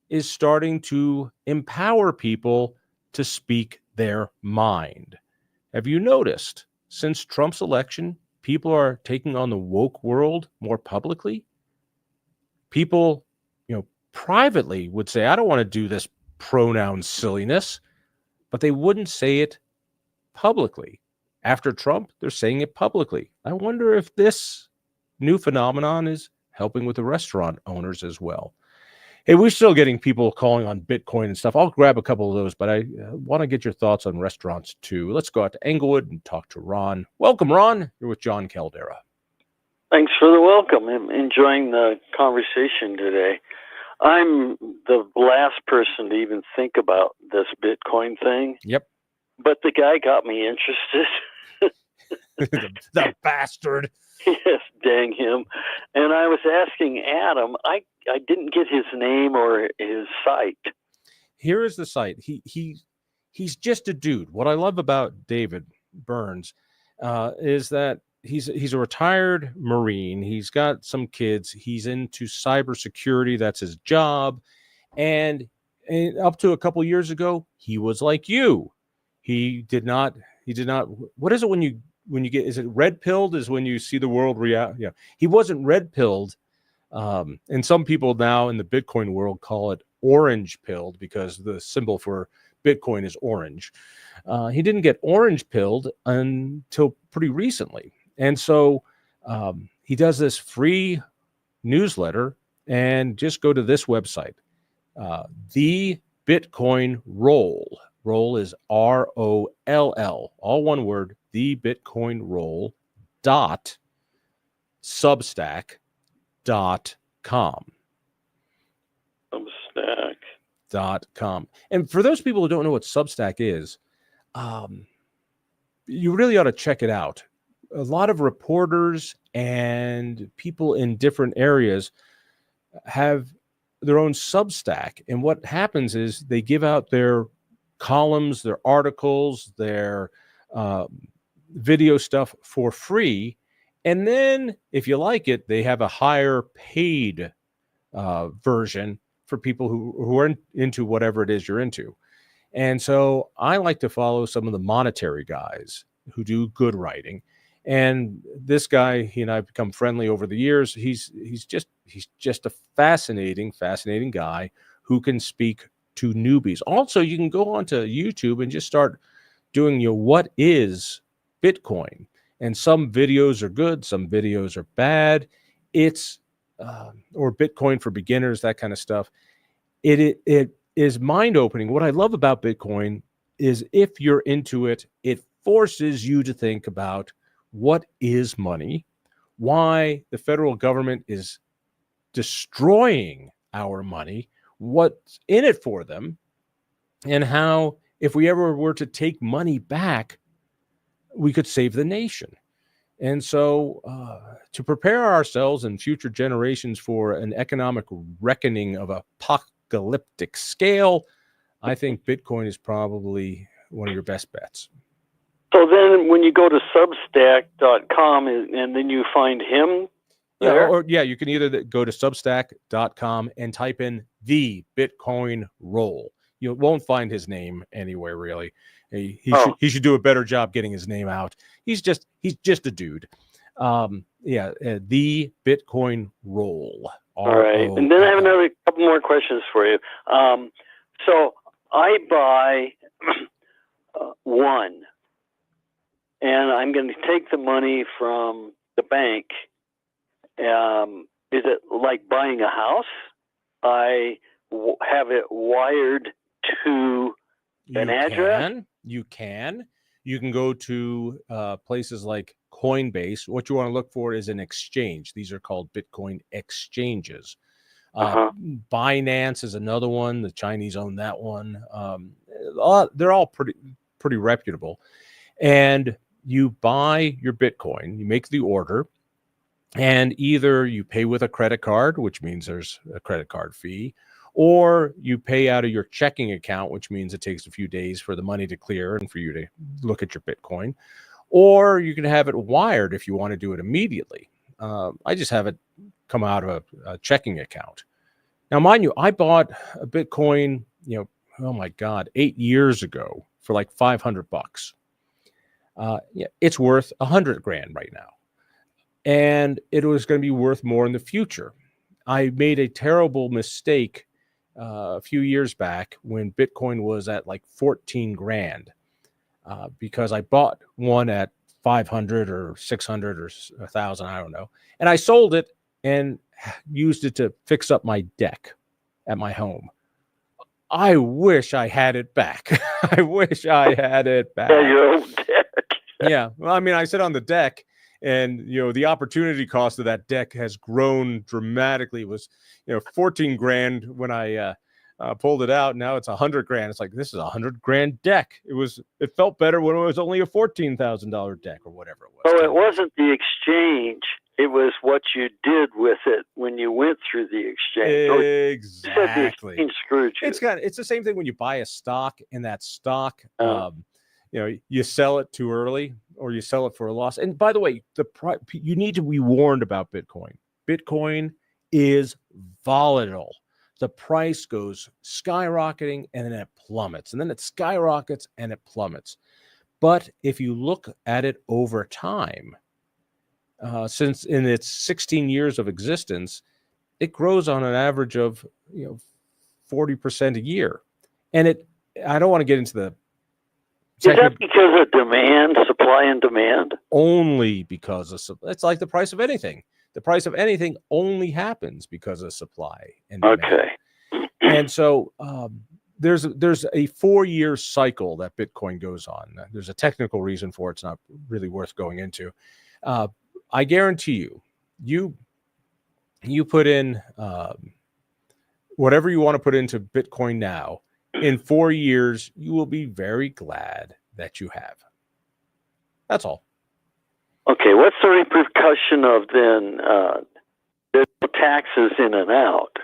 is starting to empower people to speak their mind. Have you noticed since Trump's election, people are taking on the woke world more publicly? People, privately would say, I don't want to do this pronoun silliness, but they wouldn't say it publicly. After Trump, they're saying it publicly. I wonder if this new phenomenon is helping with the restaurant owners as well. Hey, we're still getting people calling on Bitcoin and stuff. I'll grab a couple of those, but I want to get your thoughts on restaurants too. Let's go out to Englewood and talk to Ron. Welcome, Ron. You're with Jon Caldara. Thanks for the welcome. I'm enjoying the conversation today. I'm the last person to even think about this Bitcoin thing. Yep. But the guy got me interested. the bastard. Yes, dang him. And I was asking Adam, I didn't get his name or his site. Here is the site. He's just a dude. What I love about David Burns is that he's a retired Marine. He's got some kids. He's into cybersecurity. That's his job. And up to a couple years ago, he was like you. He did not. What is it when you get, is it red pilled is when you see the world reality? Yeah. He wasn't red pilled. And some people now in the Bitcoin world call it orange pilled because the symbol for Bitcoin is orange. He didn't get orange pilled until pretty recently. And so he does this free newsletter, and just go to this website, The Bitcoin Roll. Roll is ROLL, all one word, thebitcoinroll.substack.com. Substack.com. And for those people who don't know what Substack is, you really ought to check it out. A lot of reporters and people in different areas have their own Substack. And what happens is they give out their columns, their articles, their video stuff for free. And then if you like it, they have a higher paid version for people who are into whatever it is you're into. And so I like to follow some of the monetary guys who do good writing. And this guy, he and I have become friendly over the years. He's just a fascinating guy who can speak to newbies. Also, you can go onto YouTube and just start doing what is Bitcoin. And some videos are good, some videos are bad. It's or Bitcoin for beginners, that kind of stuff. It is mind-opening. What I love about Bitcoin is if you're into it, it forces you to think about what is money, why the federal government is destroying our money, what's in it for them, and how if we ever were to take money back, we could save the nation. And so to prepare ourselves and future generations for an economic reckoning of apocalyptic scale, I think Bitcoin is probably one of your best bets. So then when you go to substack.com and then you find him there? Yeah, you can either go to substack.com and type in The Bitcoin Roll. You won't find his name anywhere, really. He should do a better job getting his name out. He's just a dude. The Bitcoin Roll. All right. And then I have another couple more questions for you. So I buy one, and I'm going to take the money from the bank. Is it like buying a house? I have it wired to an address? You can go to places like Coinbase. What you want to look for is an exchange. These are called Bitcoin exchanges. Binance is another one. The Chinese own that one. They're all pretty reputable. And you buy your Bitcoin, you make the order, and either you pay with a credit card, which means there's a credit card fee, or you pay out of your checking account, which means it takes a few days for the money to clear and for you to look at your Bitcoin, or you can have it wired if you want to do it immediately. I just have it come out of a checking account. Now, mind you, I bought a Bitcoin, oh my God, 8 years ago for like $500. It's worth $100,000 right now. And it was going to be worth more in the future. I made a terrible mistake a few years back when Bitcoin was at like 14 grand because I bought one at 500 or 600 or 1,000, I don't know. And I sold it and used it to fix up my deck at my home. I wish I had it back. I wish I had it back. Yeah, your old deck. Yeah. Well, I mean, I sit on the deck. And, the opportunity cost of that deck has grown dramatically. It was, 14 grand when I pulled it out. Now it's 100 grand. It's like, this is a 100 grand deck. It felt better when it was only a $14,000 deck or whatever it was. Oh, it wasn't the exchange. It was what you did with it when you went through the exchange. Exactly. The exchange screwed you. It's the same thing when you buy a stock and that stock, you sell it too early or you sell it for a loss. And by the way, you need to be warned about Bitcoin. Bitcoin is volatile. The price goes skyrocketing and then it plummets. And then it skyrockets and it plummets. But if you look at it over time, since in its 16 years of existence, it grows on an average of 40% a year. And I don't want to get into the Is that because of demand, supply and demand? Only because of it's like the price of anything. The price of anything only happens because of supply and demand. Okay. And so there's a 4-year cycle that Bitcoin goes on. There's a technical reason for it. It's not really worth going into. I guarantee you put in whatever you want to put into Bitcoin now. In 4 years, you will be very glad that you have. That's all. Okay, what's the repercussion of then there's no taxes in and out?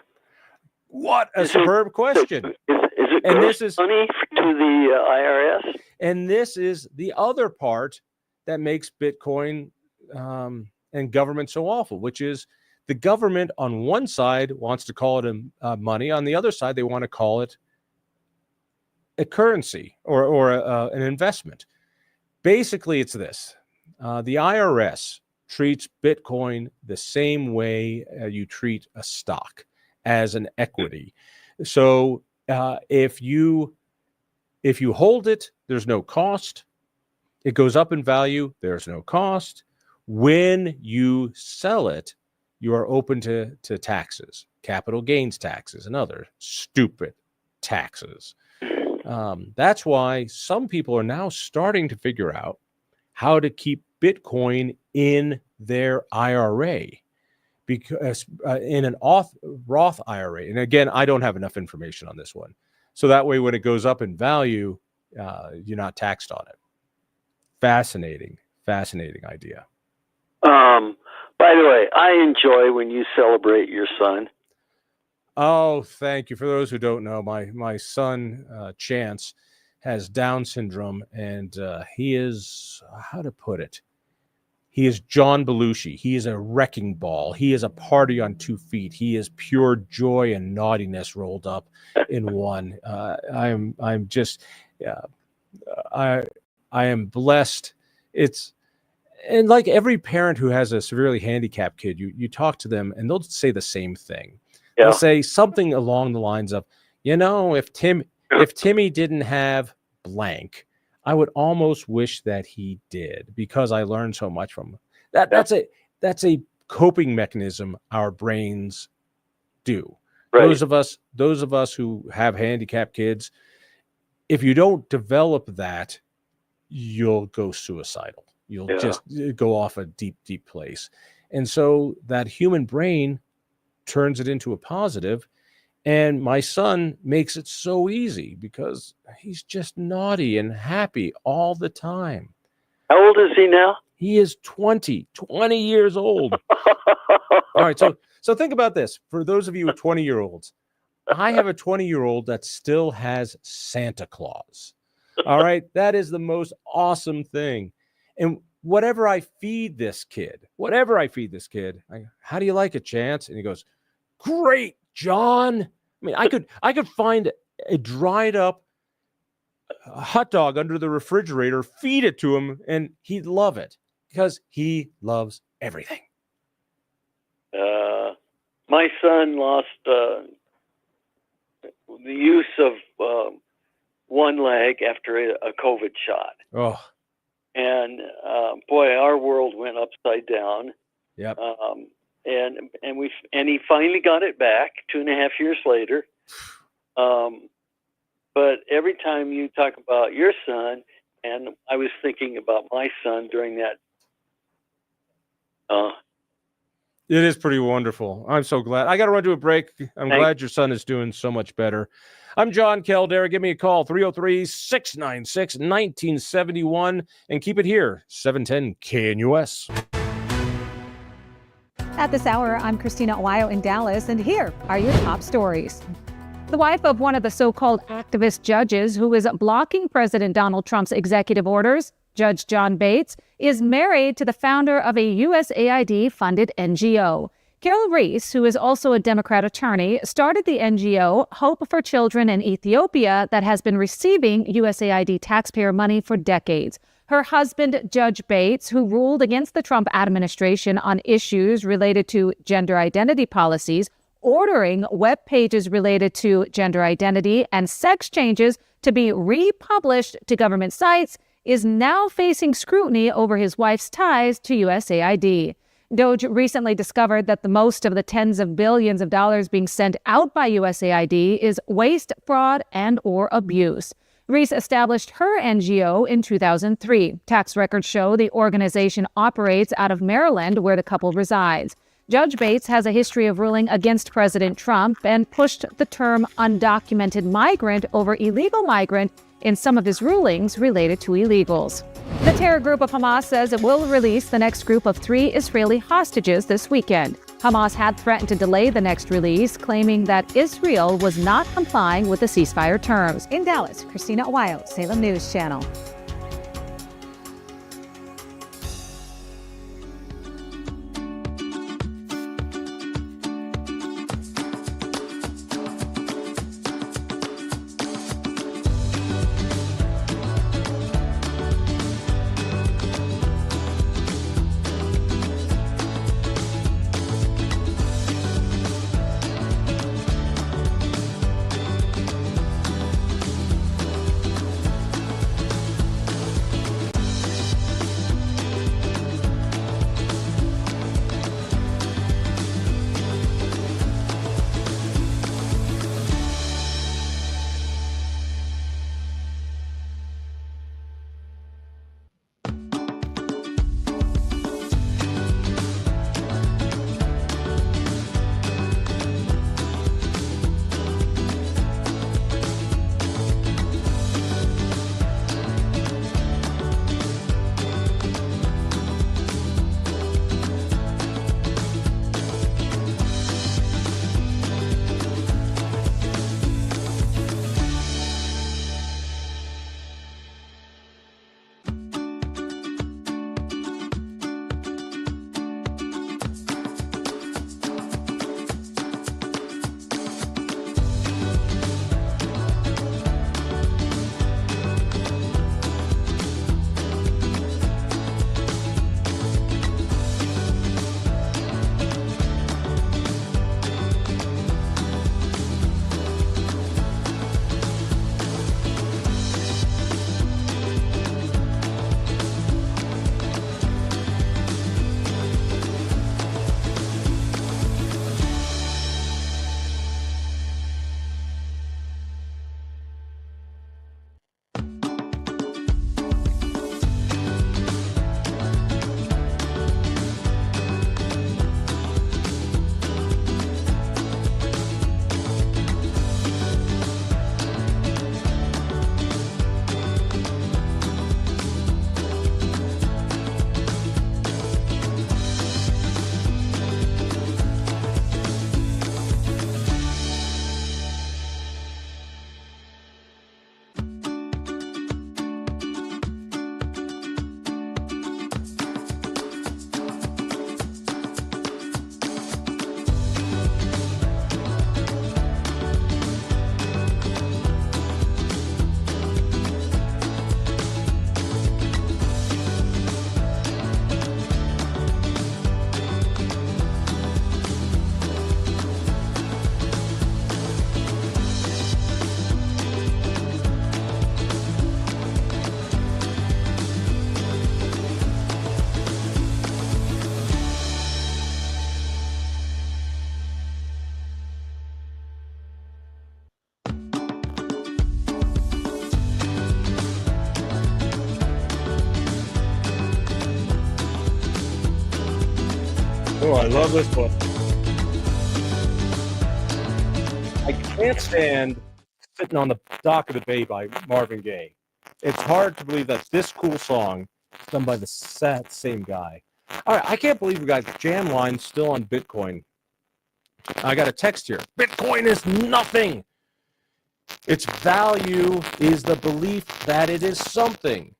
What a superb question. Is it gross money to the IRS? And this is the other part that makes Bitcoin and government so awful, which is the government on one side wants to call it money. On the other side, they want to call it a currency or an investment. Basically, it's this. The IRS treats Bitcoin the same way you treat a stock, as an equity. So if you hold it, there's no cost. It goes up in value, there's no cost. When you sell it, you are open to taxes, capital gains taxes, and other stupid taxes. That's why some people are now starting to figure out how to keep Bitcoin in their IRA, because in an Roth IRA. And again, I don't have enough information on this one. So that way, when it goes up in value, you're not taxed on it. Fascinating idea. By the way, I enjoy when you celebrate your son. Oh, thank you. For those who don't know, my son, Chance, has Down syndrome, and he is, how to put it, he is John Belushi. He is a wrecking ball. He is a party on 2 feet. He is pure joy and naughtiness rolled up in one. I am blessed. And like every parent who has a severely handicapped kid, you talk to them and they'll say the same thing. Yeah. They'll say something along the lines of, if Timmy didn't have blank, I would almost wish that he did, because I learned so much from him. That's a coping mechanism our brains do. Right. Those of us who have handicapped kids, if you don't develop that, you'll go suicidal. You'll just go off a deep, deep place. And so that human brain turns it into a positive. And my son makes it so easy because he's just naughty and happy all the time. How old is he now? He is 20 years old. All right. So think about this. For those of you 20-year-olds, I have a 20-year-old that still has Santa Claus. All right. That is the most awesome thing. And whatever I feed this kid, how do you like it, Chance? And he goes, great, John. I mean, I could find a dried up hot dog under the refrigerator, feed it to him, and he'd love it because he loves everything. My son lost the use of one leg after a COVID shot. Oh. And boy, our world went upside down. Yep. And he finally got it back 2.5 years later. But every time you talk about your son, and I was thinking about my son during that. It is pretty wonderful. I'm so glad. I got to run to a break. I'm glad your son is doing so much better. I'm Jon Caldara. Give me a call, 303-696-1971, and keep it here, 710 KNUS. At this hour, I'm Christina Owayo in Dallas, and here are your top stories. The wife of one of the so-called activist judges who is blocking President Donald Trump's executive orders, Judge John Bates, is married to the founder of a USAID-funded NGO. Carol Reese, who is also a Democrat attorney, started the NGO Hope for Children in Ethiopia that has been receiving USAID taxpayer money for decades. Her husband, Judge Bates, who ruled against the Trump administration on issues related to gender identity policies, ordering web pages related to gender identity and sex changes to be republished to government sites, is now facing scrutiny over his wife's ties to USAID. Doge recently discovered that the most of the tens of billions of dollars being sent out by USAID is waste, fraud, and or abuse. Reese established her NGO in 2003. Tax records show the organization operates out of Maryland, where the couple resides. Judge Bates has a history of ruling against President Trump and pushed the term undocumented migrant over illegal migrant in some of his rulings related to illegals. The terror group of Hamas says it will release the next group of 3 Israeli hostages this weekend. Hamas had threatened to delay the next release, claiming that Israel was not complying with the ceasefire terms. In Dallas, Christina Owayo, Salem News Channel. Oh, I love this book. I can't stand Sitting on the Dock of the Bay by Marvin Gaye. It's hard to believe that this cool song is done by the same guy. All right, I can't believe we got jam lines still on Bitcoin. I got a text here. Bitcoin is nothing. Its value is the belief that it is something.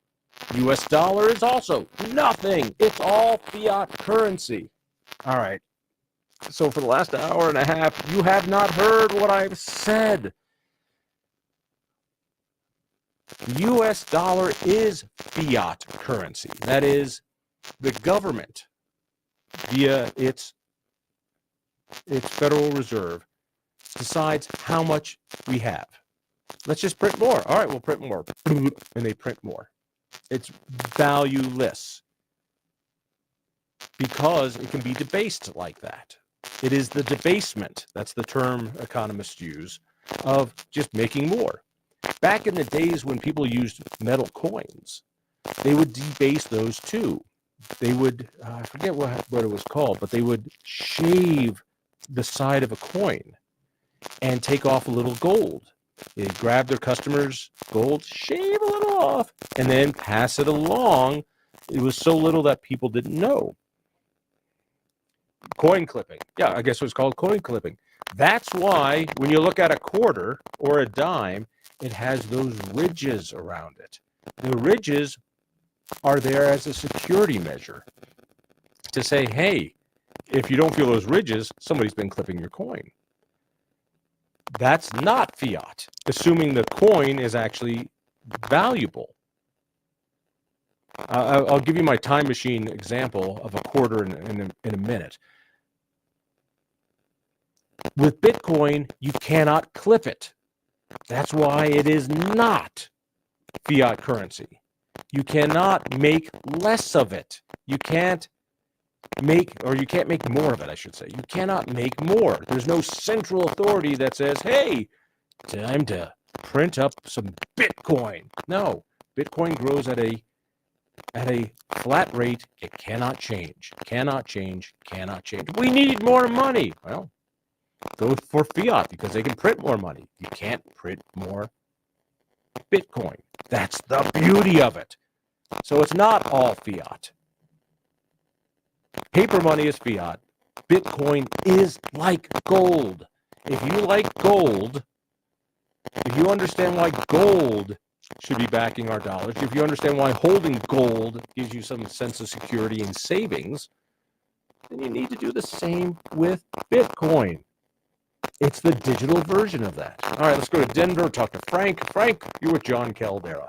US dollar is also nothing. It's all fiat currency. All right. So for the last hour and a half, you have not heard what I've said. The US dollar is fiat currency. That is, the government, via its Federal Reserve, decides how much we have. Let's just print more. All right, we'll print more. And they print more. It's valueless because it can be debased like that. It is the debasement, that's the term economists use, of just making more. Back in the days when people used metal coins, they would debase those too. They would, I forget what it was called, but they would shave the side of a coin and take off a little gold. They'd grab their customers' gold, shave a little off, and then pass it along. It was so little that people didn't know. Coin clipping. Yeah, I guess it was called coin clipping. That's why when you look at a quarter or a dime, it has those ridges around it. The ridges are there as a security measure to say, hey, if you don't feel those ridges, somebody's been clipping your coin. That's not fiat, assuming the coin is actually valuable. I'll give you my time machine example of a quarter in a minute. With Bitcoin, you cannot clip it. That's why it is not fiat currency. You cannot make less of it. You can't make more of it, I should say. You cannot make more. There's no central authority that says, hey, time to print up some Bitcoin. No, Bitcoin grows at a flat rate. It cannot change, cannot change, cannot change. We need more money. Well, go for fiat because they can print more money. You can't print more Bitcoin. That's the beauty of it. So it's not all fiat. Paper money is fiat. Bitcoin is like gold. If you like gold, if you understand why gold should be backing our dollars, if you understand why holding gold gives you some sense of security and savings, then you need to do the same with Bitcoin. It's the digital version of that. All right, let's go to Denver, talk to Frank. Frank, you're with Jon Caldara.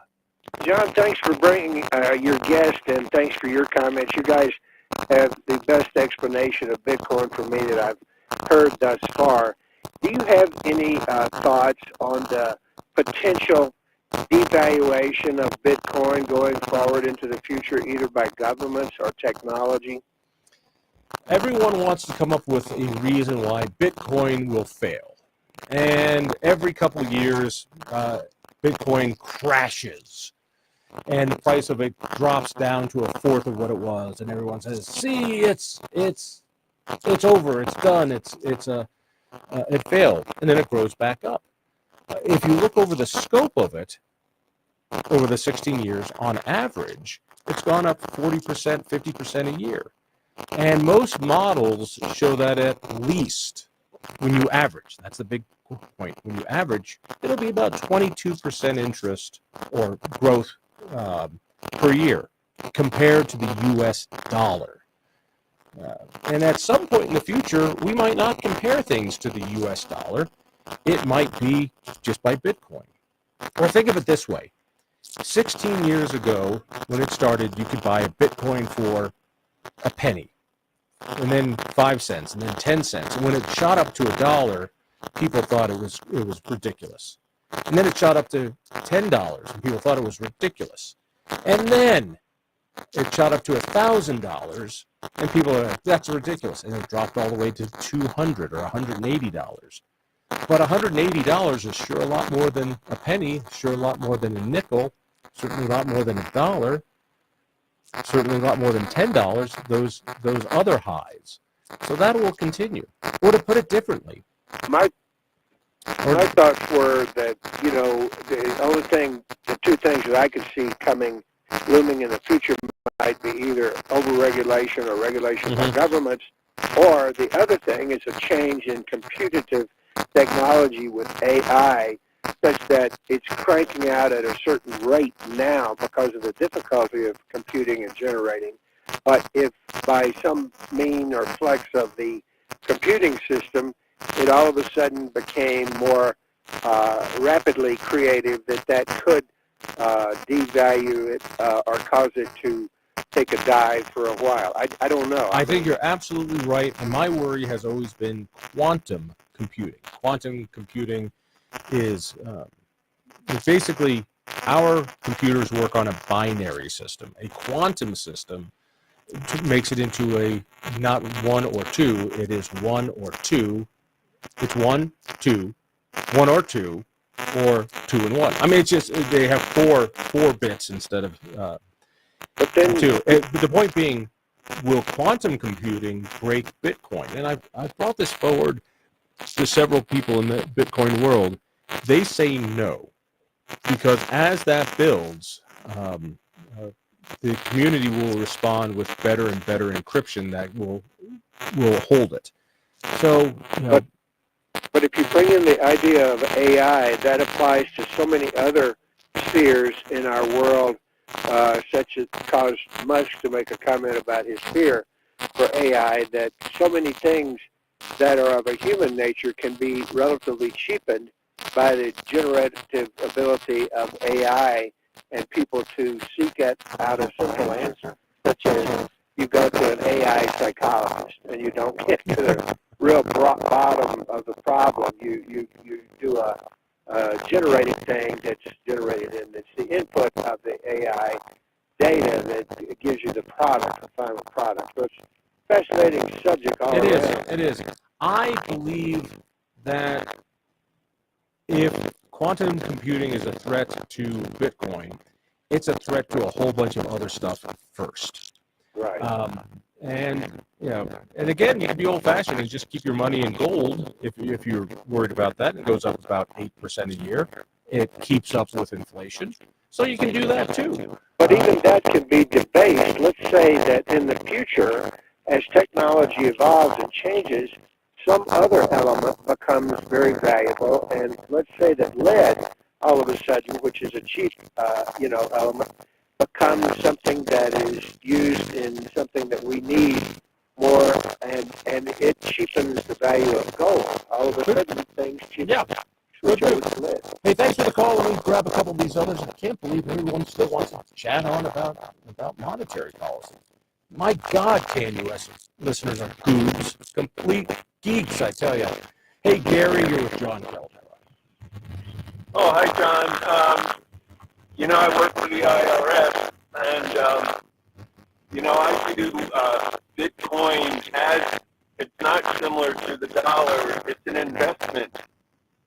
John, thanks for bringing your guest, and thanks for your comments. You guys have the best explanation of Bitcoin for me that I've heard thus far. Do you have any thoughts on the potential devaluation of Bitcoin going forward into the future, either by governments or technology? Everyone wants to come up with a reason why Bitcoin will fail. And every couple of years, Bitcoin crashes. And the price of it drops down to a fourth of what it was. And everyone says, see, it's over, it's done, it failed. And then it grows back up. If you look over the scope of it, over the 16 years, on average, it's gone up 40%, 50% a year. And most models show that at least, when you average, that's the big point, when you average, it'll be about 22% interest or growth per year compared to the US dollar. And at some point in the future, we might not compare things to the US dollar. It might be just by Bitcoin. Or think of it this way. 16 years ago, when it started, you could buy a Bitcoin for a penny, and then 5 cents, and then 10 cents. And when it shot up to $1, people thought it was ridiculous. And then it shot up to $10, and people thought it was ridiculous. And then it shot up to $1,000, and people are like, that's ridiculous. And it dropped all the way to $200 or $180. But $180 is sure a lot more than a penny, sure a lot more than a nickel, certainly a lot more than $1, certainly a lot more than $10, those other highs. So that will continue. Or to put it differently, My thoughts were that, the two things that I could see looming in the future might be either overregulation or regulation by governments, or the other thing is a change in computative technology with AI, such that it's cranking out at a certain rate now because of the difficulty of computing and generating. But if by some mean or flex of the computing system, it all of a sudden became more rapidly creative, that could devalue it or cause it to take a dive for a while. I don't know. I think you're absolutely right, and my worry has always been quantum computing. Quantum computing is basically our computers work on a binary system. A quantum system makes it into a not one or two, it is one or two. It's one, two, one or two, or two and one. I mean, it's just they have four bits instead of two. But the point being, will quantum computing break Bitcoin? And I've brought this forward to several people in the Bitcoin world. They say no, because as that builds, the community will respond with better and better encryption that will hold it. So, But if you bring in the idea of AI, that applies to so many other spheres in our world, such as caused Musk to make a comment about his fear for AI, that so many things that are of a human nature can be relatively cheapened by the generative ability of AI and people to seek out a simple answer, such as you go to an AI psychologist and you don't get to the real bottom of the problem. You do a generating thing that's generated, and it's the input of the AI data that gives you the product, the final product. So it's a fascinating subject all around. It is. I believe that if quantum computing is a threat to Bitcoin, it's a threat to a whole bunch of other stuff first. Right. And again, you can be old-fashioned and just keep your money in gold if you're worried about that. It goes up about 8% a year. It keeps up with inflation, so you can do that too. But even that can be debased. Let's say that in the future, as technology evolves and changes, some other element becomes very valuable, and let's say that lead, all of a sudden, which is a cheap, element, becomes something that is used in something that we need more, and it cheapens the value of gold. All of a sudden, things cheapen. Yeah. Switch over to lead. Hey, thanks for the call. Let me grab a couple of these others. I can't believe everyone still wants to chat on about monetary policy. My God, KNUS listeners are goobs, complete geeks, I tell you. Hey, Gary, you're with Jon Caldara. Oh, hi, John. I work for the IRS, and, I view Bitcoin as, it's not similar to the dollar, it's an investment,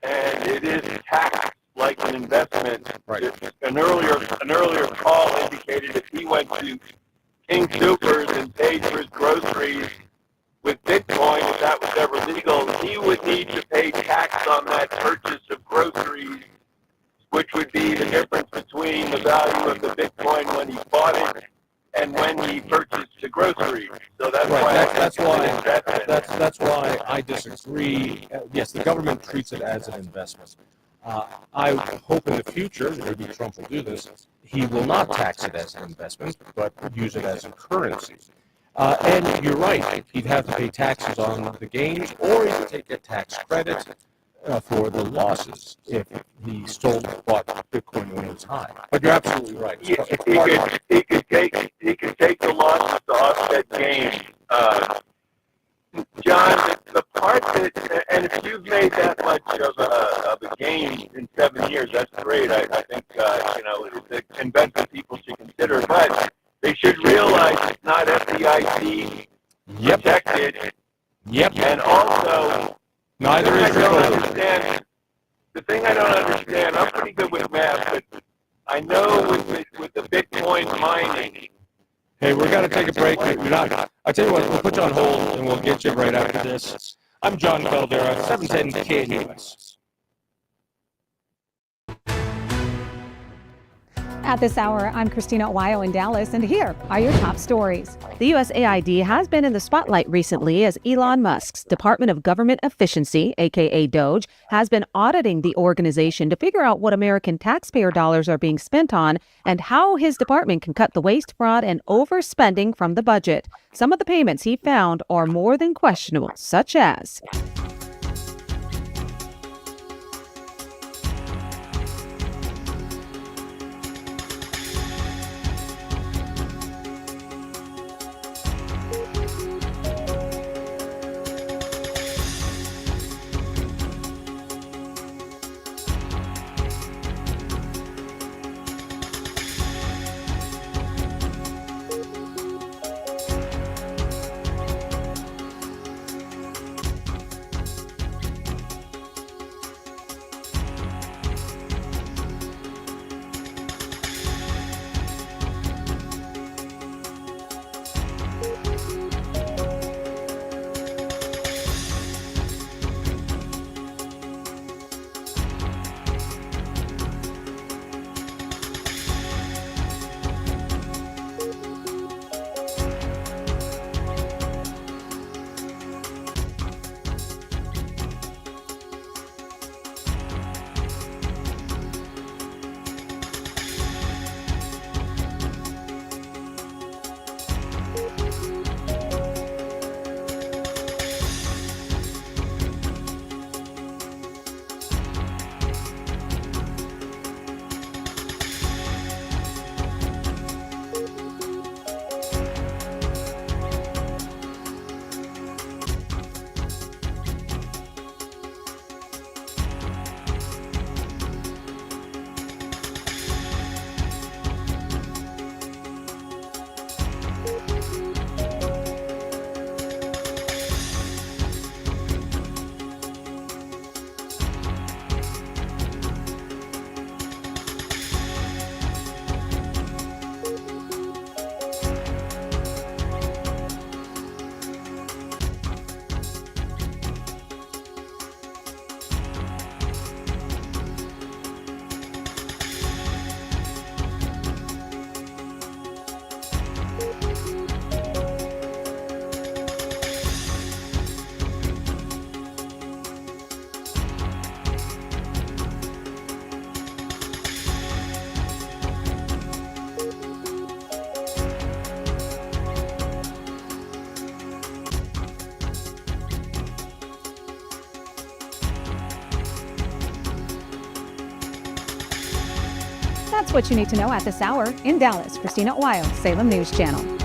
and it is taxed like an investment. Right. An earlier call indicated if he went to King Soopers and paid for his groceries with Bitcoin, if that was ever legal, he would need to pay tax on that purchase of groceries, which would be the difference between the value of the Bitcoin when he bought it and when he purchased the groceries. So that's right. That's why I disagree. Yes, the government treats it as an investment. I hope in the future, maybe Trump will do this, he will not tax it as an investment, but use it as a currency. And you're right, he'd have to pay taxes on the gains, or he could take a tax credit for the losses if he bought Bitcoin when it was high. But you're absolutely right. He could take the losses to offset gains. John, the part that, and if you've made that much of a gain in 7 years, that's great. I think, it's an investment people should consider, but they should realize it's not FDIC protected. Yep. And also, neither is the thing I don't understand, I'm pretty good with math, but I know with the Bitcoin mining. Hey, we're going to take a break. I tell you what, we'll put you on hold and we'll get you right after this. I'm Jon Caldara, 710 KNUS. At this hour, I'm Christina Owayo in Dallas, and here are your top stories. The USAID has been in the spotlight recently as Elon Musk's Department of Government Efficiency, aka DOGE, has been auditing the organization to figure out what American taxpayer dollars are being spent on and how his department can cut the waste, fraud, and overspending from the budget. Some of the payments he found are more than questionable, such as That's what you need to know at this hour. In Dallas, Christina Owayo, Salem News Channel.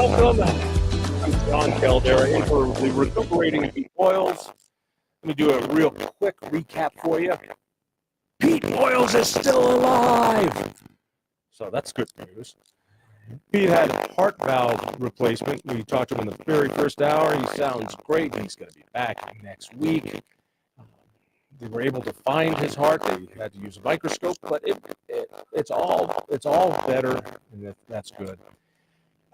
Welcome. I'm Jon Caldara, in for the recuperating Pete Boyles. Let me do a real quick recap for you. Pete Boyles is still alive! So that's good news. Pete had a heart valve replacement. We talked to him in the very first hour. He sounds great. He's going to be back next week. They were able to find his heart. They had to use a microscope, but it's all better, and that's good.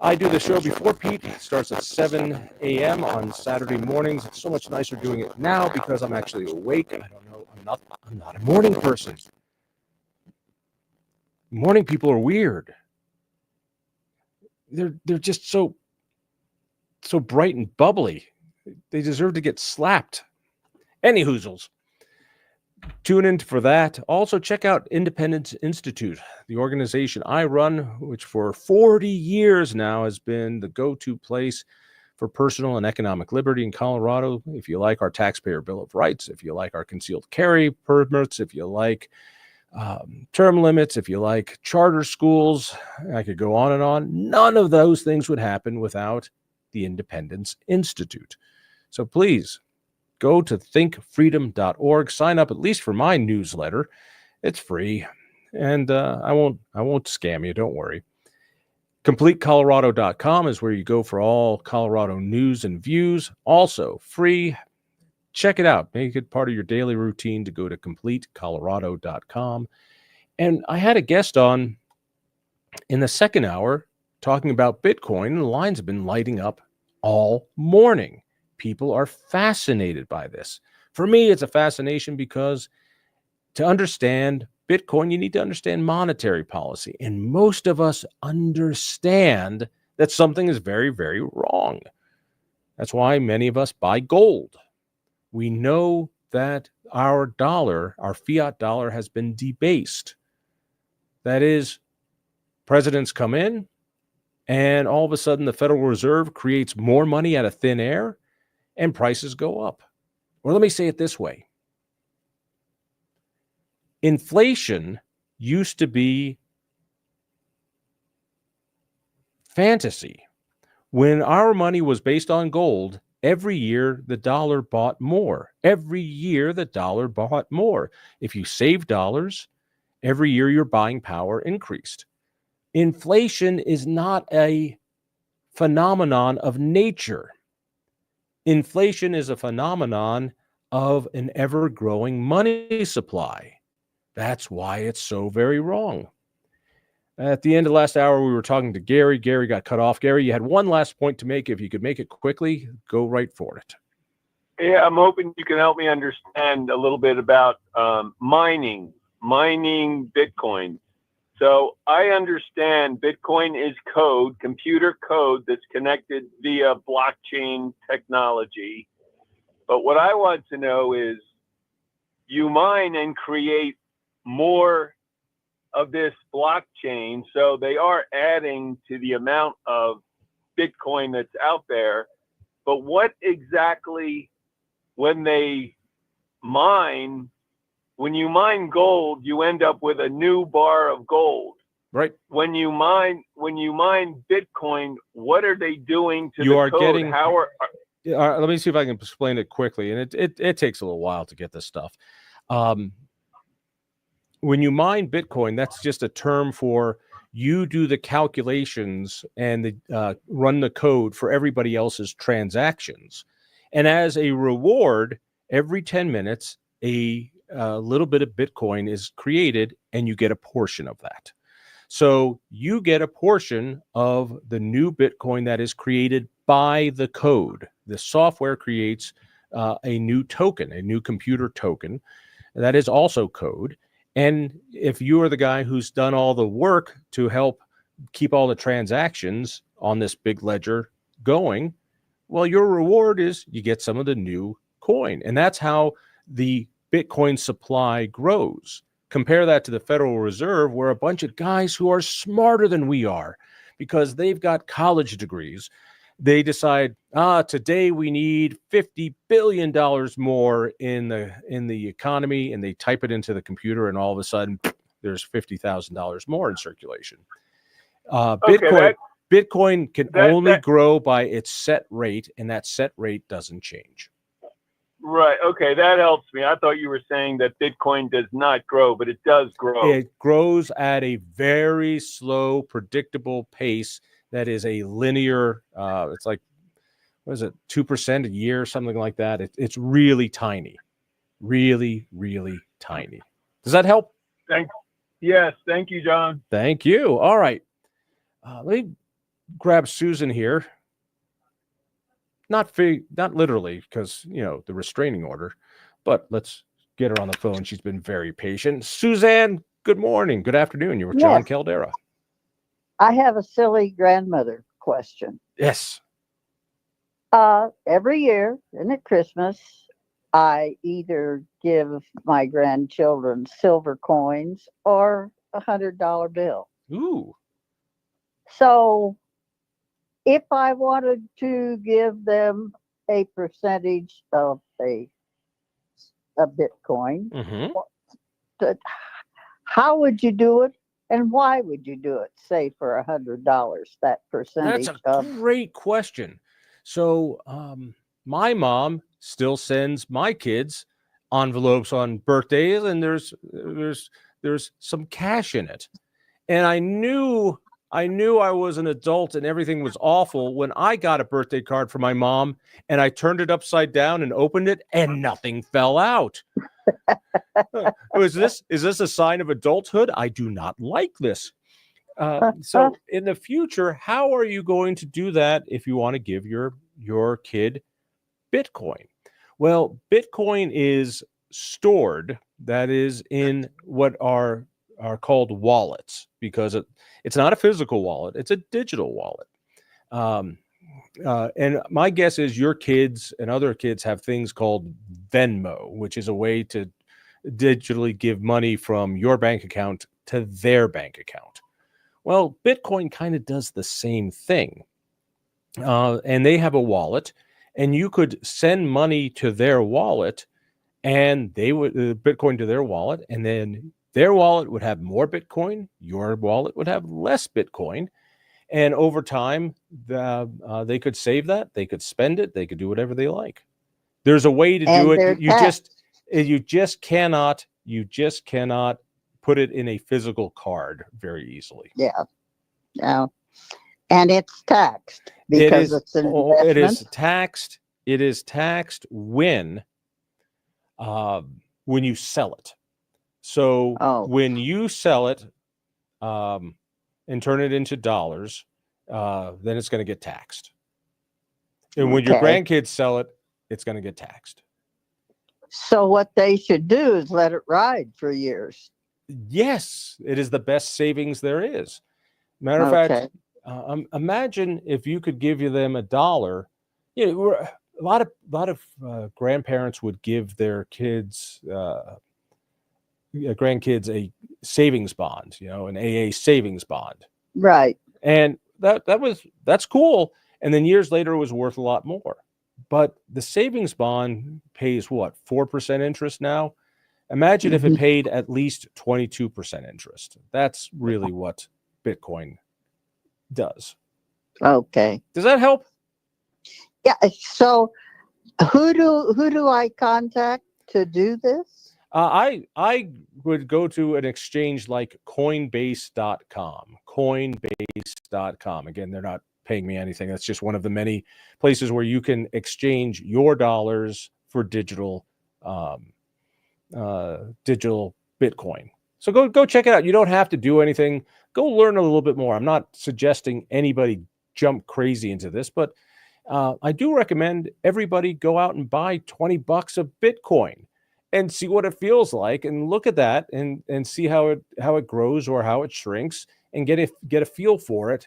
I do the show before Pete. It starts at 7 a.m. on Saturday mornings. It's so much nicer doing it now because I'm actually awake. I don't know. I'm not a morning person. Morning people are weird. They're just so bright and bubbly. They deserve to get slapped. Any hoozles. Tune in for that. Also, check out Independence Institute, the organization I run, which for 40 years now has been the go-to place for personal and economic liberty in Colorado. If you like our taxpayer Bill of Rights, if you like our concealed carry permits, if you like term limits, if you like charter schools, I could go on and on. None of those things would happen without the Independence Institute. So please, go to thinkfreedom.org. Sign up at least for my newsletter. It's free, and I won't scam you. Don't worry. CompleteColorado.com is where you go for all Colorado news and views. Also free. Check it out. Make it part of your daily routine to go to CompleteColorado.com. And I had a guest on in the second hour talking about Bitcoin, and the lines have been lighting up all morning. People are fascinated by this. For me, it's a fascination because to understand Bitcoin, you need to understand monetary policy. And most of us understand that something is very, very wrong. That's why many of us buy gold. We know that our dollar, our fiat dollar, has been debased. That is, presidents come in, and all of a sudden the Federal Reserve creates more money out of thin air, and prices go up. Or let me say it this way. Inflation used to be fantasy. When our money was based on gold, every year the dollar bought more. Every year the dollar bought more. If you save dollars, every year your buying power increased. Inflation is not a phenomenon of nature. Inflation is a phenomenon of an ever-growing money supply. That's why it's so very wrong. At the end of last hour, we were talking to Gary. Gary got cut off. Gary, you had one last point to make. If you could make it quickly, go right for it. Yeah, I'm hoping you can help me understand a little bit about mining Bitcoin. So I understand Bitcoin is code, computer code that's connected via blockchain technology. But what I want to know is you mine and create more of this blockchain. So they are adding to the amount of Bitcoin that's out there. But what exactly, when you mine gold, you end up with a new bar of gold. Right. When you mine Bitcoin, what are they doing to you the are code? Getting, How let me see if I can explain it quickly. And it takes a little while to get this stuff. When you mine Bitcoin, that's just a term for you do the calculations and run the code for everybody else's transactions. And as a reward, every 10 minutes, a little bit of Bitcoin is created and you get a portion of that. So you get a portion of the new Bitcoin that is created by the code. The software creates a new token, a new computer token that is also code. And if you are the guy who's done all the work to help keep all the transactions on this big ledger going, well, your reward is you get some of the new coin. And that's how the Bitcoin supply grows. Compare that to the Federal Reserve, where a bunch of guys who are smarter than we are, because they've got college degrees, they decide, today we need $50 billion more in the economy, and they type it into the computer, and all of a sudden there's $50,000 more in circulation. Bitcoin. Bitcoin can only grow by its set rate, and that set rate doesn't change. Right. Okay, that helps me. I thought you were saying that Bitcoin does not grow, but it does grow. It grows at a very slow, predictable pace that is a linear, it's like, what is it, 2% a year, something like that. It's really tiny. Really, really tiny. Does that help? Yes, thank you, John. Thank you. All right. Let me grab Susan here. Not literally, because, the restraining order, but let's get her on the phone. She's been very patient. Suzanne, good morning. Good afternoon. You're with Jon Caldara. I have a silly grandmother question. Yes. Every year and at Christmas, I either give my grandchildren silver coins or $100 bill. Ooh. So if I wanted to give them a percentage of a Bitcoin, how would you do it? And why would you do it? Say for $100, that percentage. That's a great question. So my mom still sends my kids envelopes on birthdays, and there's some cash in it. And I knew I was an adult and everything was awful when I got a birthday card from my mom and I turned it upside down and opened it and nothing fell out. Is this a sign of adulthood? I do not like this. So in the future, how are you going to do that if you want to give your kid Bitcoin? Well, Bitcoin is stored, that is, in what are called wallets, because it's not a physical wallet, it's a digital wallet. And my guess is your kids and other kids have things called Venmo, which is a way to digitally give money from your bank account to their bank account. Well, Bitcoin kind of does the same thing. And they have a wallet, and you could send money to their wallet, and they would Bitcoin to their wallet, and then their wallet would have more Bitcoin, your wallet would have less Bitcoin. And over time, they could save that, they could spend it, they could do whatever they like. There's a way to do it. You just cannot put it in a physical card very easily. Yeah. And it's taxed because it's an investment. It is taxed when you sell it. So when you sell it and turn it into dollars, then it's going to get taxed. And when your grandkids sell it, it's going to get taxed. So what they should do is let it ride for years. Yes, it is the best savings there is. Matter of fact, imagine if you could give them $1. A lot of grandparents would give their grandkids a savings bond, an AA savings bond. Right. And that's cool. And then years later, it was worth a lot more. But the savings bond pays what, 4% interest now? Imagine if it paid at least 22% interest. That's really what Bitcoin does. Okay. Does that help? Yeah. So who do I contact to do this? I would go to an exchange like Coinbase.com. Coinbase.com. Again, they're not paying me anything. That's just one of the many places where you can exchange your dollars for digital Bitcoin. So go check it out. You don't have to do anything. Go learn a little bit more. I'm not suggesting anybody jump crazy into this, but I do recommend everybody go out and buy $20 of Bitcoin and see what it feels like, and look at that and see how it grows or how it shrinks, and get a feel for it.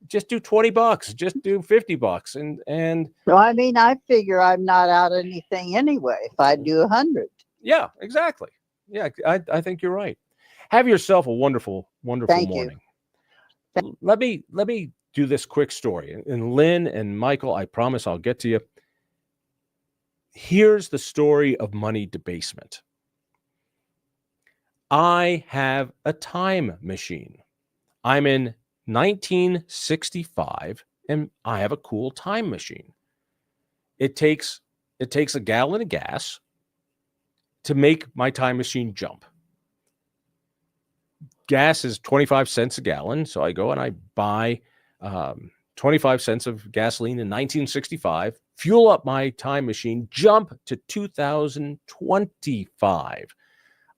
Just do $20, just do $50, and. So I mean, I figure I'm not out anything anyway if I do 100. Yeah, exactly. Yeah, I think you're right. Have yourself a wonderful morning. Let me do this quick story. And Lynn and Michael, I promise I'll get to you. Here's the story of money debasement. I have a time machine. I'm in 1965, and I have a cool time machine. It takes a gallon of gas to make my time machine jump. Gas is 25 cents a gallon, so I go and I buy 25 cents of gasoline in 1965, fuel up my time machine, jump to 2025.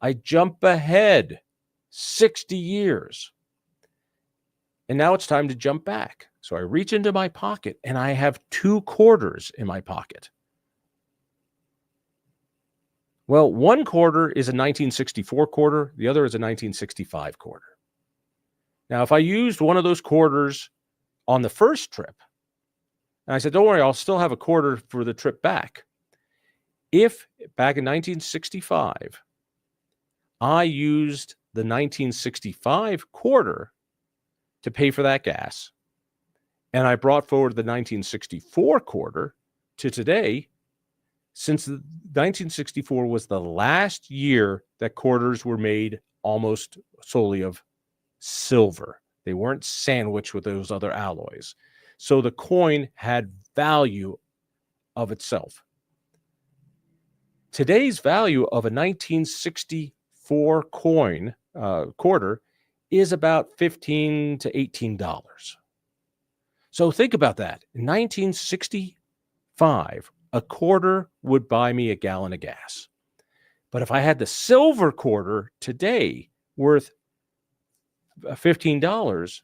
I jump ahead 60 years. And now it's time to jump back. So I reach into my pocket and I have 2 quarters in my pocket. Well, one quarter is a 1964 quarter. The other is a 1965 quarter. Now, if I used one of those quarters on the first trip, and I said, don't worry, I'll still have a quarter for the trip back. If back in 1965, I used the 1965 quarter to pay for that gas, and I brought forward the 1964 quarter to today, since 1964 was the last year that quarters were made almost solely of silver. They weren't sandwiched with those other alloys. So the coin had value of itself. Today's value of a 1964 coin quarter is about $15 to $18. So think about that. In 1965, a quarter would buy me a gallon of gas. But if I had the silver quarter today worth $15,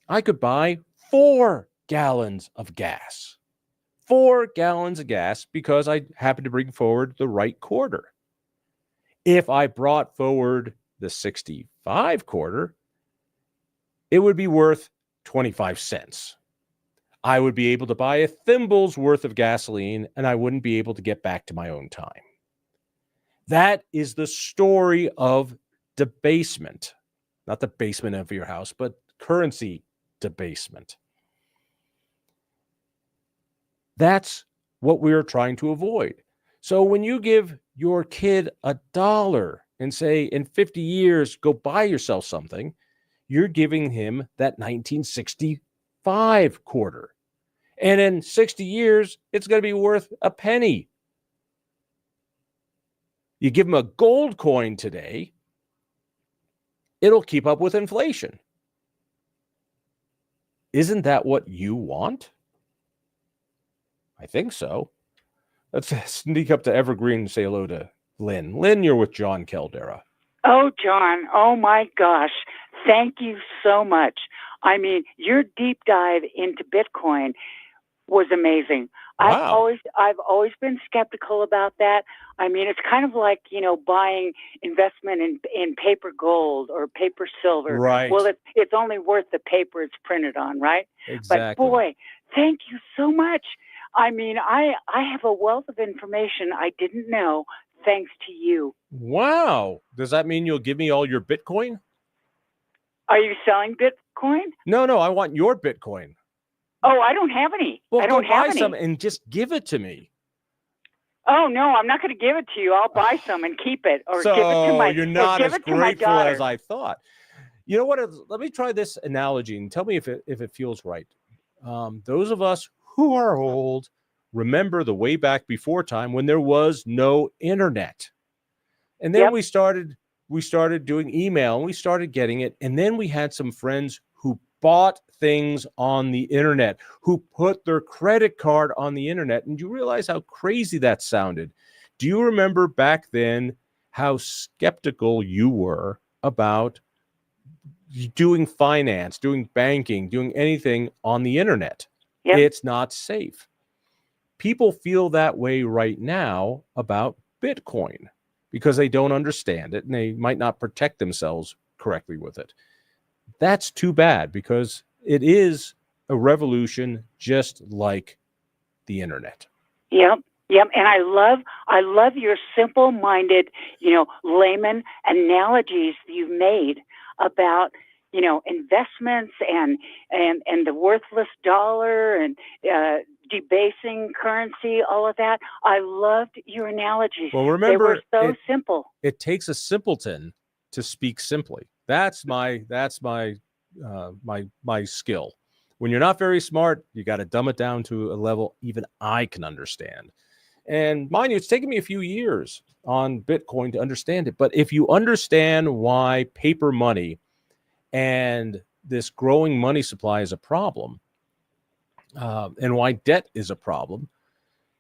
I could buy 4 gallons of gas. 4 gallons of gas because I happened to bring forward the right quarter. If I brought forward the 65 quarter, it would be worth 25 cents. I would be able to buy a thimble's worth of gasoline, and I wouldn't be able to get back to my own time. That is the story of debasement. Not the basement of your house, but currency debasement. That's what we're trying to avoid. So when you give your kid $1 and say, in 50 years, go buy yourself something, you're giving him that 1965 quarter. And in 60 years, it's going to be worth a penny. You give him a gold coin today, it'll keep up with inflation. Isn't that what you want? I think so. Let's sneak up to Evergreen and say hello to Lynn. Lynn, you're with Jon Caldara. Oh, John. Oh, my gosh. Thank you so much. I mean, your deep dive into Bitcoin was amazing. Wow. I've always been skeptical about that. I mean, it's kind of like, buying investment in paper gold or paper silver. Right. Well, it's only worth the paper it's printed on, right? Exactly. But boy, thank you so much. I mean, I have a wealth of information I didn't know thanks to you. Wow. Does that mean you'll give me all your Bitcoin? Are you selling Bitcoin? No, I want your Bitcoin. Oh, I don't have any. Well, I don't go have buy any. some and just give it to me. Oh no, I'm not going to give it to you. I'll buy some and keep it, or give it to my. You're not as grateful daughter. as I thought. You know what? Let me try this analogy and tell me if it feels right. Those of us who are old remember the way back before time when there was no internet, and then we started doing email and we started getting it, and then we had some friends who bought things on the internet, who put their credit card on the internet. And you realize how crazy that sounded. Do you remember back then how skeptical you were about doing finance, doing banking, doing anything on the internet? Yep. It's not safe. People feel that way right now about Bitcoin because they don't understand it and they might not protect themselves correctly with it. That's too bad because it is a revolution just like the internet. Yep. And I love your simple-minded, layman analogies you've made about, investments and the worthless dollar and debasing currency, all of that. I loved your analogies. Well, remember, they were so simple. It takes a simpleton to speak simply. That's my my skill. When you're not very smart, you got to dumb it down to a level even I can understand. And mind you, it's taken me a few years on Bitcoin to understand it. But if you understand why paper money and this growing money supply is a problem, and why debt is a problem,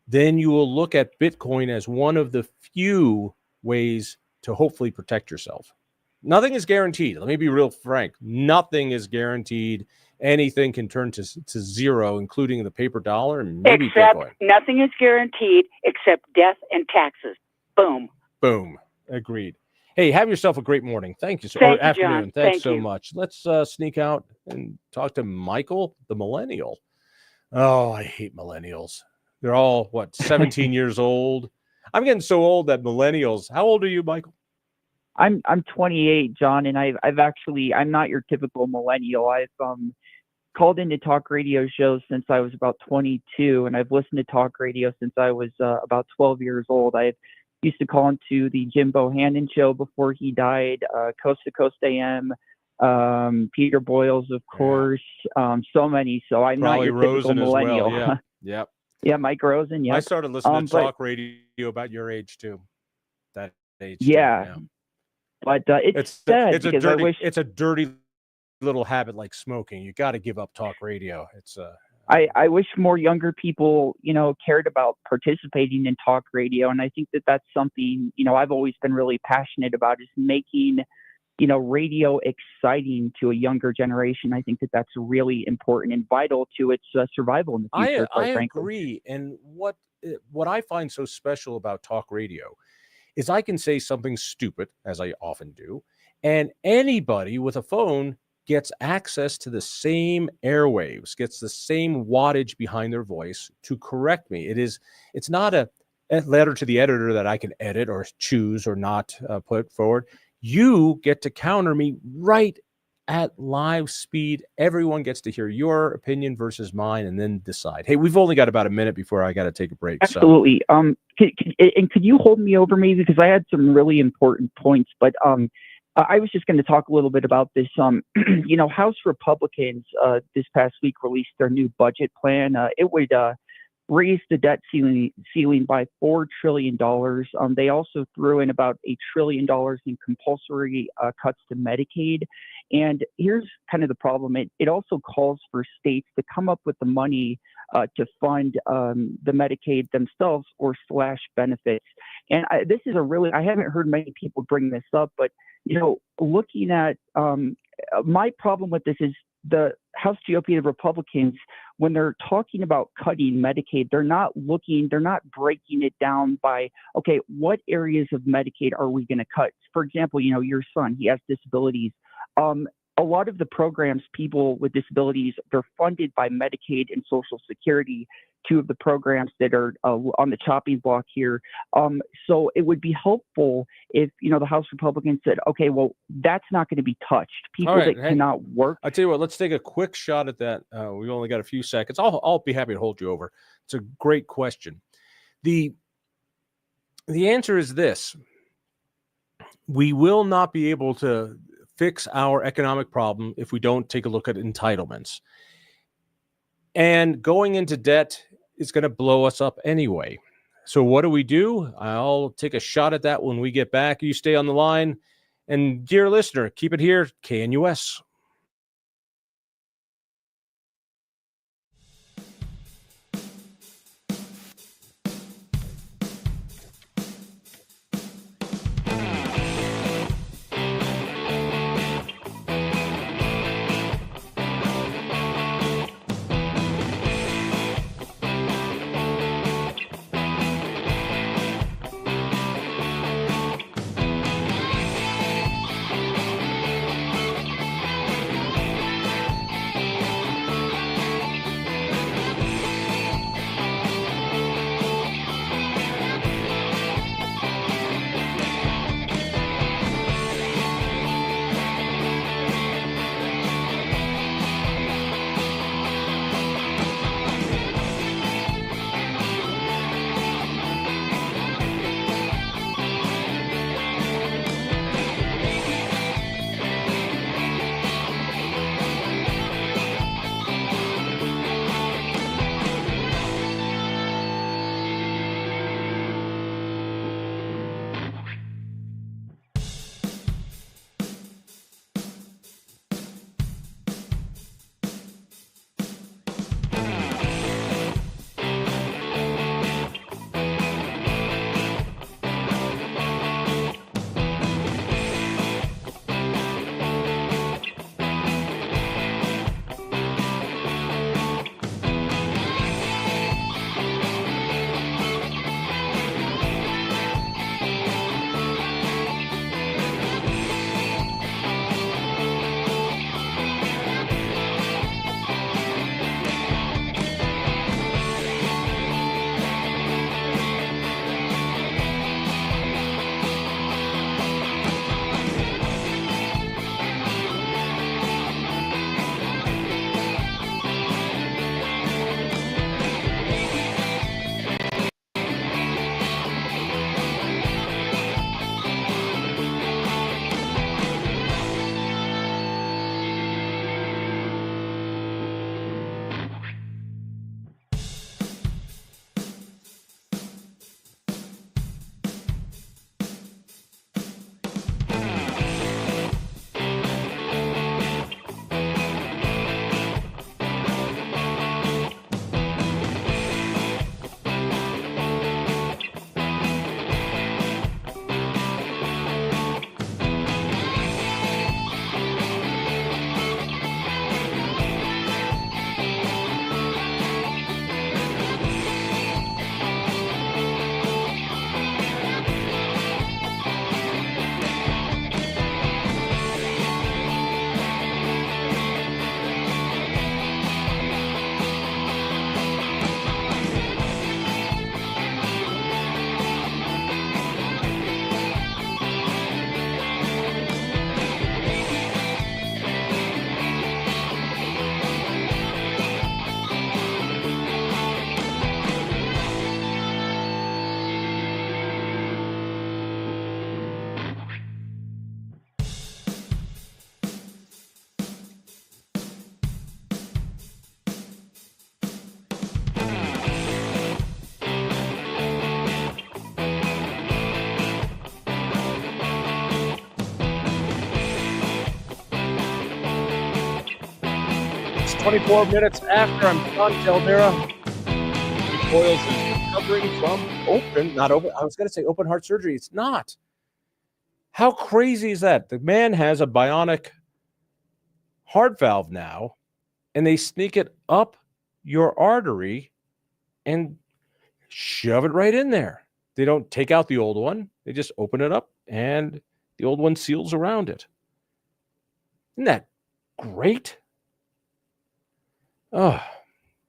then you will look at Bitcoin as one of the few ways to hopefully protect yourself. Nothing is guaranteed. Let me be real frank. Nothing is guaranteed. Anything can turn to zero, including the paper dollar and maybe except Bitcoin. Nothing is guaranteed except death and taxes. Boom. Boom. Agreed. Hey, have yourself a great morning. Thank you. Thank or you, afternoon. John. Thanks Thank so you. much. Let's sneak out and talk to Michael, the millennial. Oh, I hate millennials. They're all, 17 years old? I'm getting so old that millennials. How old are you, Michael? I'm 28, John, and I'm not your typical millennial. I've called into talk radio shows since I was about 22, and I've listened to talk radio since I was about 12 years old. I used to call into the Jim Bohannon show before he died, Coast to Coast AM, Peter Boyles, of course, so many. So I'm Probably not your typical Rosen millennial. as well. Yeah. Yep. Yeah, Mike Rosen. Yeah. I started listening to talk radio about your age too. That age. Yeah. Too, But it's sad because it's a dirty little habit like smoking. You got to give up talk radio. It's I wish more younger people, cared about participating in talk radio. And I think that that's something, I've always been really passionate about, is making, radio exciting to a younger generation. I think that that's really important and vital to its survival in the future, quite frankly. agree. And what I find so special about talk radio is I can say something stupid, as I often do, and anybody with a phone gets access to the same airwaves, gets the same wattage behind their voice to correct me. It's not a letter to the editor that I can edit or choose or not put forward. You get to counter me right at live speed. Everyone gets to hear your opinion versus mine and then decide. Hey, we've only got about a minute before I got to take a break. Absolutely. So. Could you hold me over maybe, because I had some really important points, but I was just going to talk a little bit about this. House Republicans this past week released their new budget plan. It would raise the debt ceiling by $4 trillion. They also threw in about $1 trillion in compulsory cuts to Medicaid. And here's kind of the problem. It also calls for states to come up with the money to fund the Medicaid themselves or slash benefits. And this is I haven't heard many people bring this up, but, looking at my problem with this is the House GOP, the Republicans, when they're talking about cutting Medicaid, they're not breaking it down by, okay, what areas of Medicaid are we going to cut? For example, your son, he has disabilities. A lot of the programs, people with disabilities, they're funded by Medicaid and Social Security, two of the programs that are on the chopping block here. So it would be helpful if, the House Republicans said, okay, well, that's not going to be touched. People that cannot work. I'll tell you what, let's take a quick shot at that. We've only got a few seconds. I'll be happy to hold you over. It's a great question. The answer is this. We will not be able to fix our economic problem if we don't take a look at entitlements. And going into debt is going to blow us up anyway. So what do? I'll take a shot at that when we get back. You stay on the line. And dear listener, keep it here, KNUS. 24 minutes after. I'm Jon Caldara. Peter Boyles is recovering from open heart surgery. It's not. How crazy is that? The man has a bionic heart valve now, and they sneak it up your artery and shove it right in there. They don't take out the old one. They just open it up, and the old one seals around it. Isn't that great? Oh,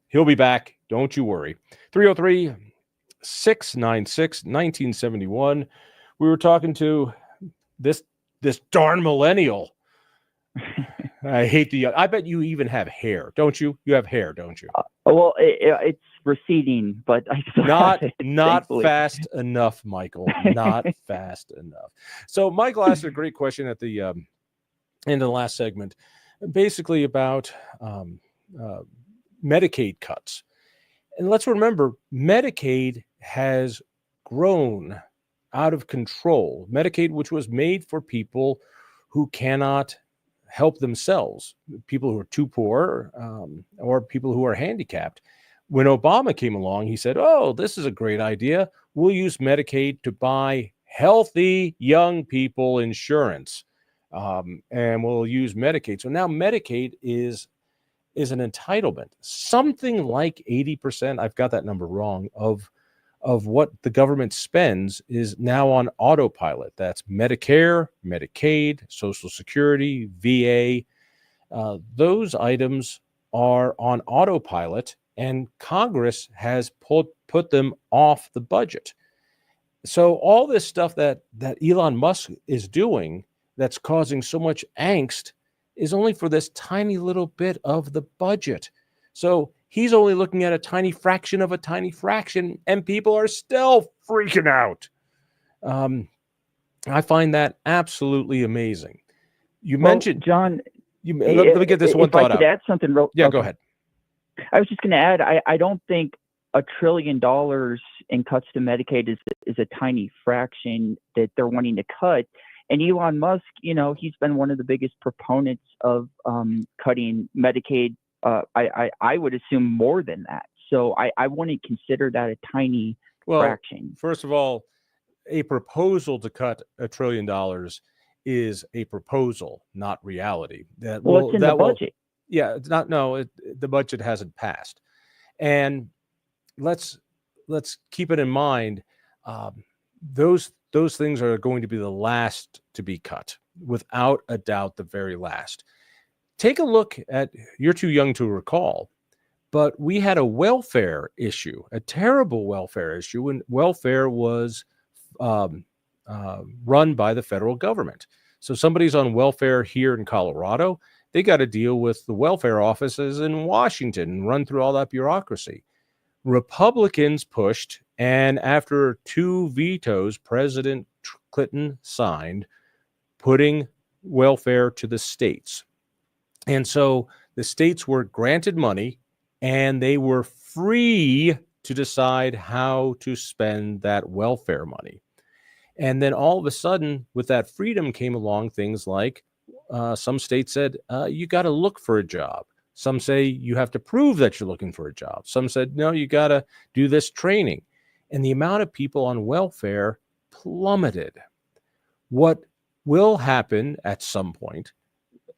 he'll be back. Don't you worry. 303-696-1971. We were talking to this darn millennial. I hate I bet you even have hair, don't you? You have hair, don't you? Well, it's receding, but I still not have it, not thankfully. fast enough, Michael. Not fast enough. So Michael asked a great question at the end of the last segment, basically about Medicaid cuts. And let's remember, Medicaid has grown out of control. Medicaid, which was made for people who cannot help themselves, people who are too poor, or people who are handicapped. When Obama came along, he said, oh, this is a great idea. We'll use Medicaid to buy healthy young people insurance, and we'll use Medicaid. So now Medicaid is an entitlement. Something like 80%, I've got that number wrong, of what the government spends is now on autopilot. That's Medicare, Medicaid, Social Security, VA. Those items are on autopilot, and Congress has put them off the budget. So all this stuff that Elon Musk is doing that's causing so much angst is only for this tiny little bit of the budget. So he's only looking at a tiny fraction of a tiny fraction, and people are still freaking out. I find that absolutely amazing. You mentioned, John. Let me get this one thought out. If I could add something real. Yeah, okay. go ahead. I was just going to add. I don't think $1 trillion in cuts to Medicaid is a tiny fraction that they're wanting to cut. And Elon Musk, he's been one of the biggest proponents of cutting Medicaid. I would assume more than that. So I wouldn't consider that a tiny fraction. First of all, a proposal to cut $1 trillion is a proposal, not reality. It's in the budget. Yeah, it's not. No, the budget hasn't passed, and let's keep it in mind. Those things are going to be the last to be cut, without a doubt, the very last. Take a look at, you're too young to recall, but we had a welfare issue, a terrible welfare issue, when welfare was run by the federal government. So somebody's on welfare here in Colorado, they got to deal with the welfare offices in Washington and run through all that bureaucracy. Republicans pushed, and after 2 vetoes, President Clinton signed, putting welfare to the states. And so the states were granted money, and they were free to decide how to spend that welfare money. And then all of a sudden, with that freedom came along things like some states said, you got to look for a job. Some say you have to prove that you're looking for a job. Some said, no, you got to do this training. And the amount of people on welfare plummeted. What will happen at some point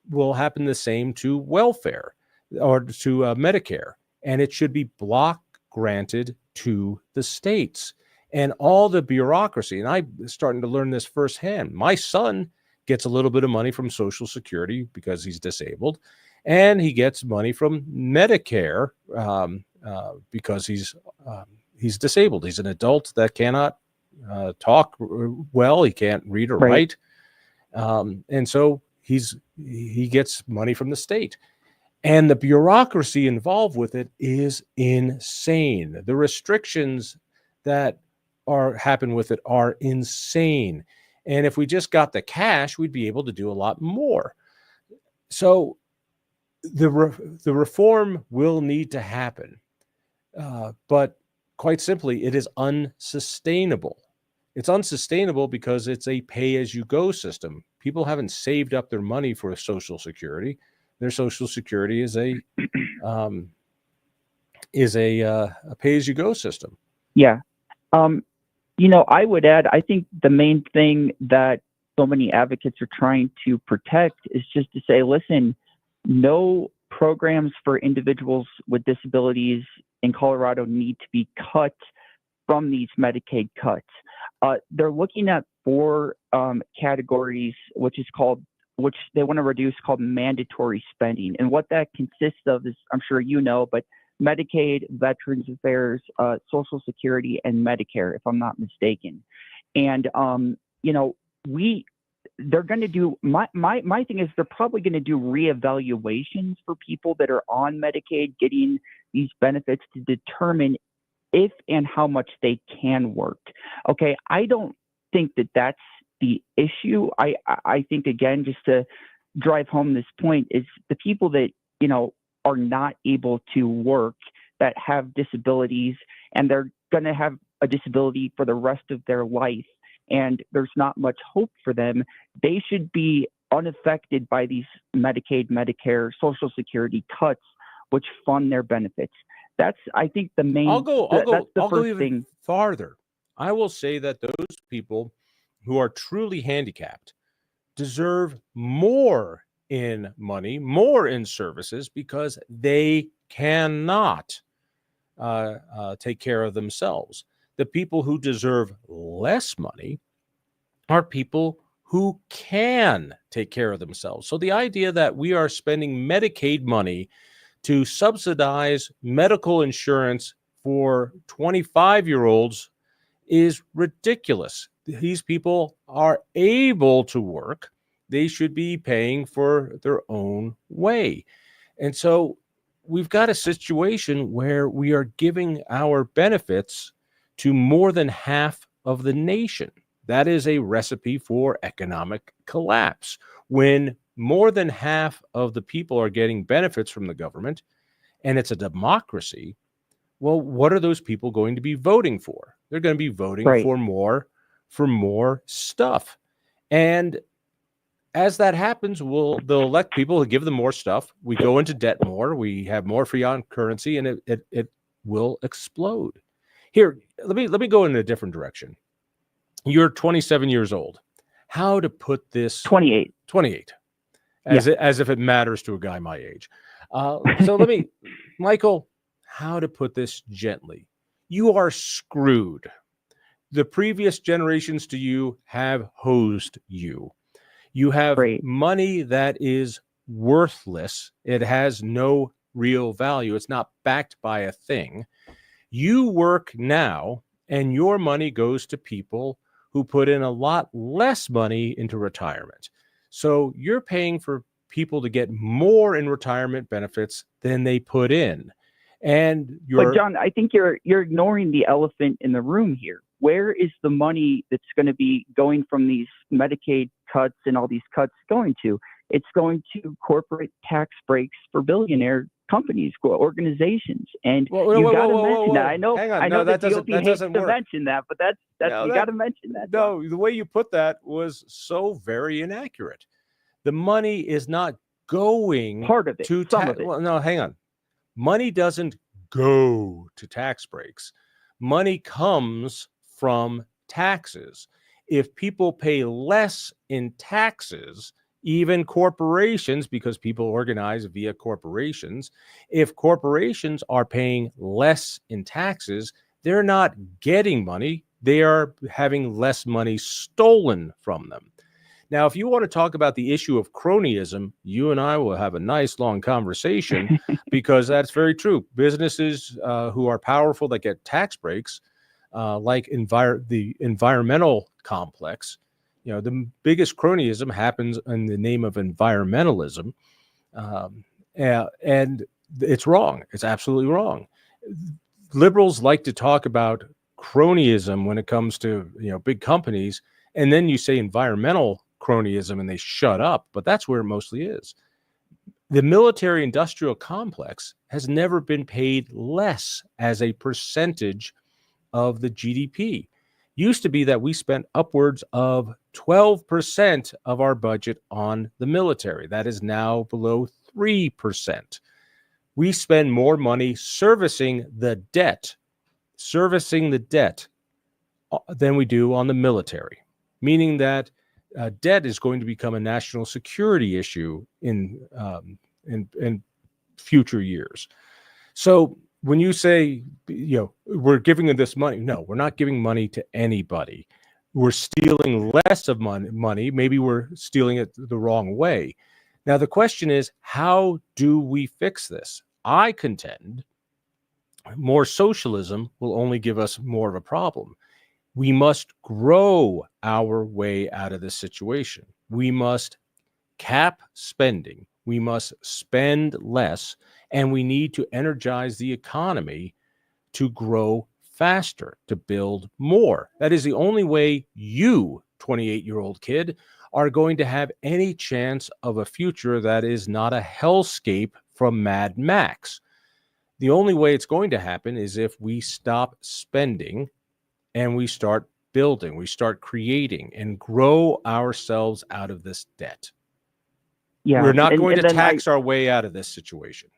will happen the same to welfare or to Medicare. And it should be block granted to the states. And all the bureaucracy, and I'm starting to learn this firsthand. My son gets a little bit of money from Social Security because he's disabled, and he gets money from Medicare because he's disabled. He's an adult that cannot talk well. He can't read or write, and so he gets money from the state. And the bureaucracy involved with it is insane. The restrictions that happen with it are insane. And if we just got the cash, we'd be able to do a lot more. So the reform will need to happen. But quite simply, it is unsustainable. It's unsustainable because it's a pay-as-you-go system. People haven't saved up their money for Social Security. Their Social Security is a is a pay-as-you-go system. Yeah. I would add, I think the main thing that so many advocates are trying to protect is just to say, listen, no programs for individuals with disabilities in Colorado need to be cut from these Medicaid cuts. They're looking at 4 categories, which they want to reduce, called mandatory spending. And what that consists of is, I'm sure you know, but Medicaid, Veterans Affairs, Social Security, and Medicare, if I'm not mistaken. And they're going to do my thing is they're probably going to do reevaluations for people that are on Medicaid getting these benefits to determine if and how much they can work. Okay, I don't think that that's the issue. I think, again, just to drive home this point, is the people that are not able to work, that have disabilities, and they're going to have a disability for the rest of their life, and there's not much hope for them. They should be unaffected by these Medicaid, Medicare, Social Security cuts, which fund their benefits. That's, I think, the main. I'll go even thing. farther. I will say that those people who are truly handicapped deserve more in money, more in services, because they cannot take care of themselves. The people who deserve less money are people who can take care of themselves. So the idea that we are spending Medicaid money to subsidize medical insurance for 25-year-olds is ridiculous. These people are able to work. They should be paying for their own way. And so we've got a situation where we are giving our benefits to more than half of the nation. That is a recipe for economic collapse. When more than half of the people are getting benefits from the government, and it's a democracy, well, what are those people going to be voting for? They're going to be voting for more stuff. And as that happens, they'll elect people who give them more stuff. We go into debt more. We have more fiat currency, and it will explode. Here, let me go in a different direction. You're 27 years old. How to put this? 28. 28. As if it matters to a guy my age. So let me, Michael, how to put this gently? You are screwed. The previous generations to you have hosed you. You have money that is worthless. It has no real value. It's not backed by a thing. You work now, and your money goes to people who put in a lot less money into retirement. So you're paying for people to get more in retirement benefits than they put in. But John, I think you're ignoring the elephant in the room here. Where is the money that's going to be going from these Medicaid cuts and all these cuts going to? It's going to corporate tax breaks for billionaire companies, organizations, and you got to mention that. I know that GOP hates to mention that, but that's you got to mention that. No, the way you put that was so very inaccurate. The money is not going part of it to some of it. Well, no, hang on. Money doesn't go to tax breaks. Money comes from taxes. If people pay less in taxes, even corporations, because people organize via corporations, if corporations are paying less in taxes, they're not getting money. They are having less money stolen from them. Now, if you want to talk about the issue of cronyism, you and I will have a nice long conversation because that's very true. Businesses who are powerful that get tax breaks, like the environmental complex, the biggest cronyism happens in the name of environmentalism. And it's wrong. It's absolutely wrong. Liberals like to talk about cronyism when it comes to, big companies. And then you say environmental cronyism and they shut up, but that's where it mostly is. The military industrial complex has never been paid less as a percentage of the GDP. Used to be that we spent upwards of 12% of our budget on the military. That is now below 3%. We spend more money servicing the debt than we do on the military, meaning that debt is going to become a national security issue in future years. So when you say, we're giving them this money, no, we're not giving money to anybody. We're stealing less of money. Maybe we're stealing it the wrong way. Now, the question is, how do we fix this? I contend more socialism will only give us more of a problem. We must grow our way out of this situation. We must cap spending. We must spend less, and we need to energize the economy to grow faster, to build more. That is the only way you, 28-year-old kid, are going to have any chance of a future that is not a hellscape from Mad Max. The only way it's going to happen is if we stop spending and we start building, we start creating and grow ourselves out of this debt. Yeah, we're not going to tax our way out of this situation.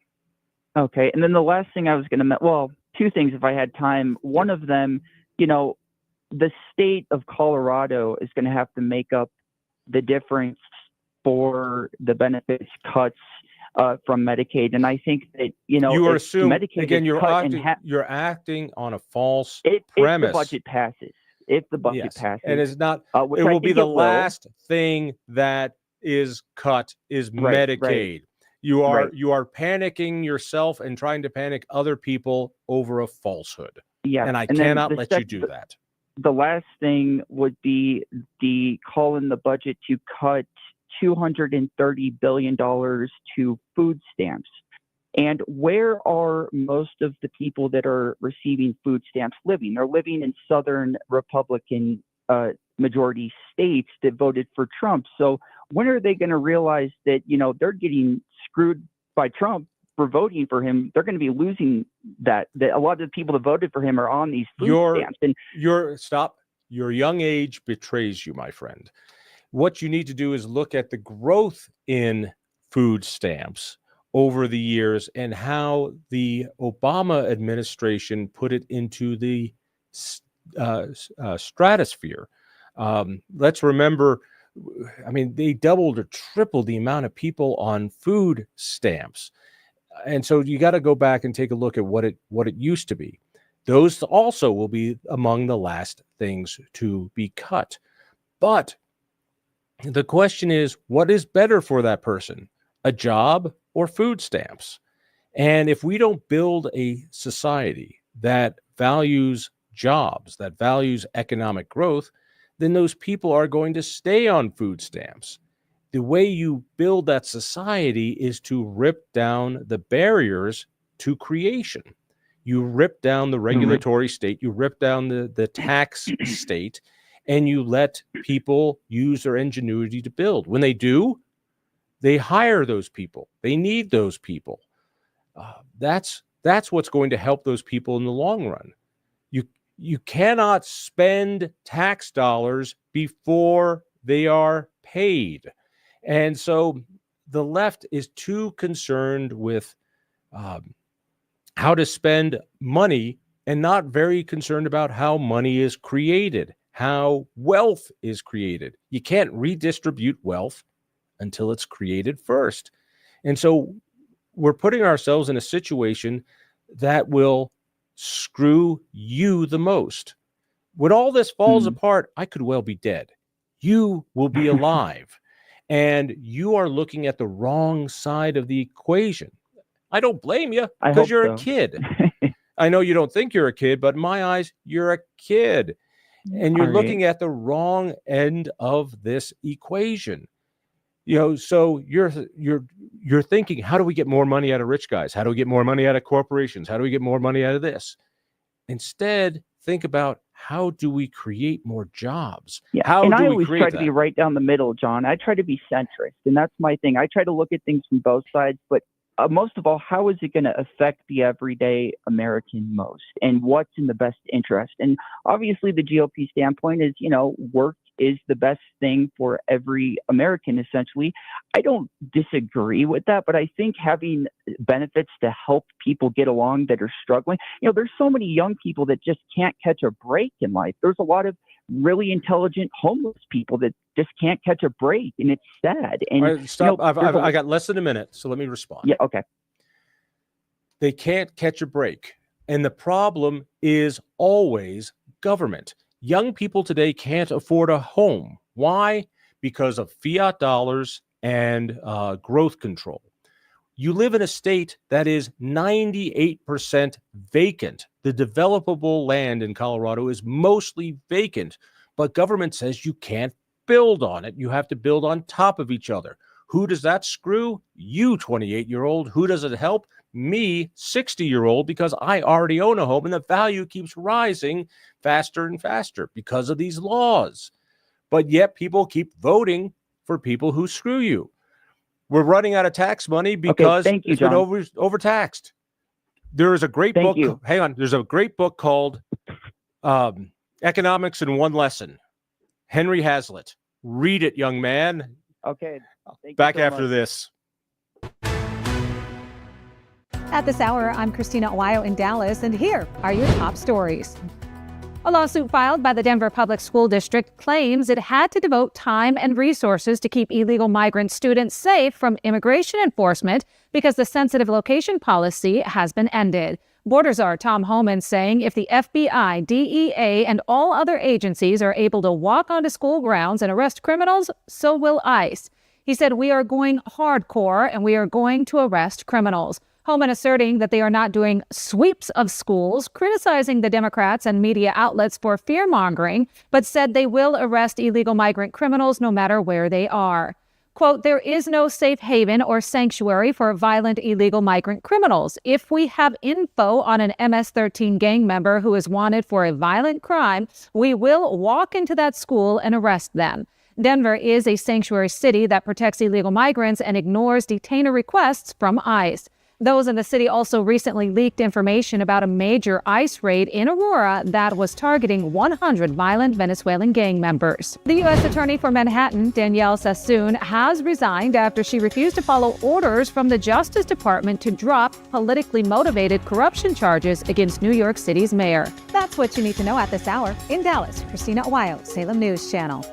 Okay, and then the last thing I was going to, two things if I had time. One of them, the state of Colorado is going to have to make up the difference for the benefits cuts from Medicaid, and I think that you are assuming Medicaid again. You're acting on a false premise. If the budget passes, passes, and it's not. It will be the last thing that is cut is Medicaid. Right. You are panicking yourself and trying to panic other people over a falsehood. Yeah, and I cannot let you do that. The last thing would be the call in the budget to cut $230 billion to food stamps. And where are most of the people that are receiving food stamps living? They're living in Southern Republican majority states that voted for Trump. So when are they going to realize that, they're getting screwed by Trump for voting for him? They're going to be losing that a lot of the people that voted for him are on these food stamps. And your young age betrays you, my friend. What you need to do is look at the growth in food stamps over the years and how the Obama administration put it into the stratosphere. Let's remember, they doubled or tripled the amount of people on food stamps. And so you got to go back and take a look at what it used to be. Those also will be among the last things to be cut. But the question is, what is better for that person, a job or food stamps? And if we don't build a society that values jobs, that values economic growth, then those people are going to stay on food stamps. The way you build that society is to rip down the barriers to creation. You rip down the regulatory state, you rip down the tax state, and you let people use their ingenuity to build. When they do, they hire those people. They need those people. That's what's going to help those people in the long run. You cannot spend tax dollars before they are paid. And so the left is too concerned with how to spend money and not very concerned about how money is created, how wealth is created. You can't redistribute wealth until it's created first. And so we're putting ourselves in a situation that will screw you the most. When all this falls apart, I could well be dead. You will be alive. And you are looking at the wrong side of the equation. I don't blame you because you're a kid. I know you don't think you're a kid, but in my eyes, you're a kid. And you're looking at the wrong end of this equation. So you're thinking, how do we get more money out of rich guys? How do we get more money out of corporations? How do we get more money out of this? Instead, think about, how do we create more jobs? Yeah, how and do I we always create try that? to be right down the middle, John. I try to be centrist, and that's my thing. I try to look at things from both sides, but most of all, how is it going to affect the everyday American most, and what's in the best interest? And obviously, the GOP standpoint is, work is the best thing for every American, essentially. I don't disagree with that, but I think having benefits to help people get along that are struggling, there's so many young people that just can't catch a break in life. There's a lot of really intelligent homeless people that just can't catch a break, and it's sad. And all right, stop. I got less than a minute, so let me respond. Yeah, okay. They can't catch a break. And the problem is always government. Young people today can't afford a home. Why? Because of fiat dollars and growth control. You live in a state that is 98% vacant. The developable land in Colorado is mostly vacant, but government says you can't build on it. You have to build on top of each other. Who does that screw? You, 28-year-old. Who does it help? Me, 60-year-old, because I already own a home and the value keeps rising faster and faster because of these laws. But yet people keep voting for people who screw you. We're running out of tax money because it's been overtaxed. There is a great book. Hang on. There's a great book called Economics in One Lesson. Henry Hazlitt. Read it, young man. Okay. Back after this. At this hour, I'm Christina Owayo in Dallas, and here are your top stories. A lawsuit filed by the Denver Public School District claims it had to devote time and resources to keep illegal migrant students safe from immigration enforcement because the sensitive location policy has been ended. Board Czar Tom Homan saying if the FBI, DEA, and all other agencies are able to walk onto school grounds and arrest criminals, so will ICE. He said, "We are going hardcore and we are going to arrest criminals." Homan asserting that they are not doing sweeps of schools, criticizing the Democrats and media outlets for fear-mongering, but said they will arrest illegal migrant criminals no matter where they are. Quote, "There is no safe haven or sanctuary for violent illegal migrant criminals. If we have info on an MS-13 gang member who is wanted for a violent crime, we will walk into that school and arrest them." Denver is a sanctuary city that protects illegal migrants and ignores detainer requests from ICE. Those in the city also recently leaked information about a major ICE raid in Aurora that was targeting 100 violent Venezuelan gang members. The U.S. Attorney for Manhattan, Danielle Sassoon, has resigned after she refused to follow orders from the Justice Department to drop politically motivated corruption charges against New York City's mayor. That's what you need to know at this hour. In Dallas, Christina Owayo, Salem News Channel.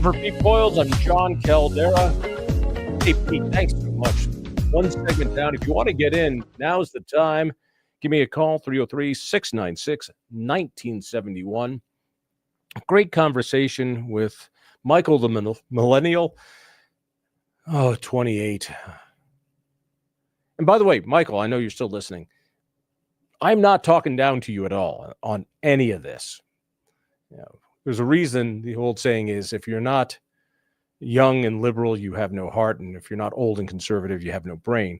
For Pete Boyles, I'm Jon Caldara. Hey, Pete, thanks so much. One segment down. If you want to get in, now's the time. Give me a call, 303-696-1971. Great conversation with Michael the Millennial. 28. And by the way, Michael, I know you're still listening. I'm not talking down to you at all on any of this. There's a reason the old saying is, if you're not young and liberal, you have no heart. And if you're not old and conservative, you have no brain.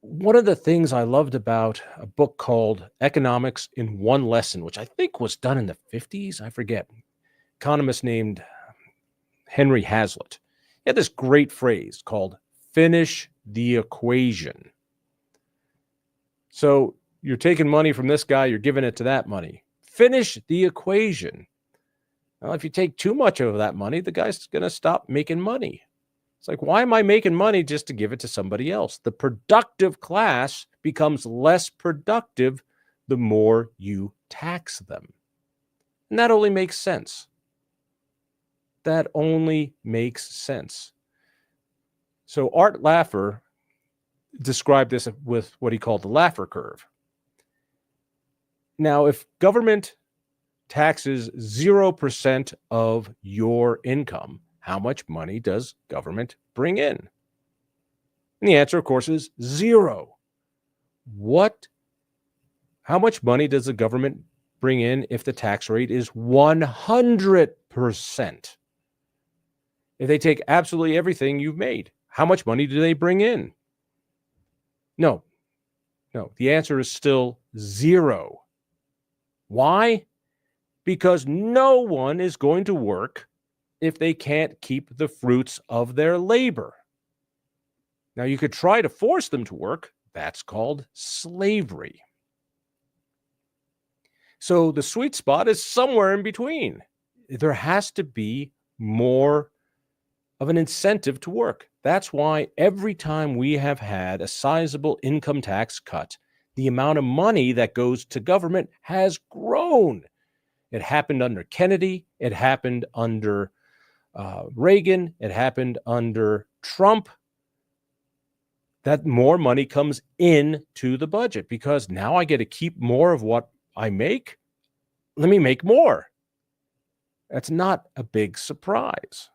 One of the things I loved about a book called Economics in One Lesson, which I think was done in the 50s, I forget, economist named Henry Hazlitt. He had this great phrase called finish the equation. So you're taking money from this guy, you're giving it to that money. Finish the equation. Well, if you take too much of that money, the guy's going to stop making money. It's like, why am I making money just to give it to somebody else? The productive class becomes less productive the more you tax them. And that only makes sense. That only makes sense. So Art Laffer described this with what he called the Laffer curve. Now, if government taxes 0% of your income, how much money does government bring in? And the answer, of course, is 0. How much money does the government bring in if the tax rate is 100%? If they take absolutely everything you've made, how much money do they bring in? No. The answer is still 0. Why? Because no one is going to work if they can't keep the fruits of their labor. Now, you could try to force them to work. That's called slavery. So the sweet spot is somewhere in between. There has to be more of an incentive to work. That's why every time we have had a sizable income tax cut, the amount of money that goes to government has grown. It happened under Kennedy. It happened under Reagan. It happened under Trump. That more money comes in to the budget because now I get to keep more of what I make. Let me make more. That's not a big surprise.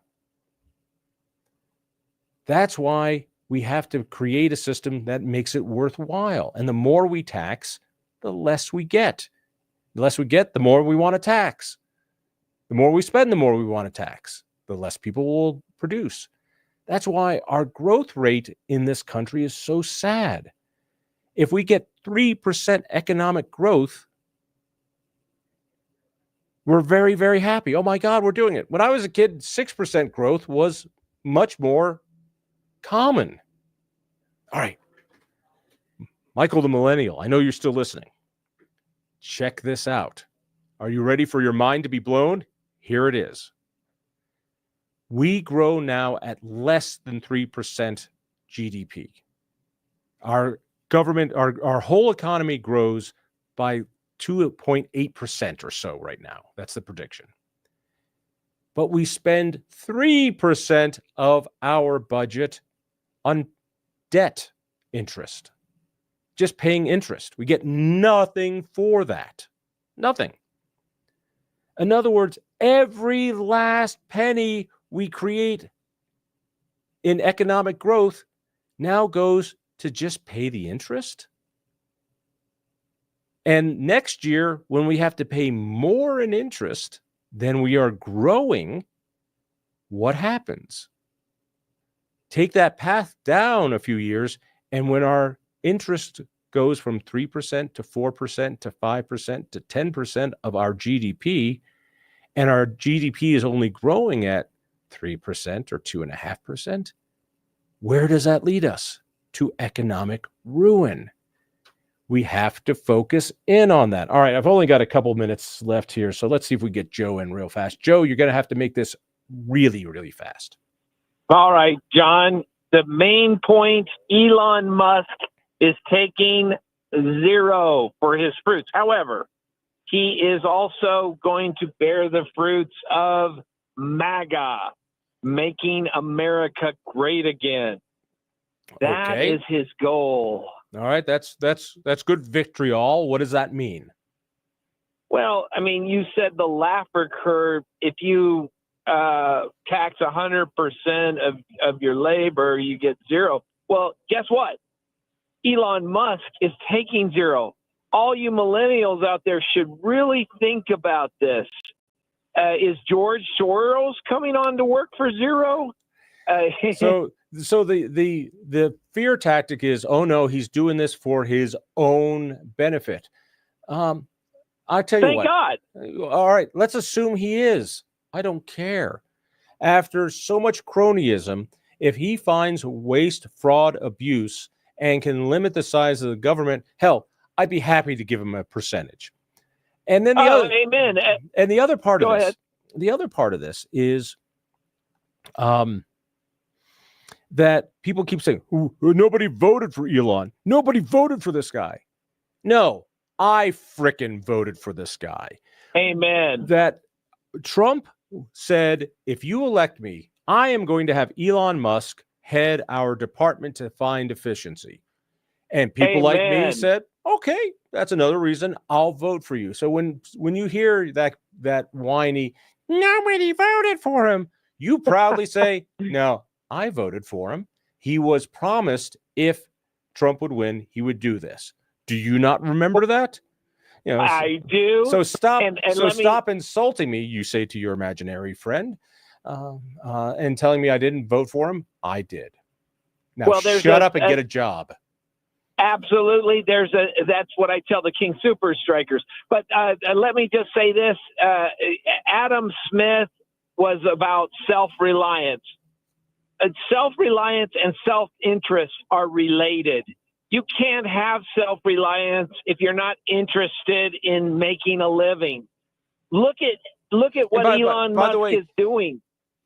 That's why we have to create a system that makes it worthwhile. And the more we tax, the less we get. The less we get, the more we want to tax. The more we spend, the more we want to tax. The less people will produce. That's why our growth rate in this country is so sad. If we get 3% economic growth, we're very, very happy. Oh my God, we're doing it. When I was a kid, 6% growth was much more common. All right. Michael the Millennial, I know you're still listening. Check this out. Are you ready for your mind to be blown? Here it is. We grow now at less than 3% GDP. Our government, our whole economy grows by 2.8% or so right now. That's the prediction. But we spend 3% of our budget on debt interest. Just paying interest. We get nothing for that. Nothing. In other words, every last penny we create in economic growth now goes to just pay the interest. And next year, when we have to pay more in interest than we are growing, what happens? Take that path down a few years, and when our interest goes from 3% to 4% to 5% to 10% of our GDP, and our GDP is only growing at 3% or 2.5%, where does that lead us? To economic ruin. We have to focus in on that. All right, I've only got a couple minutes left here, so let's see if we get Joe in real fast. Joe, you're going to have to make this really, really fast. All right, John. The main point, Elon Musk is taking 0 for his fruits. However, he is also going to bear the fruits of MAGA, making America great again. That is his goal. All right, that's good vitriol. What does that mean? Well, I mean, you said the Laffer curve. If you tax 100% of your labor, you get zero. Well, guess what? Elon Musk is taking zero. All you millennials out there should really think about this. Is George Soros coming on to work for zero? So the fear tactic is, oh no, he's doing this for his own benefit. I tell you what. Thank God. All right, let's assume he is. I don't care. After so much cronyism, if he finds waste, fraud, abuse, and can limit the size of the government, hell, I'd be happy to give him a percentage. And then amen. And the other part Go of this, ahead. the other part of this is, that people keep saying, nobody voted for Elon. Nobody voted for this guy. No, I frickin' voted for this guy. Amen. That Trump said, if you elect me, I am going to have Elon Musk head our department to find efficiency. And people like me said, okay, that's another reason I'll vote for you. So when you hear that whiny, nobody voted for him, you proudly say, no, I voted for him. He was promised if Trump would win, he would do this. Do you not remember that? You know, I do. So stop. And Stop insulting me. You say to your imaginary friend, and telling me I didn't vote for him. I did. Now shut up and get a job. Absolutely. That's what I tell the King Super Strikers. But let me just say this. Adam Smith was about self-reliance. Self-reliance and self-interest are related. You can't have self-reliance if you're not interested in making a living. Look at what Elon Musk is doing.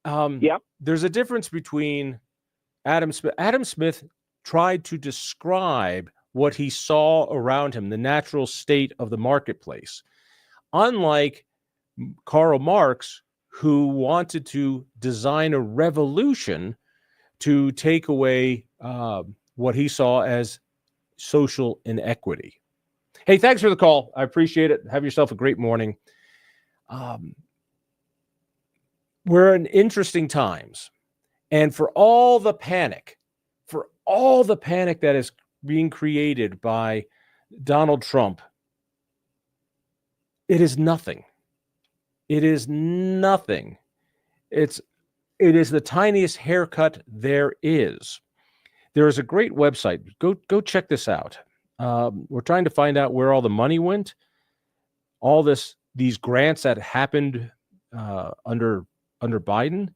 Yep. There's a difference between Adam Smith. Adam Smith tried to describe what he saw around him, the natural state of the marketplace. Unlike Karl Marx, who wanted to design a revolution to take away what he saw as social inequity. Hey, thanks for the call. I appreciate it. Have yourself a great morning. We're in interesting times. And for all the panic that is being created by Donald Trump, it is nothing. It is nothing. It is the tiniest haircut there is. There is a great website. Go check this out. We're trying to find out where all the money went. All these grants that happened under Biden.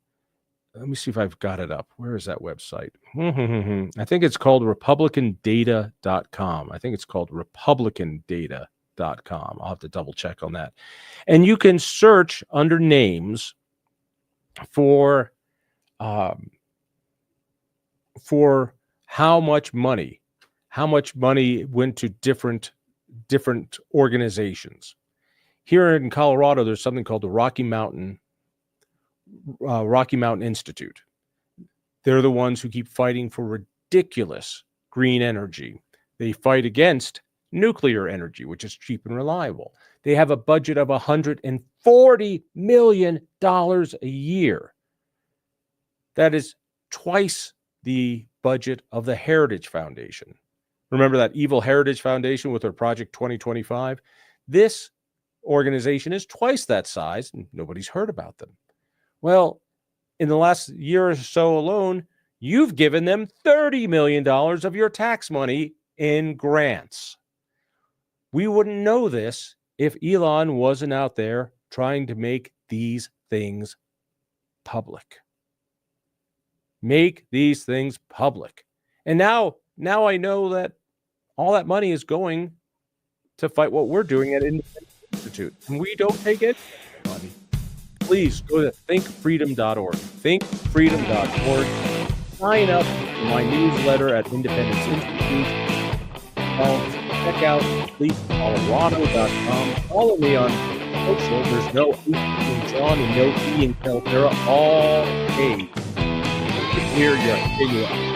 Let me see if I've got it up. Where is that website? I think it's called republicandata.com. I think it's called republicandata.com. I'll have to double check on that. And you can search under names for how much money went to different organizations. Here in Colorado, there's something called the Rocky Mountain Institute. They're the ones who keep fighting for ridiculous green energy. They fight against nuclear energy, which is cheap and reliable. They have a budget of $140 million a year. That is twice the budget of the Heritage Foundation. Remember that evil Heritage Foundation with their Project 2025? This organization is twice that size, and nobody's heard about them. Well, in the last year or so alone, you've given them $30 million of your tax money in grants. We wouldn't know this if Elon wasn't out there trying to make these things public. Make these things public. And now I know that all that money is going to fight what we're doing at Independence Institute. And we don't take it money. Please go to thinkfreedom.org. Thinkfreedom.org. Sign up for my newsletter at Independence Institute. Check out sleepcolorado.com. Follow me on social. There's no E in Jon and no E in Caldara. All A. Here you are.